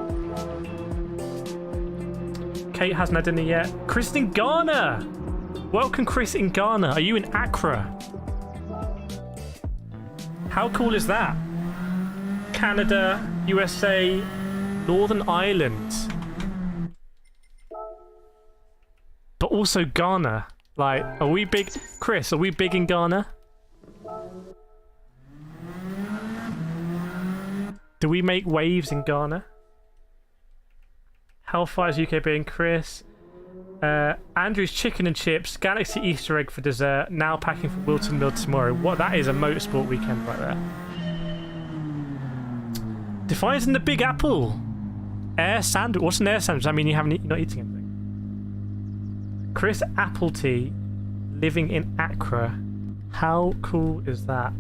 Kate hasn't had dinner yet. Chris in Ghana! Welcome, Chris in Ghana. Are you in Accra? How cool is that? Canada, USA, Northern Ireland. But also Ghana. Like, are we big? Chris, are we big in Ghana? Do we make waves in Ghana? How far is UK being, Chris? Andrew's chicken and chips, Galaxy Easter egg for dessert, now packing for Wilton Mill tomorrow. What? That is a motorsport weekend right there. Defiance in the Big Apple. Air sandwich. What's an air sandwich? I mean, you're not eating anything. Chris Applety living in Accra. How cool is that?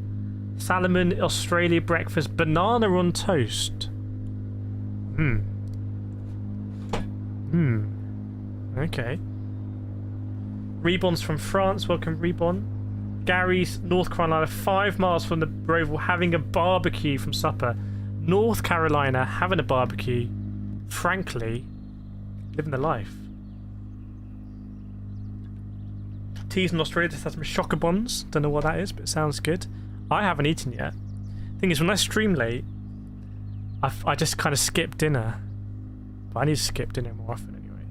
Salmon, Australia breakfast, banana on toast. Okay. Rebon's from France. Welcome, Rebon. Gary's, North Carolina, 5 miles from the Roval, having a barbecue from supper. North Carolina, having a barbecue. Frankly, living the life. Teas in Australia just has some shocker buns. Don't know what that is, but it sounds good. I haven't eaten yet. Thing is, when I stream late, I just kind of skip dinner. But I need to skip dinner more often anyway.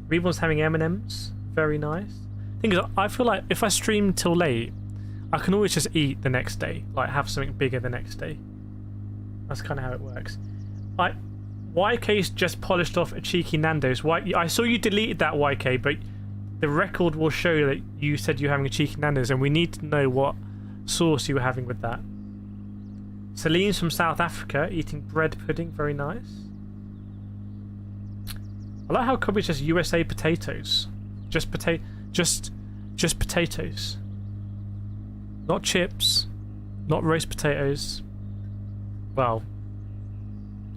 Rebon's having M&M's. Very nice. Thing is, I feel like if I stream till late, I can always just eat the next day. Like, have something bigger the next day. That's kind of how it works. One YK's just polished off a cheeky Nando's. I saw you deleted that, YK, but the record will show that you said you're having a cheeky Nando's, and we need to know what sauce you were having with that. Celine's from South Africa, eating bread pudding. Very nice. I like how it could be just USA potatoes. Just potatoes. Not chips. Not roast potatoes. Well,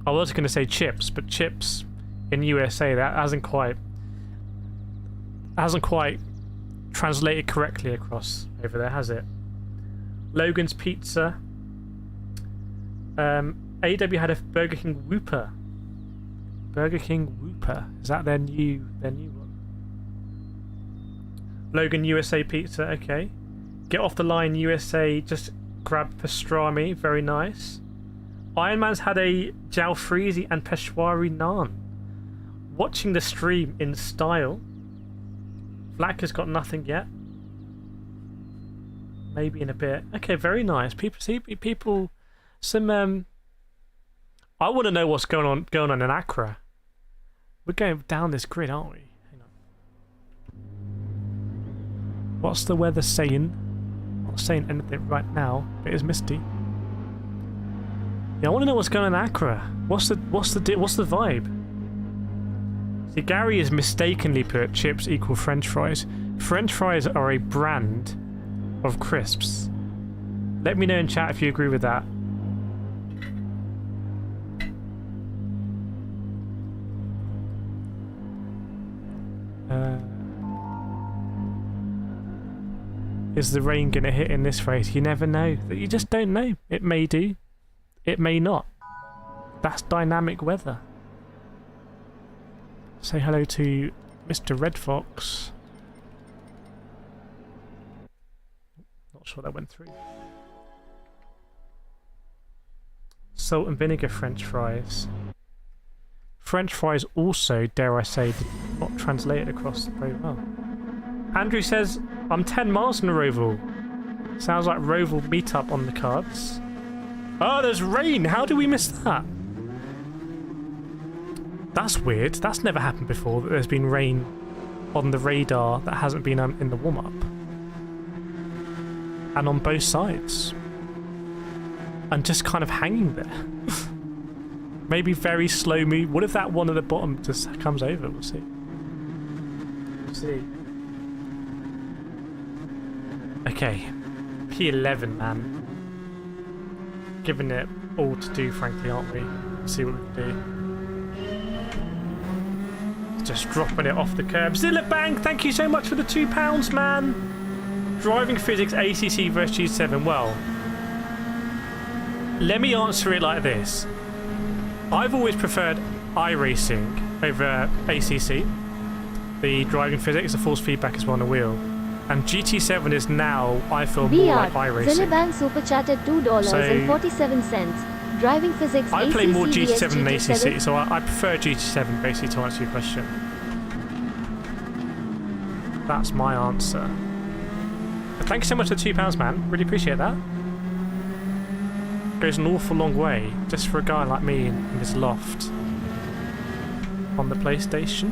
I was going to say chips, but chips in USA, that hasn't quite translated correctly across over there, has it? Logan's Pizza. AW had a Burger King Whooper. Burger King Whooper. Is that their new one? Logan USA Pizza. Okay. Get off the line USA. Just grab pastrami. Very nice. Iron Man's had a jalfrezi and peshwari naan. Watching the stream in style. Black has got nothing yet. Maybe in a bit. Okay, very nice. People. Some. I want to know what's going on in Accra. We're going down this grid, aren't we? Hang on. What's the weather saying? Not saying anything right now, but it's misty. Yeah, I want to know what's going on in Accra. What's the vibe? See, Gary has mistakenly put chips equal French fries. French fries are a brand of crisps. Let me know in chat if you agree with that. Is the rain going to hit in this race? You never know. You just don't know. It may do. It may not. That's dynamic weather. Say hello to Mr. Red Fox. Not sure that went through. Salt and vinegar French fries. French fries also, dare I say, did not translate it across very well. Andrew says, I'm 10 miles from Roval. Sounds like Roval meetup on the cards. Oh, there's rain! How do we miss that? That's weird. That's never happened before, that there's been rain on the radar that hasn't been in the warm-up. And on both sides. And just kind of hanging there. Maybe very slow move. What if that one at the bottom just comes over? We'll see. We'll see. Okay. P11, man. Giving it all to do, frankly, aren't we? Let's see what we can do. Just dropping it off the curb. Zillabank, thank you so much for the £2, man. Driving physics ACC versus G7. Well, let me answer it like this. I've always preferred iRacing over ACC. The driving physics, the force feedback as well on the wheel. And GT7 is now, I feel, more like iRacing. Zillabank super chatted $2.47. Driving physics. I play more GT7 than ACC, so I prefer GT7 basically to answer your question. That's my answer. But thank you so much for the £2, man. Really appreciate that. Goes an awful long way just for a guy like me in this loft on the PlayStation.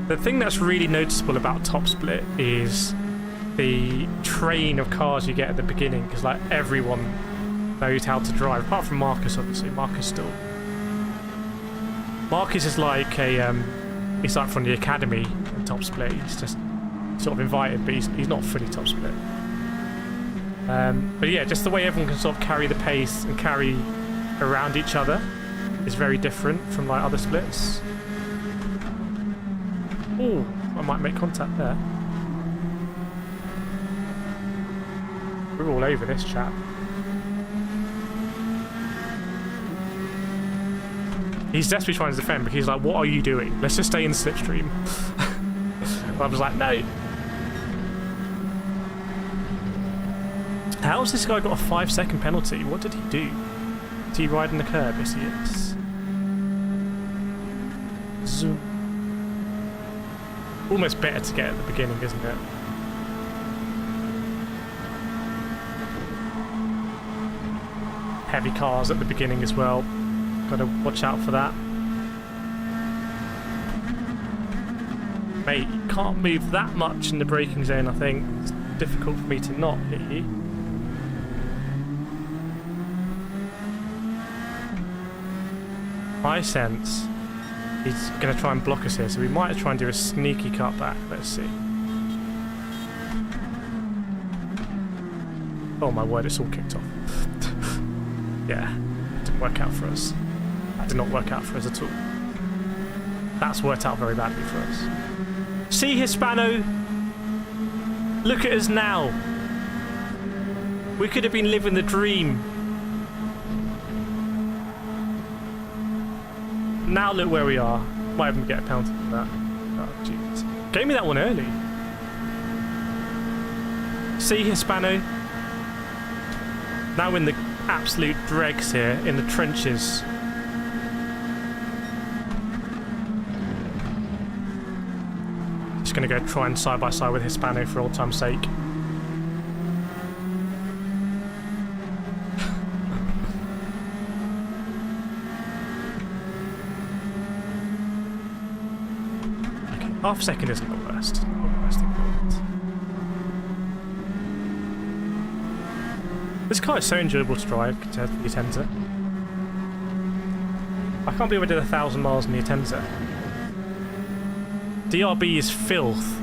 The thing that's really noticeable about Top Split is the train of cars you get at the beginning, because like everyone knows how to drive, apart from Marcus, obviously. Marcus is like he's like from the academy in Top Split. He's just sort of invited, but he's not fully Top Split. But yeah, just the way everyone can sort of carry the pace and carry around each other is very different from like other splits. Oh, I might make contact there. We're all over this chap. He's desperately trying to defend, but he's like, what are you doing? Let's just stay in the slipstream. I was like, no. How has this guy got a 5-second penalty? What did he do? Did he ride in the curb? Yes, he is. Zoom. Almost better to get at the beginning, isn't it? heavy cars at the beginning as well. Got to watch out for that. Mate, you can't move that much in the braking zone, I think. It's difficult for me to not hit you. My sense, he's going to try and block us here, so we might try and do a sneaky cut back. Let's see. Oh my word, it's all kicked off. Yeah, didn't work out for us. That did not work out for us at all. That's worked out very badly for us. See, Hispano? Look at us now. We could have been living the dream. Now look where we are. Might even get a penalty for that. Oh, jeez. Gave me that one early. See, Hispano? Now in the absolute dregs here, in the trenches. Just going to go try and side by side with Hispano for old time's sake. Okay, half a second isn't the worst. Not the worst thing in the world. This car is so enjoyable to drive compared to the Atenza. I can't believe I did 1,000 miles in the Atenza. DRB is filth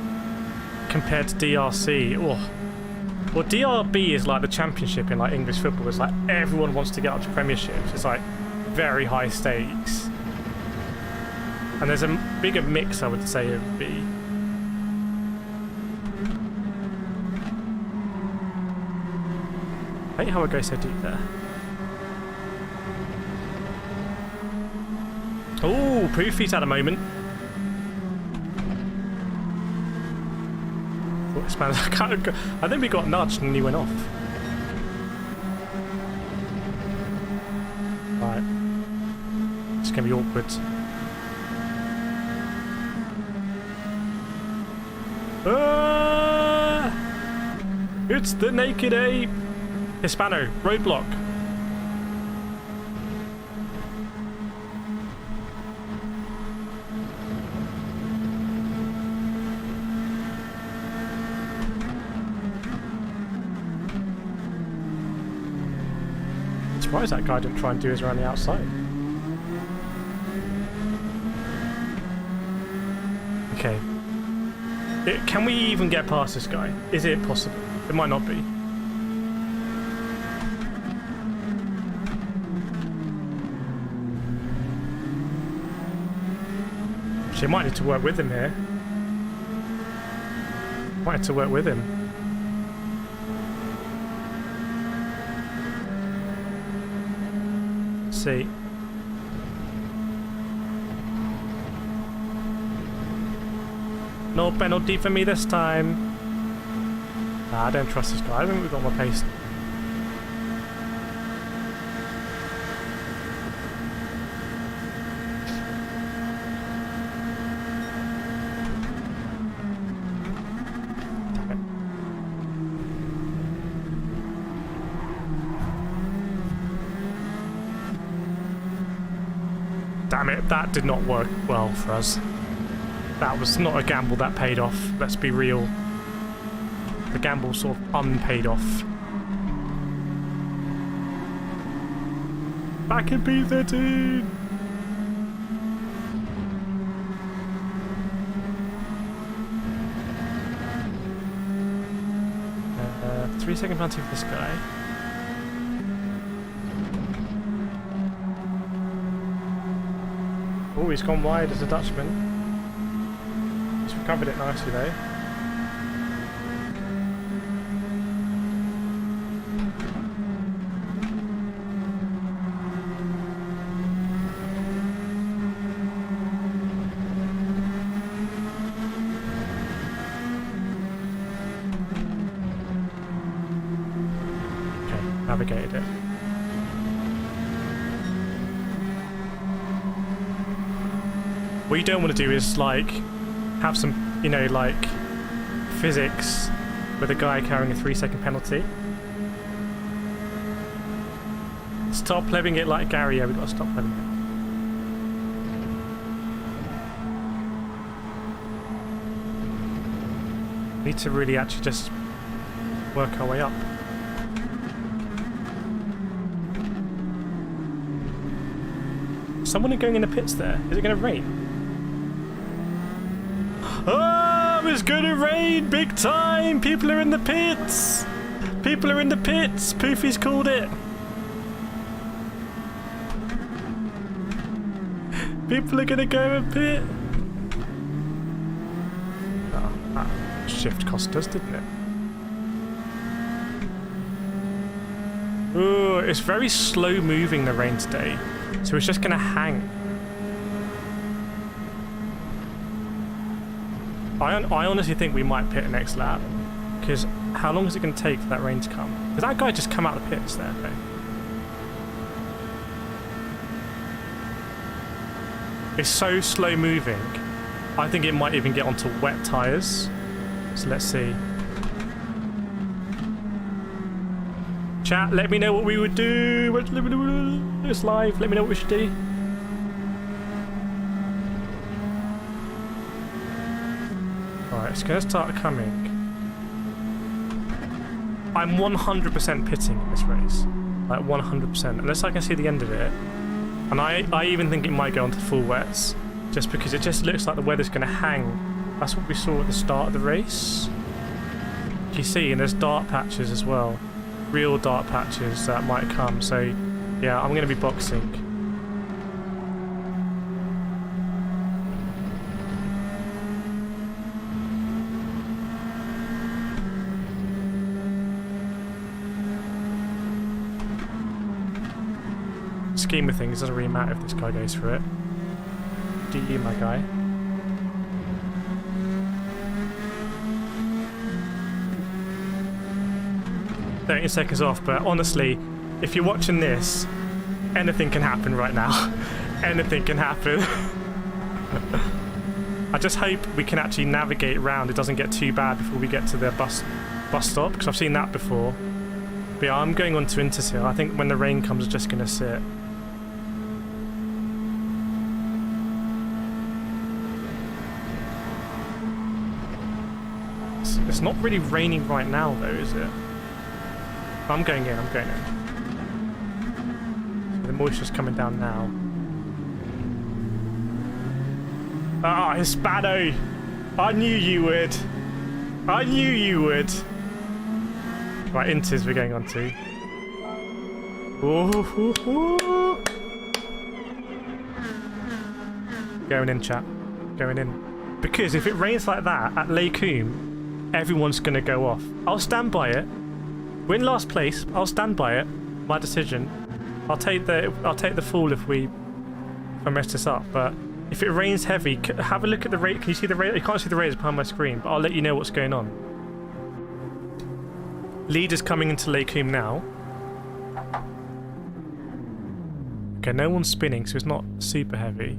compared to DRC. Oh. Well, DRB is like the championship in like English football. It's like everyone wants to get up to premierships. It's like very high stakes. And there's a bigger mix, I would say it would be. I hate how I go so deep there. Oh, Poofy's had a moment. I think we got nudged and he went off. Right. It's going to be awkward. Ah! It's the naked ape! Hispano, roadblock. Surprised that guy didn't try and do his around the outside. Okay. Can we even get past this guy? Is it possible? It might not be. Actually, I might need to work with him here. Might need to work with him. See. No penalty for me this time. Nah, I don't trust this guy. I think we've got more pace. Damn it, that did not work well for us. That was not a gamble that paid off, let's be real. The gamble sort of unpaid off. Back in P13! 3-second penalty for this guy. Oh, he's gone wide as a Dutchman. He's recovered it nicely though. Okay, navigated it. What you don't want to do is like have some, you know, like physics with a guy carrying a 3-second penalty. Stop living it like Gary. Yeah, we've got to stop living it. Need to really actually just work our way up. Someone going in the pits there. Is it going to rain? Oh, it's going to rain big time. People are in the pits. People are in the pits. Poofy's called it. People are going to go in pit. Oh, that shift cost us, didn't it? Ooh, it's very slow moving, the rain today. So it's just going to hang. I honestly think we might pit next lap. Because how long is it going to take for that rain to come? Did that guy just come out of the pits there, though? It's so slow moving. I think it might even get onto wet tyres. So let's see. Chat, let me know what we would do. It's live. Let me know what we should do. Alright, it's going to start coming. I'm 100% pitting in this race. Like 100%. Unless I can see the end of it. And I even think it might go onto full wets. Just because it just looks like the weather's going to hang. That's what we saw at the start of the race. You see, and there's dark patches as well. Real dark patches that might come. So, yeah, I'm going to be boxing. Scheme of things, doesn't really matter if this guy goes for it. Do you, my guy? 30 seconds off, but honestly, if you're watching this, anything can happen right now. Anything can happen. I just hope we can actually navigate around. It doesn't get too bad before we get to the bus stop, because I've seen that before. But yeah, I'm going on to Intersil. I think when the rain comes, it's just going to sit. It's not really raining right now, though, is it? I'm going in. So the moisture's coming down now. Ah, Hispano! I knew you would. I knew you would. Right, Inters we're going on to. Ooh. Going in, chat. Going in. Because if it rains like that at Lake Coombe, everyone's going to go off. I'll stand by it. We're in last place. I'll stand by it. My decision. I'll take the fall if I mess this up. But if it rains heavy, have a look at the rate. Can you see the rate? You can't see the rate behind my screen, but I'll let you know what's going on. Leader's coming into Lake Coombe now. Okay, no one's spinning, so it's not super heavy.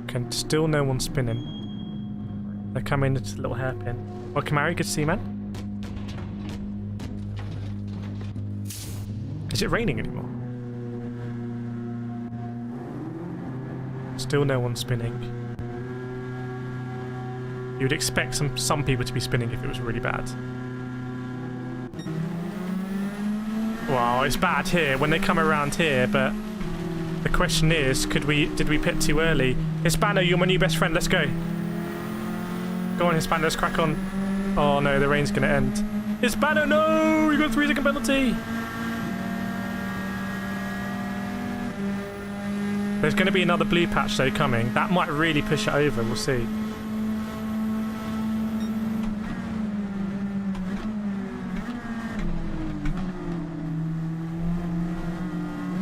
Okay, still no one's spinning. They're coming into the little hairpin. Well, Kamari, good to see you, man. Is it raining anymore? Still no one spinning. You would expect some people to be spinning if it was really bad. Wow, it's bad here when they come around here, but the question is, did we pit too early? Hispano, you're my new best friend, let's go. Go on, Hispano, let's crack on. Oh no, the rain's gonna end. Hispano, no! You got a 3-second penalty! There's going to be another blue patch though coming. That might really push it over, we'll see.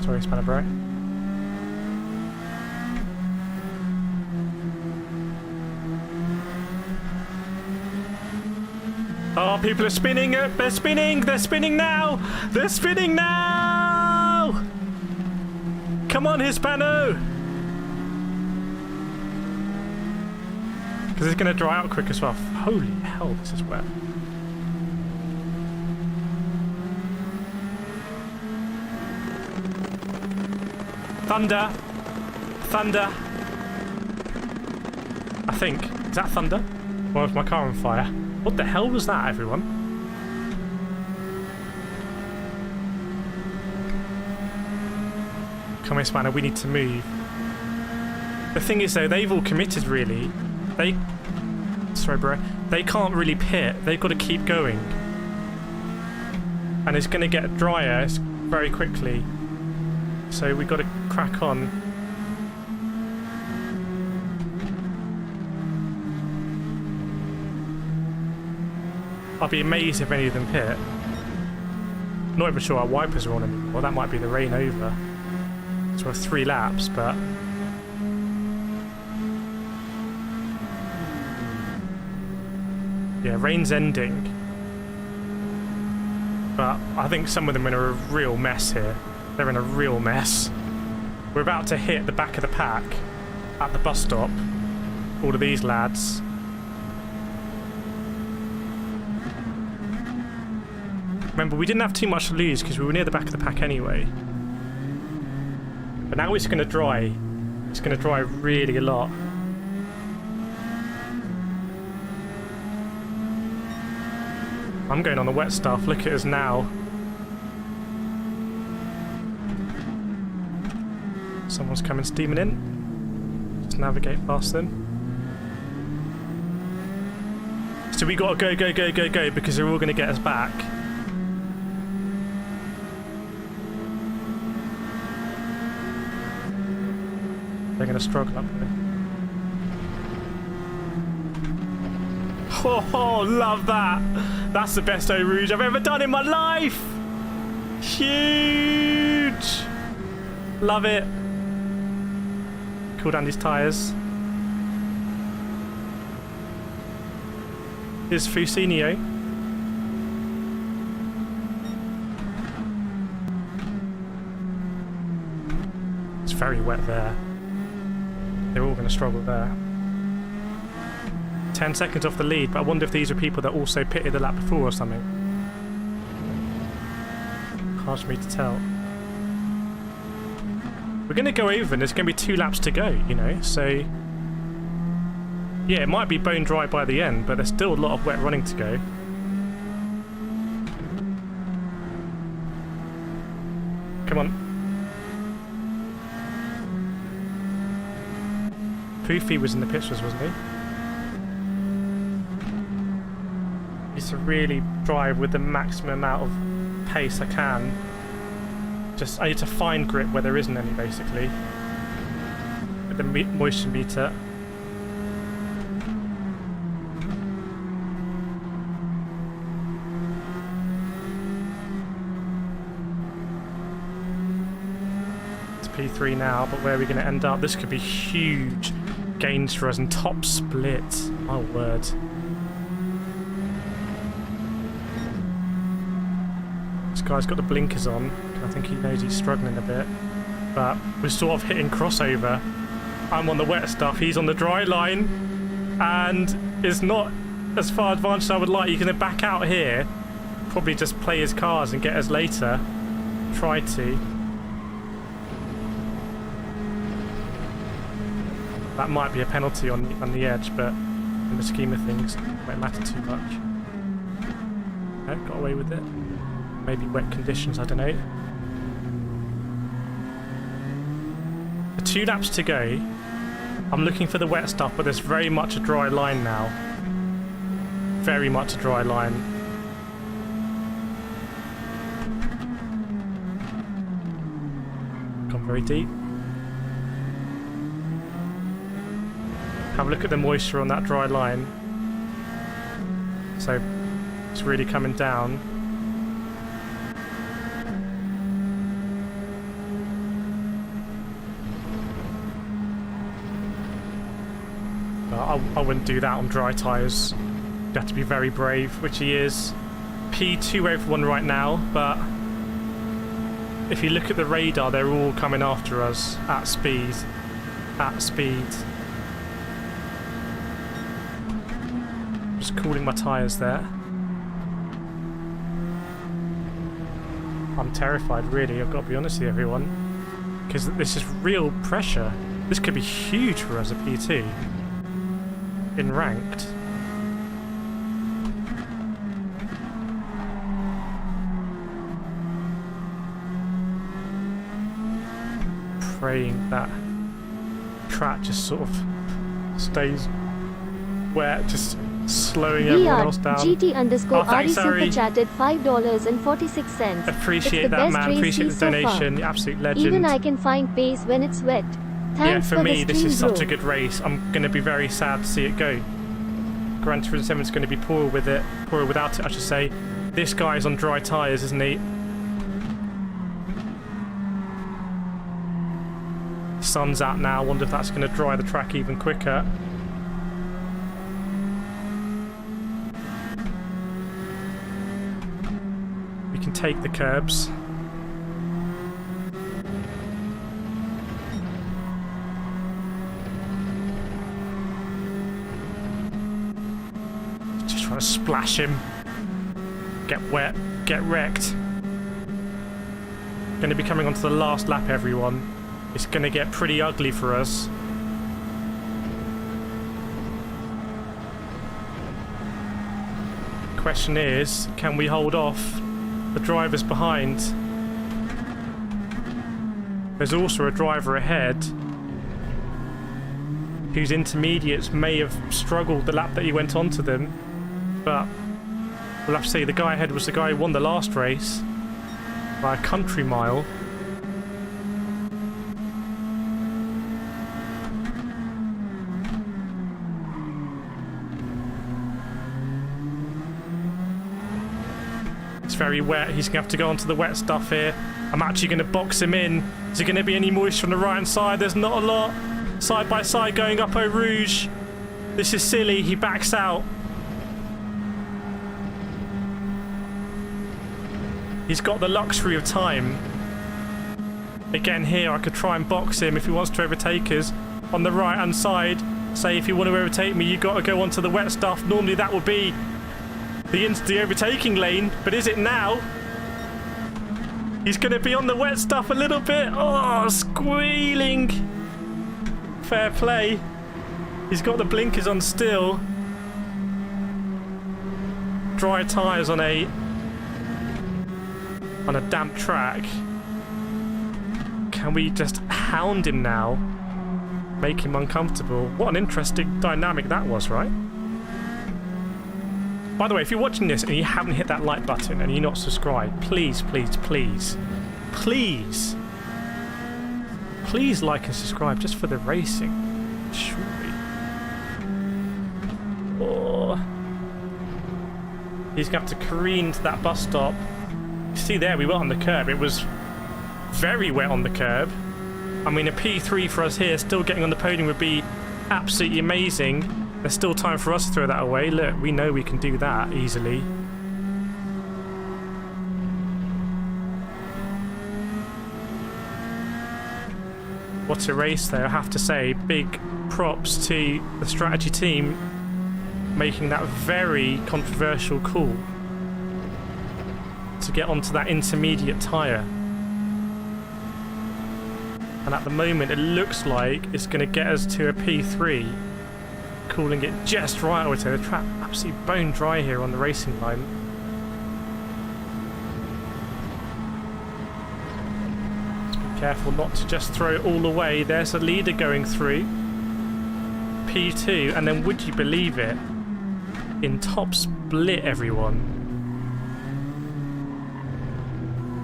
Sorry, Spanner Bro. Oh, people are spinning it! They're spinning! They're spinning now! They're spinning now! Come on, Hispano! Because it's going to dry out quick as well. Holy hell, this is wet. Thunder! Thunder! I think. Is that thunder? Or is my car on fire? What the hell was that, everyone? Come on, Spanner, we need to move. The thing is, though, they've all committed, really. Sorry, bro. They can't really pit. They've got to keep going. And it's going to get drier very quickly. So we've got to crack on. I'll be amazed if any of them pit. Not even sure our wipers are on anymore. That might be the rain over. So we're 3 laps, but... yeah, rain's ending. But I think some of them are in a real mess here. They're in a real mess. We're about to hit the back of the pack at the bus stop. All of these lads. Remember, we didn't have too much to lose because we were near the back of the pack anyway. But now it's going to dry. It's going to dry really a lot. I'm going on the wet stuff. Look at us now. Someone's coming steaming in. Just navigate past them. So we got to go because they're all going to get us back. They're going to struggle up there. Oh, love that. That's the best Eau Rouge I've ever done in my life. Huge. Love it. Cool down these tyres. Here's Fusinio. It's very wet there. They're all going to struggle there. 10 seconds off the lead, but I wonder if these are people that also pitted the lap before or something. Hard for me to tell. We're going to go over and there's going to be 2 laps to go, you know, so... yeah, it might be bone dry by the end, but there's still a lot of wet running to go. Come on. Poofy was in the pictures, wasn't he? Used to really drive with the maximum amount of pace I can. Just, I need to find grip where there isn't any, basically. With the moisture meter. It's P3 now, but where are we going to end up? This could be huge gains for us and top split. My word. This guy's got the blinkers on. I think he knows he's struggling a bit. But we're sort of hitting crossover. I'm on the wet stuff, he's on the dry line. And it's not as far advanced as I would like. He's going to back out here. Probably just play his cars and get us later. Try to. That might be a penalty on the edge, but in the scheme of things, it won't matter too much. No, got away with it. Maybe wet conditions, I don't know. 2 laps to go. I'm looking for the wet stuff, but there's very much a dry line now. Very much a dry line. Gone very deep. Have a look at the moisture on that dry line. So it's really coming down. I wouldn't do that on dry tyres. You have to be very brave, which he is. P2 everyone right now, but if you look at the radar, they're all coming after us at speed. At speed. Just cooling my tyres there. I'm terrified, really, I've got to be honest with everyone. Because this is real pressure. This could be huge for us at P2. In ranked. Praying that track just sort of stays wet, just slowing everyone else down. GT_RE super chatted $5.46. Appreciate that, man. Appreciate the donation. Absolute legend. Even I can find pace when it's wet. Thanks for me, this is bro. such a good race. I'm going to be very sad to see it go. Gran Turismo 7 is going to be poor with it, poor without it, I should say. This guy's on dry tyres, isn't he? Sun's out now. Wonder if that's going to dry the track even quicker. We can take the curbs. Just trying to splash him. Get wet. Get wrecked. Going to be coming onto the last lap, everyone. It's going to get pretty ugly for us. Question is, can we hold off the drivers behind? There's also a driver ahead whose intermediates may have struggled the lap that he went onto them, but we'll have to say the guy ahead was the guy who won the last race by a country mile. Very wet. He's gonna have to go onto the wet stuff here. I'm actually gonna box him in. Is there gonna be any moisture on the right hand side? There's not a lot. Side by side going up Eau Rouge. This is silly. He backs out. He's got the luxury of time. Again here I could try and box him if he wants to overtake us. On the right hand side, say if you want to overtake me, you got to go onto the wet stuff. Normally that would be the overtaking lane, but is it now? He's going to be on the wet stuff a little bit. Oh, squealing. Fair play. He's got the blinkers on still. Dry tyres on a damp track. Can we just hound him now? Make him uncomfortable. What an interesting dynamic that was, right? By the way, if you're watching this and you haven't hit that like button and you're not subscribed, please, please, please, please, please like and subscribe just for the racing. Surely. Oh. He's going to have to careen to that bus stop. You see there, we were on the curb. It was very wet on the curb. I mean, a P3 for us here, still getting on the podium would be absolutely amazing. There's still time for us to throw that away. Look, we know we can do that easily. What a race though, I have to say. Big props to the strategy team making that very controversial call to get onto that intermediate tyre. And at the moment it looks like it's going to get us to a P3. Cooling it just right, I would say. The track absolutely bone dry here on the racing line. Just be careful not to just throw it all away. There's a leader going through. P2, and then would you believe it? In top split, everyone.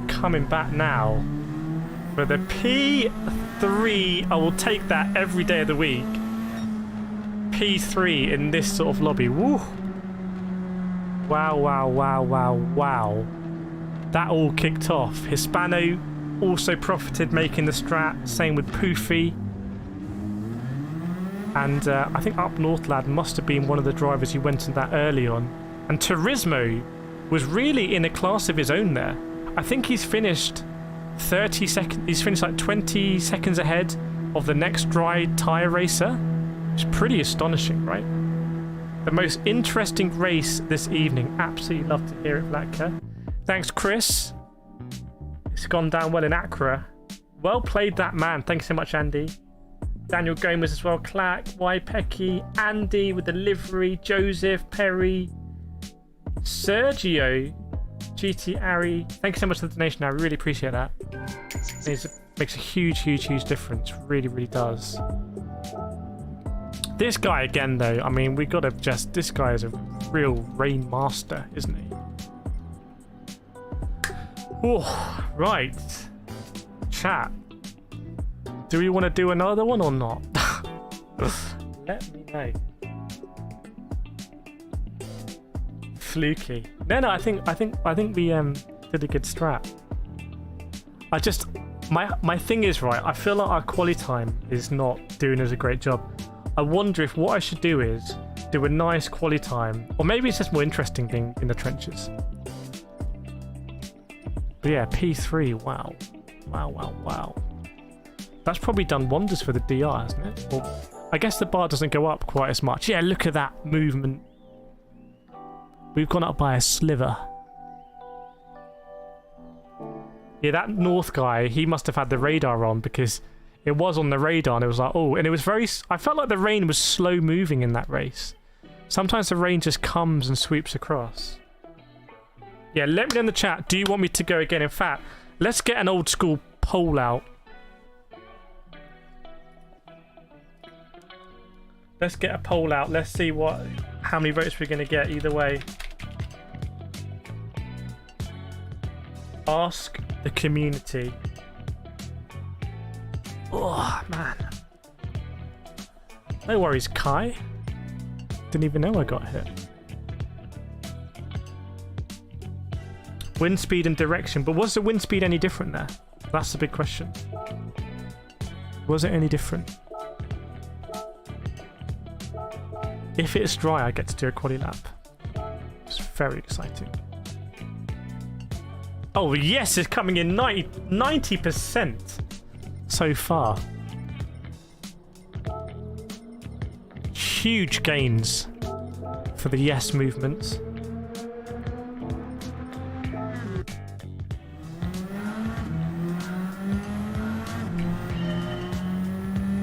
Coming back now for the P3. I will take that every day of the week. P3 in this sort of lobby. Woo! Wow, wow, wow, wow, wow. That all kicked off. Hispano also profited making the strat. Same with Poofy. And I think Up North Lad must have been one of the drivers who went in that early on. And Turismo was really in a class of his own there. I think he's finished 30 seconds. He's finished like 20 seconds ahead of the next dry tyre racer. It's pretty astonishing, right? The most interesting race this evening. Absolutely love to hear it, Vlatka. Thanks, Chris. It's gone down well in Accra. Well played, that man. Thanks so much, Andy. Daniel Gomez as well. Clack, Pecky, Andy with the livery, Joseph, Perry, Sergio, GT Ari. Thank you so much for the donation, Ari. Really appreciate that. It makes a huge difference. Really, really does. This guy again, though. I mean, we gotta just. This guy is a real rain master, isn't he? Oh, right. Chat. Do we want to do another one or not? Let me know. Fluky. No, I think we did a good strat. I just my thing is, right, I feel like our quali time is not doing us a great job. I wonder if what I should do is do a nice quali time, or maybe it's just more interesting being in the trenches. But yeah, P3, wow. That's probably done wonders for the DR, hasn't it? Well, I guess the bar doesn't go up quite as much. Yeah, look at that movement. We've gone up by a sliver. Yeah, that North guy, he must have had the radar on, because it was on the radar and it was like, oh, and it was very... I felt like the rain was slow moving in that race. Sometimes the rain just comes and sweeps across. Yeah, let me know in the chat, do you want me to go again? In fact, let's get an old school poll out. Let's get a poll out. Let's see how many votes we're going to get either way. Ask the community. Oh, man. No worries, Kai. Didn't even know I got hit. Wind speed and direction. But was the wind speed any different there? That's the big question. Was it any different? If it's dry, I get to do a quali lap. It's very exciting. Oh, yes, it's coming in 90% so far. Huge gains for the yes movements.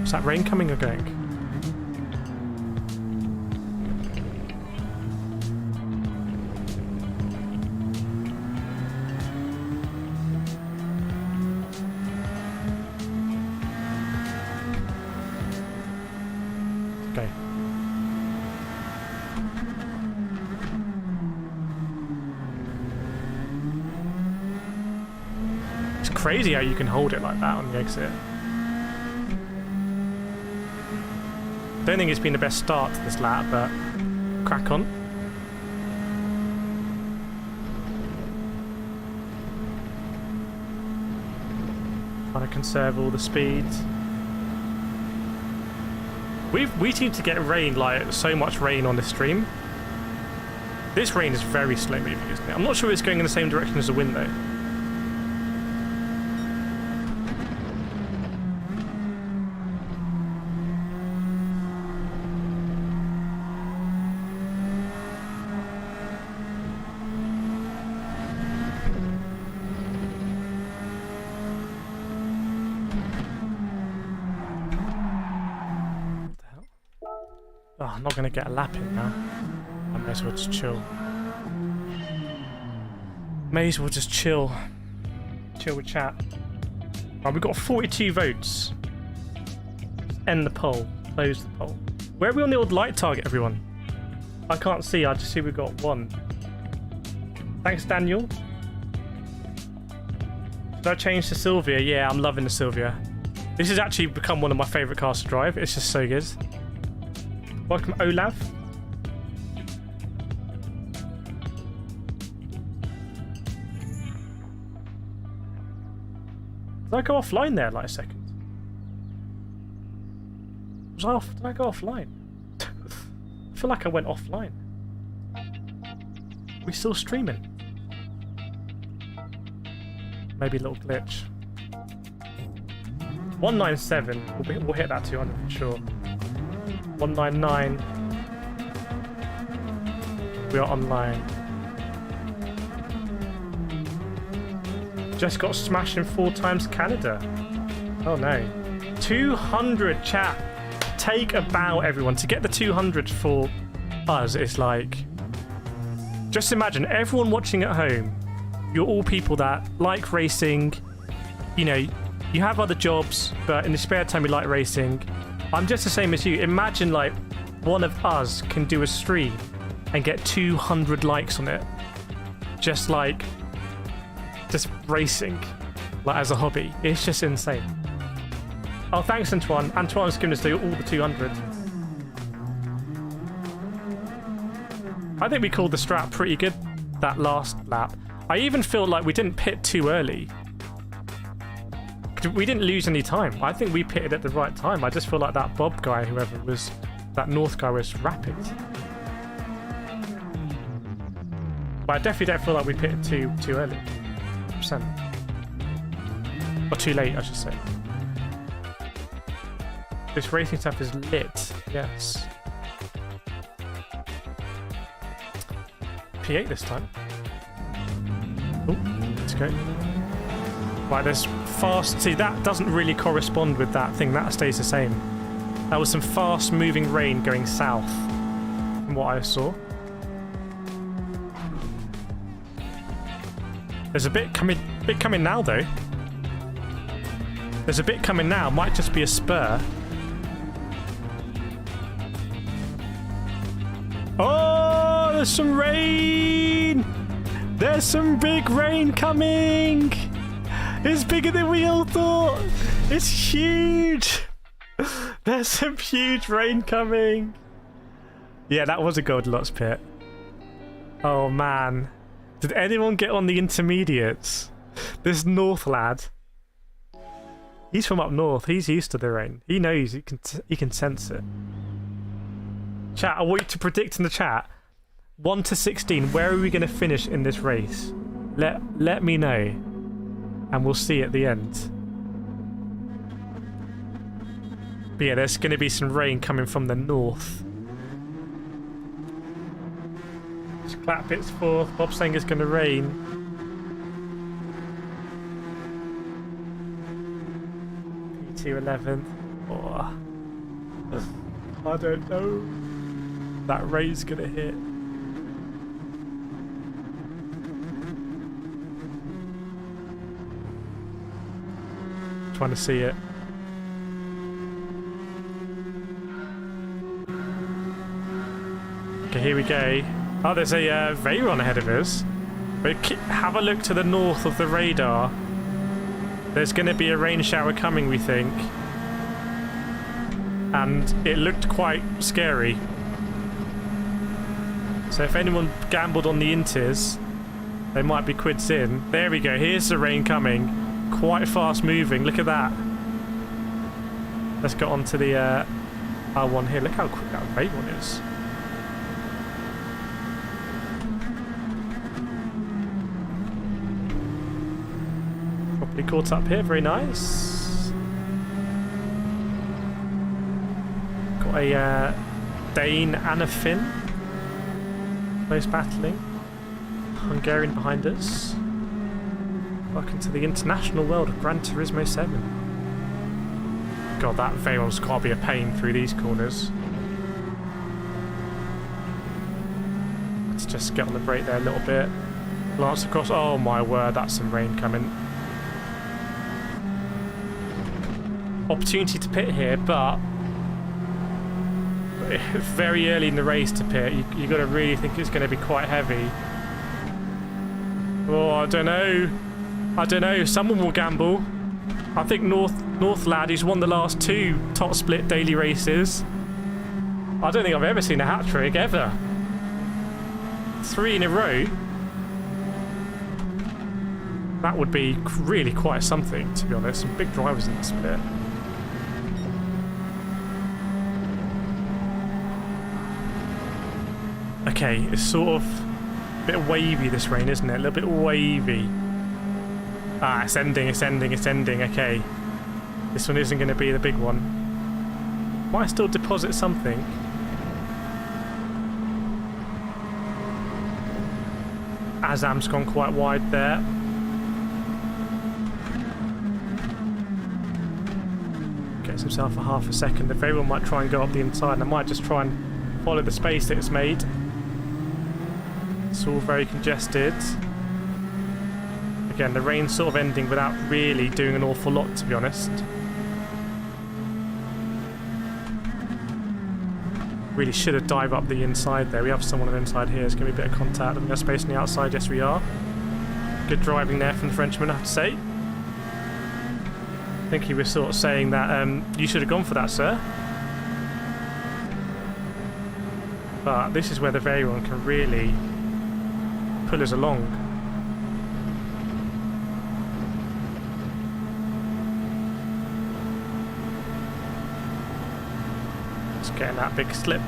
Is that rain coming or going? Crazy how you can hold it like that on the exit. Don't think it's been the best start to this lap, but crack on. Trying to conserve all the speeds. We seem to get rain, like so much rain on this stream. This rain is very slow moving, isn't it? I'm not sure it's going in the same direction as the wind though. I'm not going to get a lap in now. I may as well just chill. May as well just chill. Chill with chat. Right, we've got 42 votes. End the poll. Close the poll. Where are we on the old light target, everyone? I can't see. I just see we've got one. Thanks, Daniel. Should I change to Silvia? Yeah, I'm loving the Silvia. This has actually become one of my favourite cars to drive. It's just so good. Welcome, Olav. Did I go offline there like a second? Was I off? Did I go offline? I feel like I went offline. Are we still streaming? Maybe a little glitch. 197. We'll hit that 200 for sure. 199. We are online. Just got smashed in 4 times Canada. Oh no. 200 chat. Take a bow, everyone. To get the 200 for us is like... Just imagine everyone watching at home. You're all people that like racing. You know, you have other jobs, but in the spare time you like racing. I'm just the same as you. Imagine like one of us can do a stream and get 200 likes on it. Just racing, like as a hobby. It's just insane. Oh, thanks, Antoine. Antoine's given us all the 200. I think we called the strat pretty good that last lap. I even feel like we didn't pit too early. We didn't lose any time. I think we pitted at the right time. I just feel like that Bob guy, whoever it was, that North guy was rapid. But I definitely don't feel like we pitted too early. 100%. Or too late, I should say. This racing stuff is lit. Yes. P8 this time. Oh, let's go. Right, there's fast... See, that doesn't really correspond with that thing. That stays the same. That was some fast-moving rain going south, from what I saw. There's a bit coming now, though. There's a bit coming now. Might just be a spur. Oh, there's some rain! There's some big rain coming! It's bigger than we all thought! It's huge! There's some huge rain coming! Yeah, that was a Goldilocks pit. Oh man. Did anyone get on the intermediates? This North lad. He's from up north. He's used to the rain. He knows. He can sense it. Chat, I want you to predict in the chat. 1 to 16. Where are we going to finish in this race? Let me know, and we'll see at the end. But yeah, there's going to be some rain coming from the north. Clap bits fourth. Bob saying it's going to rain. P2 11th. Oh. I don't know. That rain's going to hit. Trying to see it. Okay, here we go. Oh, there's a Veyron ahead of us. But have a look to the north of the radar. There's going to be a rain shower coming, we think. And it looked quite scary. So if anyone gambled on the Intis, they might be quids in. There we go. Here's the rain coming. Quite fast moving. Look at that. Let's get on to the R1 here. Look how quick that Veyron is. Properly caught up here. Very nice. Got a Dane and a Finn. Close battling. Hungarian behind us. Welcome to the international world of Gran Turismo 7. God, that Veyron's got to be a pain through these corners. Let's just get on the brake there a little bit. Glance across. Oh my word, that's some rain coming. Opportunity to pit here, but very early in the race to pit. You got to really think it's going to be quite heavy. Oh, I don't know. Someone will gamble. I think North lad, who's won the last 2 top split daily races. I don't think I've ever seen a hat trick ever. 3 in a row. That would be really quite something, to be honest. Some big drivers in the split. Okay, it's sort of a bit wavy, this rain, isn't it? A little bit wavy. Ah, it's ending. Okay. This one isn't going to be the big one. Might still deposit something. Azam's gone quite wide there. Gets himself a half a second. The very well might try and go up the inside, and I might just try and follow the space that it's made. It's all very congested. Again, the rain's sort of ending without really doing an awful lot, to be honest. Really should have dived up the inside there. We have someone on the inside here. There's going to be a bit of contact. Are we got space on the outside? Yes, we are. Good driving there from the Frenchman, I have to say. I think he was sort of saying that you should have gone for that, sir. But this is where the very one can really pull us along. Just getting that big slip.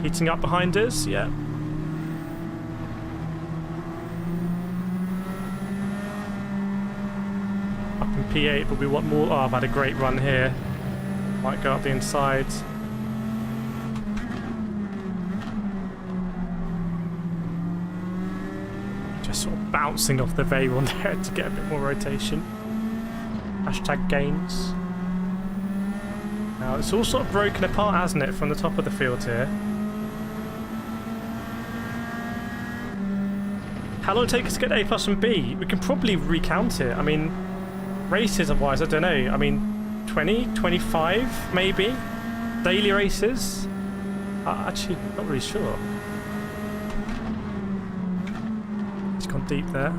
Heating up behind us, yeah. Up in P8, but we want more. Oh, I've had a great run here. Might go up the inside. Just sort of bouncing off the very one there to get a bit more rotation. Hashtag gains. Now, it's all sort of broken apart, hasn't it, from the top of the field here. How long did it take us to get A plus from B? We can probably recount it. I mean, races wise, I don't know. I mean, 20, 25 maybe? Daily races? Actually, not really sure. It's gone deep there.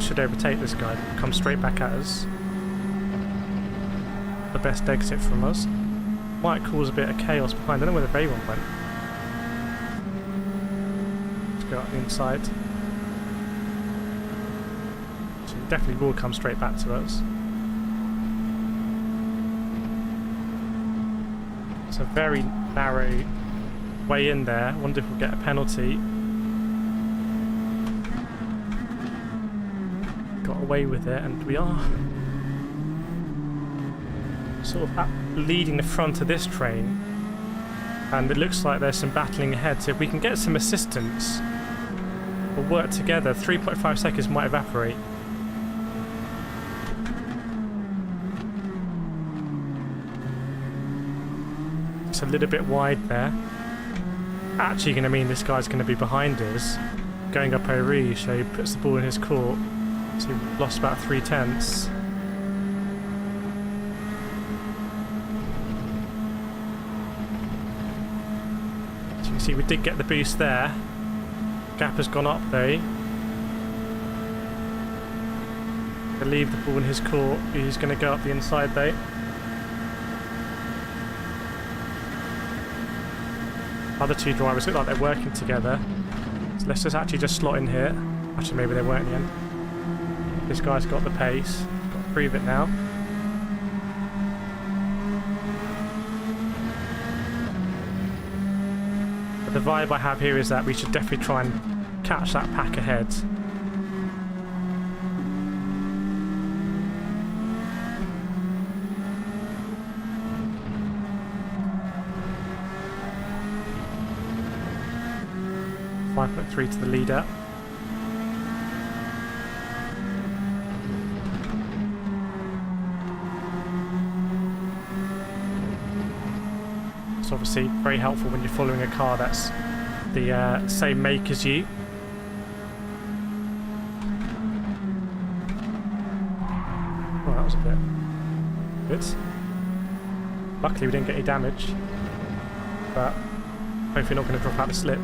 Should overtake this guy, come straight back at us. The best exit from us. Might cause a bit of chaos behind. I don't know where the Veyron went. Let's go up the inside. So he definitely will come straight back to us. It's a very narrow way in there. Wonder if we'll get a penalty. Away with it, and we are sort of leading the front of this train, and it looks like there's some battling ahead, so if we can get some assistance or work together, 3.5 seconds might evaporate. It's a little bit wide there. Actually going to mean this guy's going to be behind us going up O'Ree, so he puts the ball in his court. So we've lost about 3/10. So you can see we did get the boost there. Gap has gone up though. To leave the ball in his court. He's going to go up the inside though. Other two drivers look like they're working together. So let's just actually just slot in here. Actually, maybe they weren't in the end. This guy's got the pace. Got to prove it now. But the vibe I have here is that we should definitely try and catch that pack ahead. .3 to the leader. It's obviously very helpful when you're following a car that's the same make as you. Oh, that was a bit good. Luckily we didn't get any damage, but hopefully not going to drop out the slip.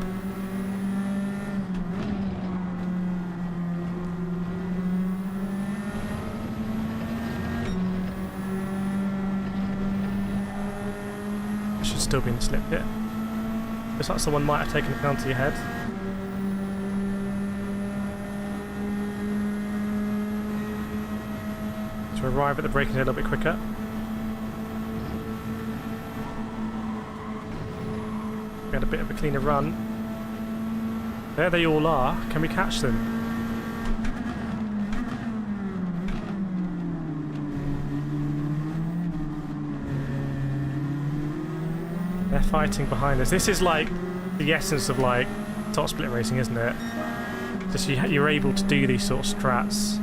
Still being slipped here. Looks like someone might have taken a penalty ahead. To arrive at the braking a little bit quicker. We had a bit of a cleaner run. There they all are. Can we catch them? They're fighting behind us. This is like the essence of like top split racing, isn't it? Just you're able to do these sort of strats.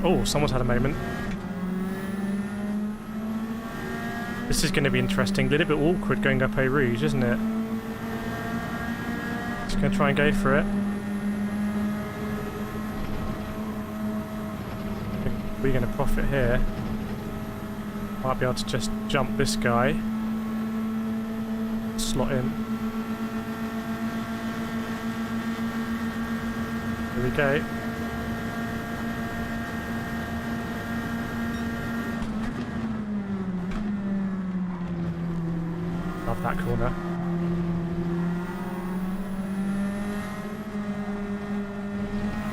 Oh, someone's had a moment. This is going to be interesting. A little bit awkward going up Eau Rouge, isn't it? Just going to try and go for it. We're going to profit here. Might be able to just jump this guy. Slot in. Here we go. Love that corner.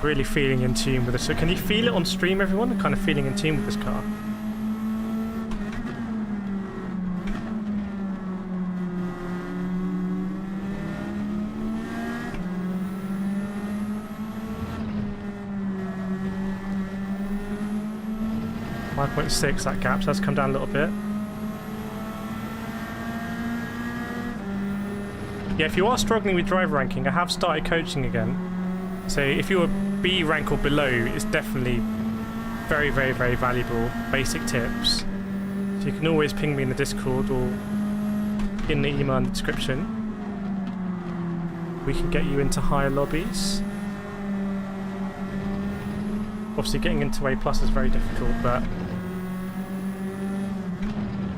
Really feeling in tune with this. So can you feel it on stream, everyone? I'm kind of feeling in tune with this car. .6 that gap, so that's come down a little bit. Yeah, if you are struggling with driver ranking, I have started coaching again. So if you're B rank or below, it's definitely very, very, very valuable basic tips. So you can always ping me in the Discord or in the email in the description. We can get you into higher lobbies. Obviously getting into A+ is very difficult, but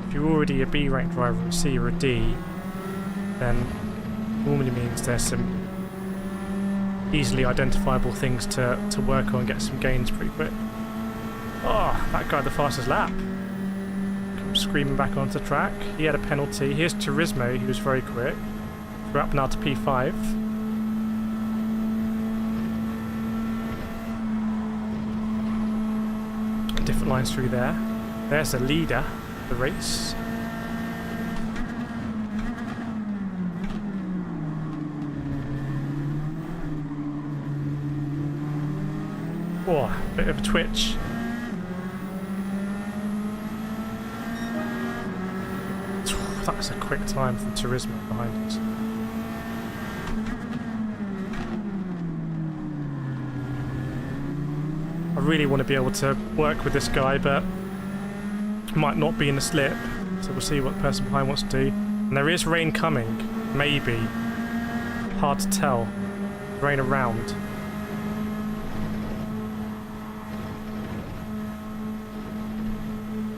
if you're already a B rank driver, a C or a D, then normally means there's some easily identifiable things to work on and get some gains pretty quick. Oh, that guy had the fastest lap. Comes screaming back onto the track. He had a penalty. Here's Turismo, who's very quick. We're up now to P5. Different lines through there. There's the leader of the race. Oh, bit of a twitch. That's a quick time from Turismo behind us. I really want to be able to work with this guy, but might not be in the slip. So we'll see what the person behind wants to do. And there is rain coming. Maybe. Hard to tell. Rain around.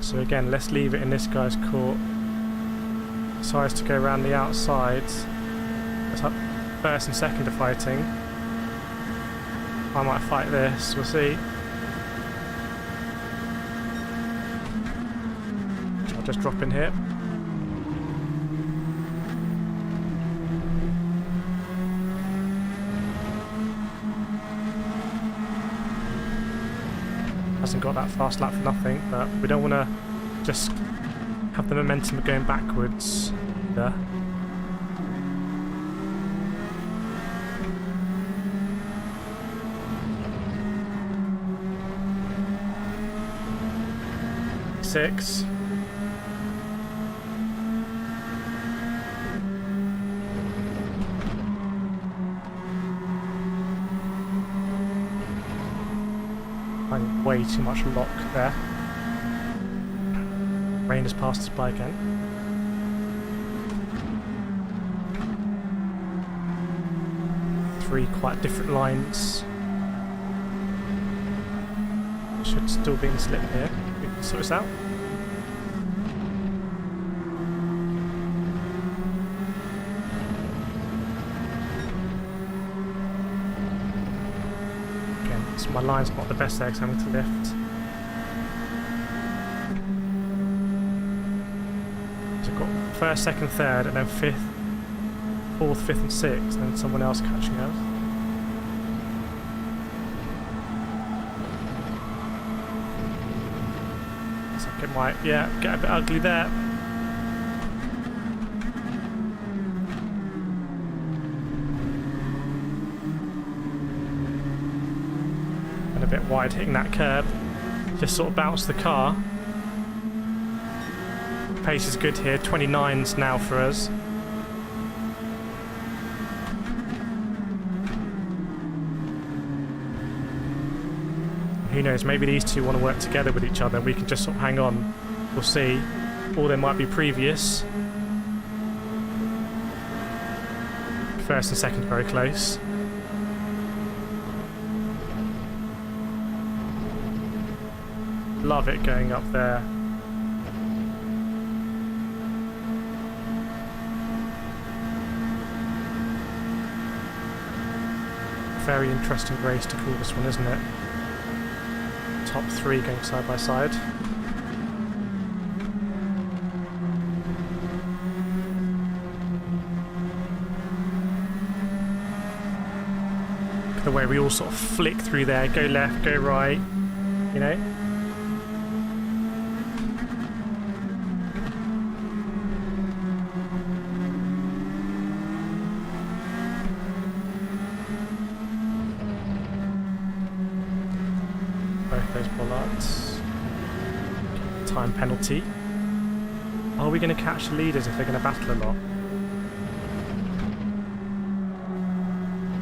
So again, let's leave it in this guy's court. Decides to go around the outside. Let's have first and second are fighting. I might fight this, we'll see. I'll just drop in here. Hasn't got that fast lap for nothing, but we don't want to just have the momentum of going backwards either. Six. I'm way too much lock there. Rain has passed us by again. Three quite different lines. Should still be in slip here. We can sort this out. Again, so my line's not the best there because I'm having to lift. First, second, third, and then fifth, fourth, fifth, and sixth, and then someone else catching us. Looks like it might, yeah, get a bit ugly there. And a bit wide hitting that curb. Just sort of bounced the car. Pace is good here, 29s now for us. Who knows, maybe these two want to work together with each other. We can just sort of hang on. We'll see. Or they might be previous. First and second very close. Love it going up there. Very interesting race to call this one, isn't it? Top three going side by side. The way we all sort of flick through there, go left, go right, you know? Both those bollards. Time penalty. Are we going to catch the leaders if they're going to battle a lot?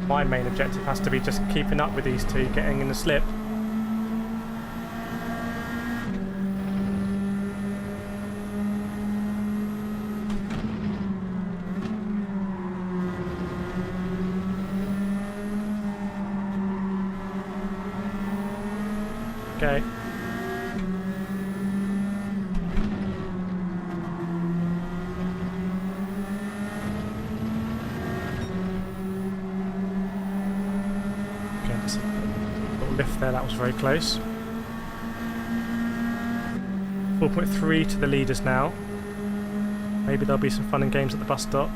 My main objective has to be just keeping up with these two, getting in the slip. Okay. Lift there, that was very close. 4.3 to the leaders now. Maybe there'll be some fun and games at the bus stop.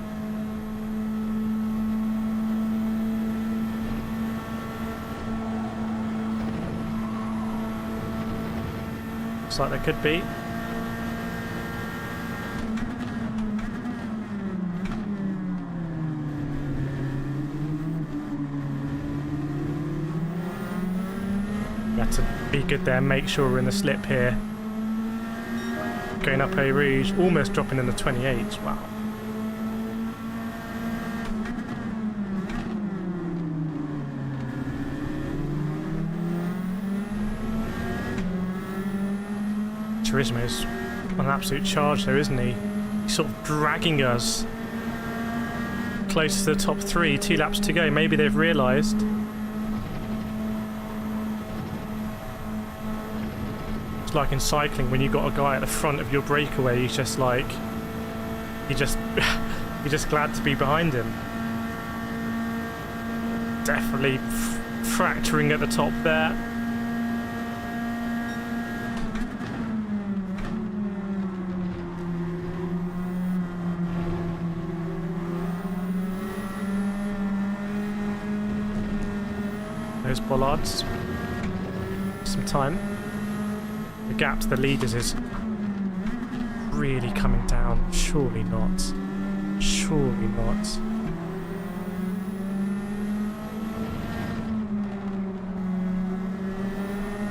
Looks like there could be. To be good there, make sure we're in the slip here. Going up A Rouge, almost dropping in the 28s. Wow. Turismo's on an absolute charge though, isn't he? He's sort of dragging us close to the top three, 2 laps to go. Maybe they've realised. Like in cycling, when you got a guy at the front of your breakaway, he's just like, you're just glad to be behind him. Definitely fracturing at the top there. Those bollards. Some time. The gap to the leaders is really coming down. Surely not. Surely not.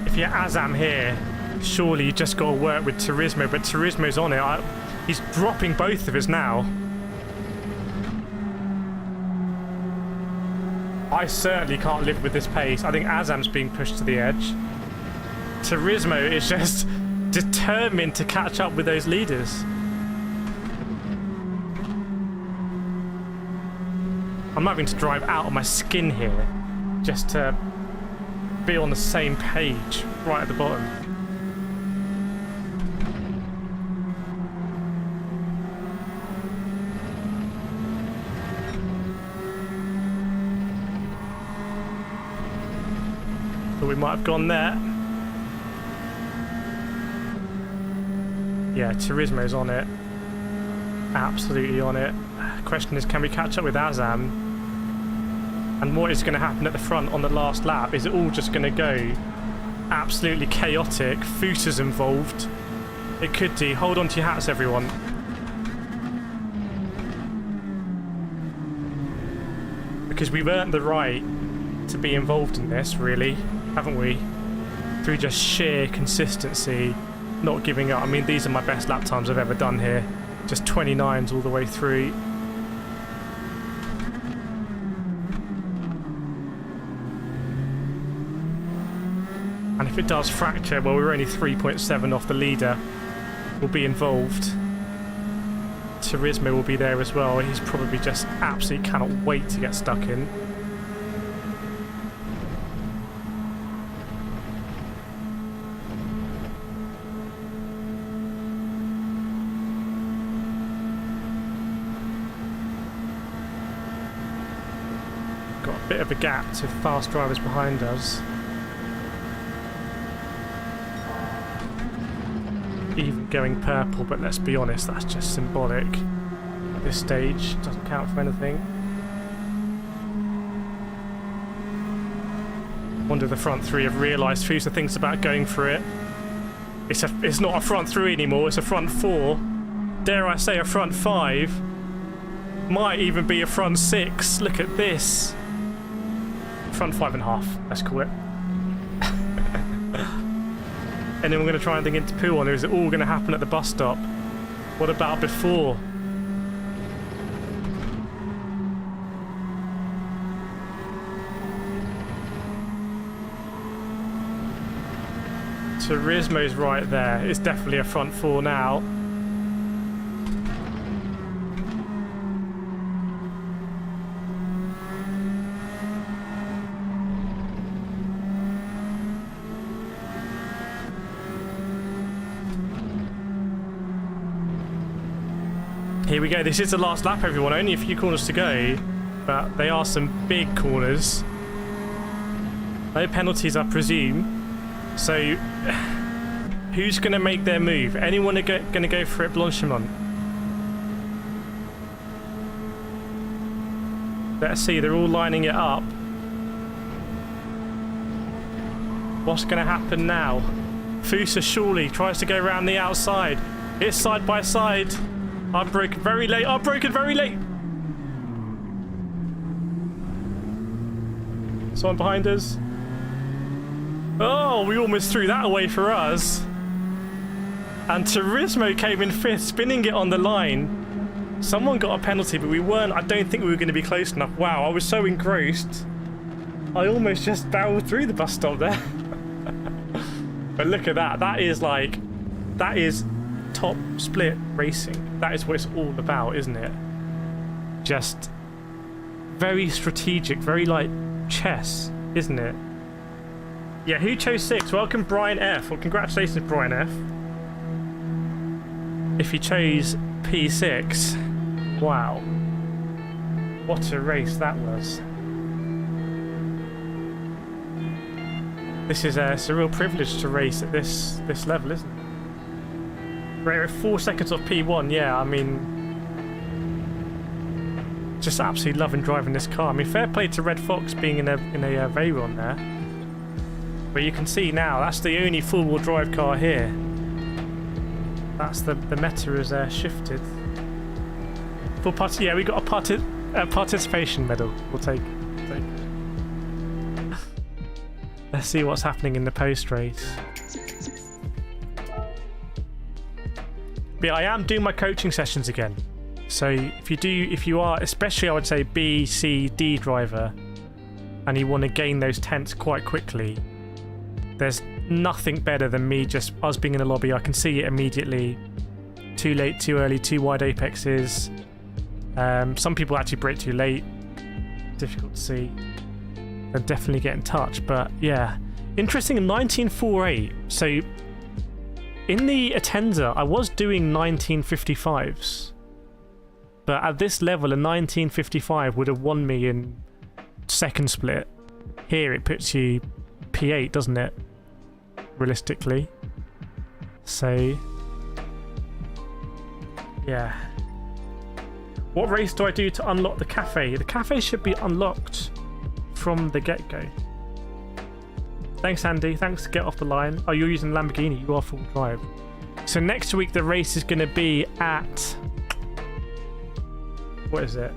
If you're Azam here, surely you just got to work with Turismo, but Turismo's on it. He's dropping both of us now. I certainly can't live with this pace. I think Azam's being pushed to the edge. Turismo is just determined to catch up with those leaders. I'm having to drive out of my skin here just to be on the same page right at the bottom. Thought we might have gone there. Yeah, Turismo's on it. Absolutely on it. Question is, can we catch up with Azam? And what is going to happen at the front on the last lap? Is it all just going to go absolutely chaotic? Footer's involved. It could do. Hold on to your hats, everyone. Because we've earned the right to be involved in this, really, haven't we? Through just sheer consistency, not giving up. I mean, these are my best lap times I've ever done here. Just 29s all the way through. And if it does fracture, well, we're only 3.7 off the leader. We'll be involved. Turismo will be there as well. He's probably just absolutely cannot wait to get stuck in. Got a bit of a gap to fast drivers behind us. Even going purple, but let's be honest, that's just symbolic at this stage. Doesn't count for anything. Wonder if the front three have realised Fusa thinks about going for it. It's not a front three anymore, it's a front four. Dare I say a front five. Might even be a front six. Look at this. Front 5.5, let's call it. And then we're going to try and think into poo on, or is it all going to happen at the bus stop? What about before? Turismo's right there. It's definitely a front four now. Here we go. This is the last lap, everyone. Only a few corners to go, but they are some big corners. No penalties, I presume. So, who's going to make their move? Anyone going to go for it, Blanchimont? Let's see. They're all lining it up. What's going to happen now? Fusa surely tries to go around the outside. It's side by side. I've broken very late. I've broken very late. Someone behind us. Oh, we almost threw that away for us. And Turismo came in fifth, spinning it on the line. Someone got a penalty, but we weren't. I don't think we were going to be close enough. Wow, I was so engrossed. I almost just barreled through the bus stop there. But look at that. That is top split racing. That is what it's all about, isn't it? Just very strategic, very like chess, isn't it? Yeah, who chose 6? Welcome Brian F. Well, congratulations Brian F. If you chose P6, wow. What a race that was. This is it's a real privilege to race at this level, isn't it? We're at 4 seconds off P1, yeah, I mean... Just absolutely loving driving this car. I mean, fair play to Red Fox being in a Veyron there. But you can see now, that's the only four-wheel drive car here. That's the meta has shifted. Yeah, we got a participation medal. We'll take it. Let's see what's happening in the post-race. But I am doing my coaching sessions again. So if you are, especially I would say B, C, D driver, and you want to gain those tenths quite quickly, there's nothing better than us being in the lobby. I can see it immediately. Too late, too early, too wide apexes. Some people actually brake too late. Difficult to see. They'll definitely get in touch. But yeah, interesting. 1948. So in the Atenza, I was doing 1955s. But at this level, a 1955 would have won me in second split. Here it puts you P8, doesn't it? Realistically. So, yeah. What race do I do to unlock the cafe? The cafe should be unlocked from the get-go. Thanks, Andy. Thanks to get off the line. Oh, you're using Lamborghini. You are full drive. So next week the race is going to be at, what is it?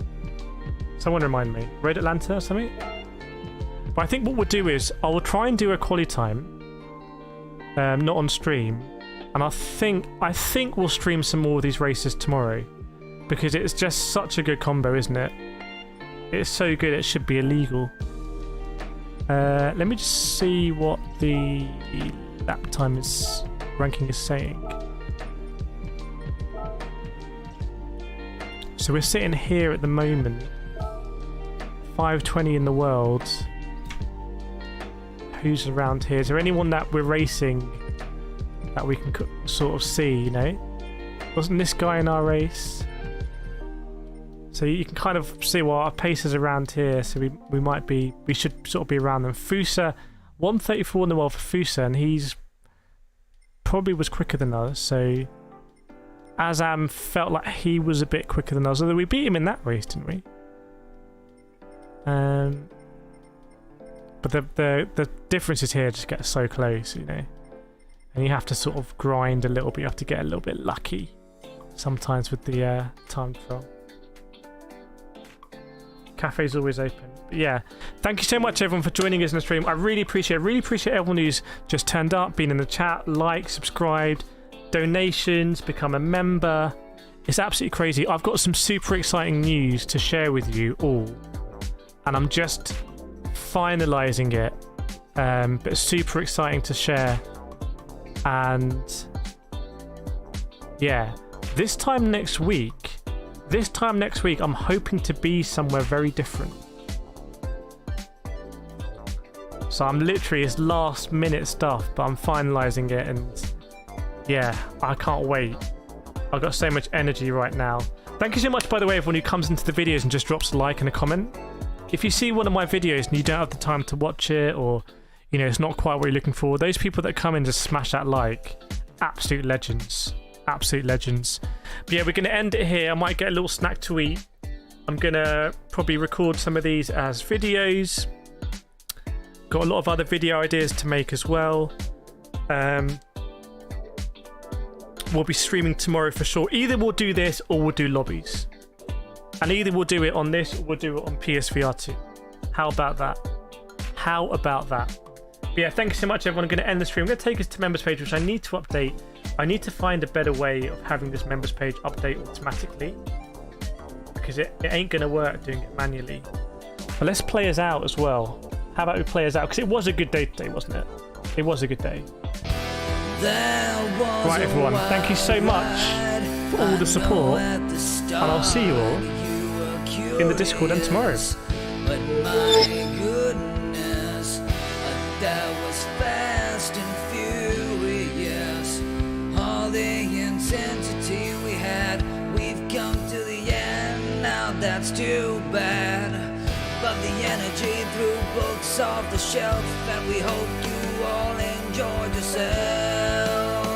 Someone remind me. Road Atlanta or something? But I think what we'll do is I will try and do a quali time, not on stream, and I think we'll stream some more of these races tomorrow because it's just such a good combo, isn't it? It's so good it should be illegal. Let me just see what the lap time ranking is saying. So we're sitting here at the moment, 5:20 in the world. Who's around here? Is there anyone that we're racing that we can sort of see, you know? Wasn't this guy in our race? So you can kind of see what our pace is around here. So we should sort of be around them. Fusa, 134 in the world for Fusa, and he's probably was quicker than us. So Azam felt like he was a bit quicker than us. Although we beat him in that race, didn't we? But the differences here just get so close, you know. And you have to sort of grind a little bit. You have to get a little bit lucky sometimes with the time trial. Cafe's always open. But yeah, thank you so much everyone for joining us in the stream. I really appreciate everyone who's just turned up, been in the chat, liked, subscribed, donations, become a member. It's absolutely crazy. I've got some super exciting news to share with you all, and I'm just finalizing it, but it's super exciting to share. And yeah, this time next week I'm hoping to be somewhere very different. So I'm literally, it's last minute stuff, but I'm finalizing it, and yeah, I can't wait. I've got so much energy right now. Thank you so much, by the way, everyone who comes into the videos and just drops a like and a comment. If you see one of my videos and you don't have the time to watch it, or you know it's not quite what you're looking for, those people that come in just smash that like, absolute legends. Absolute legends. But yeah, we're going to end it here. I might get a little snack to eat. I'm going to probably record some of these as videos. Got a lot of other video ideas to make as well. We'll be streaming tomorrow for sure. Either we'll do this or we'll do lobbies. And either we'll do it on this or we'll do it on PSVR 2. How about that? How about that? But yeah, thank you so much, everyone. I'm going to end the stream. I'm going to take us to members page, which I need to update. I need to find a better way of having this members page update automatically, because it ain't going to work doing it manually. But let's play us out as well. How about we play us out? Because it was a good day today, wasn't it? It was a good day. Right, everyone. Thank you so much for all the support. And I'll see you all in the Discord and tomorrow. But my goodness, that was fast and furious. All the intensity we had, we've come to the end. Now that's too bad. But the energy threw books off the shelf, and we hope you all enjoyed yourselves.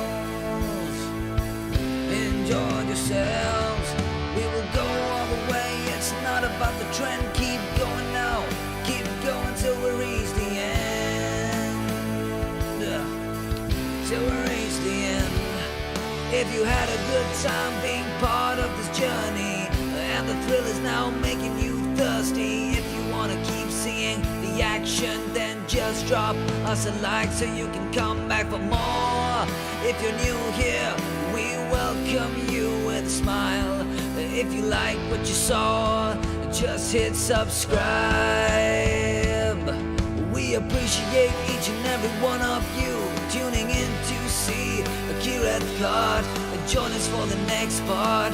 Enjoy yourselves. We will go all the way. It's not about the trend. Keep going now. Keep going till we reach the end. Till we reach the end. If you had a good time being part of this journey, and the thrill is now making you thirsty, if you wanna keep seeing the action, then just drop us a like so you can come back for more. If you're new here, we welcome you with a smile. If you like what you saw, just hit subscribe. We appreciate each and every one of you tuning in to see kirethkart. Join us for the next part.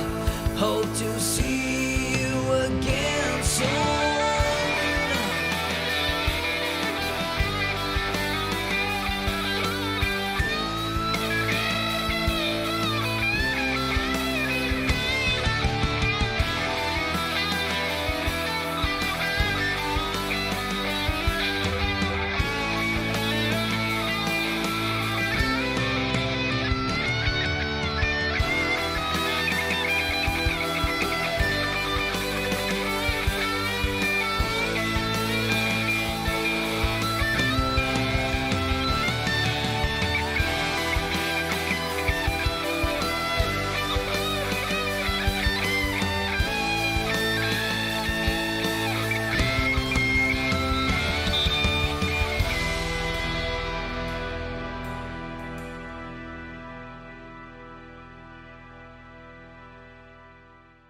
Hope to see you again soon.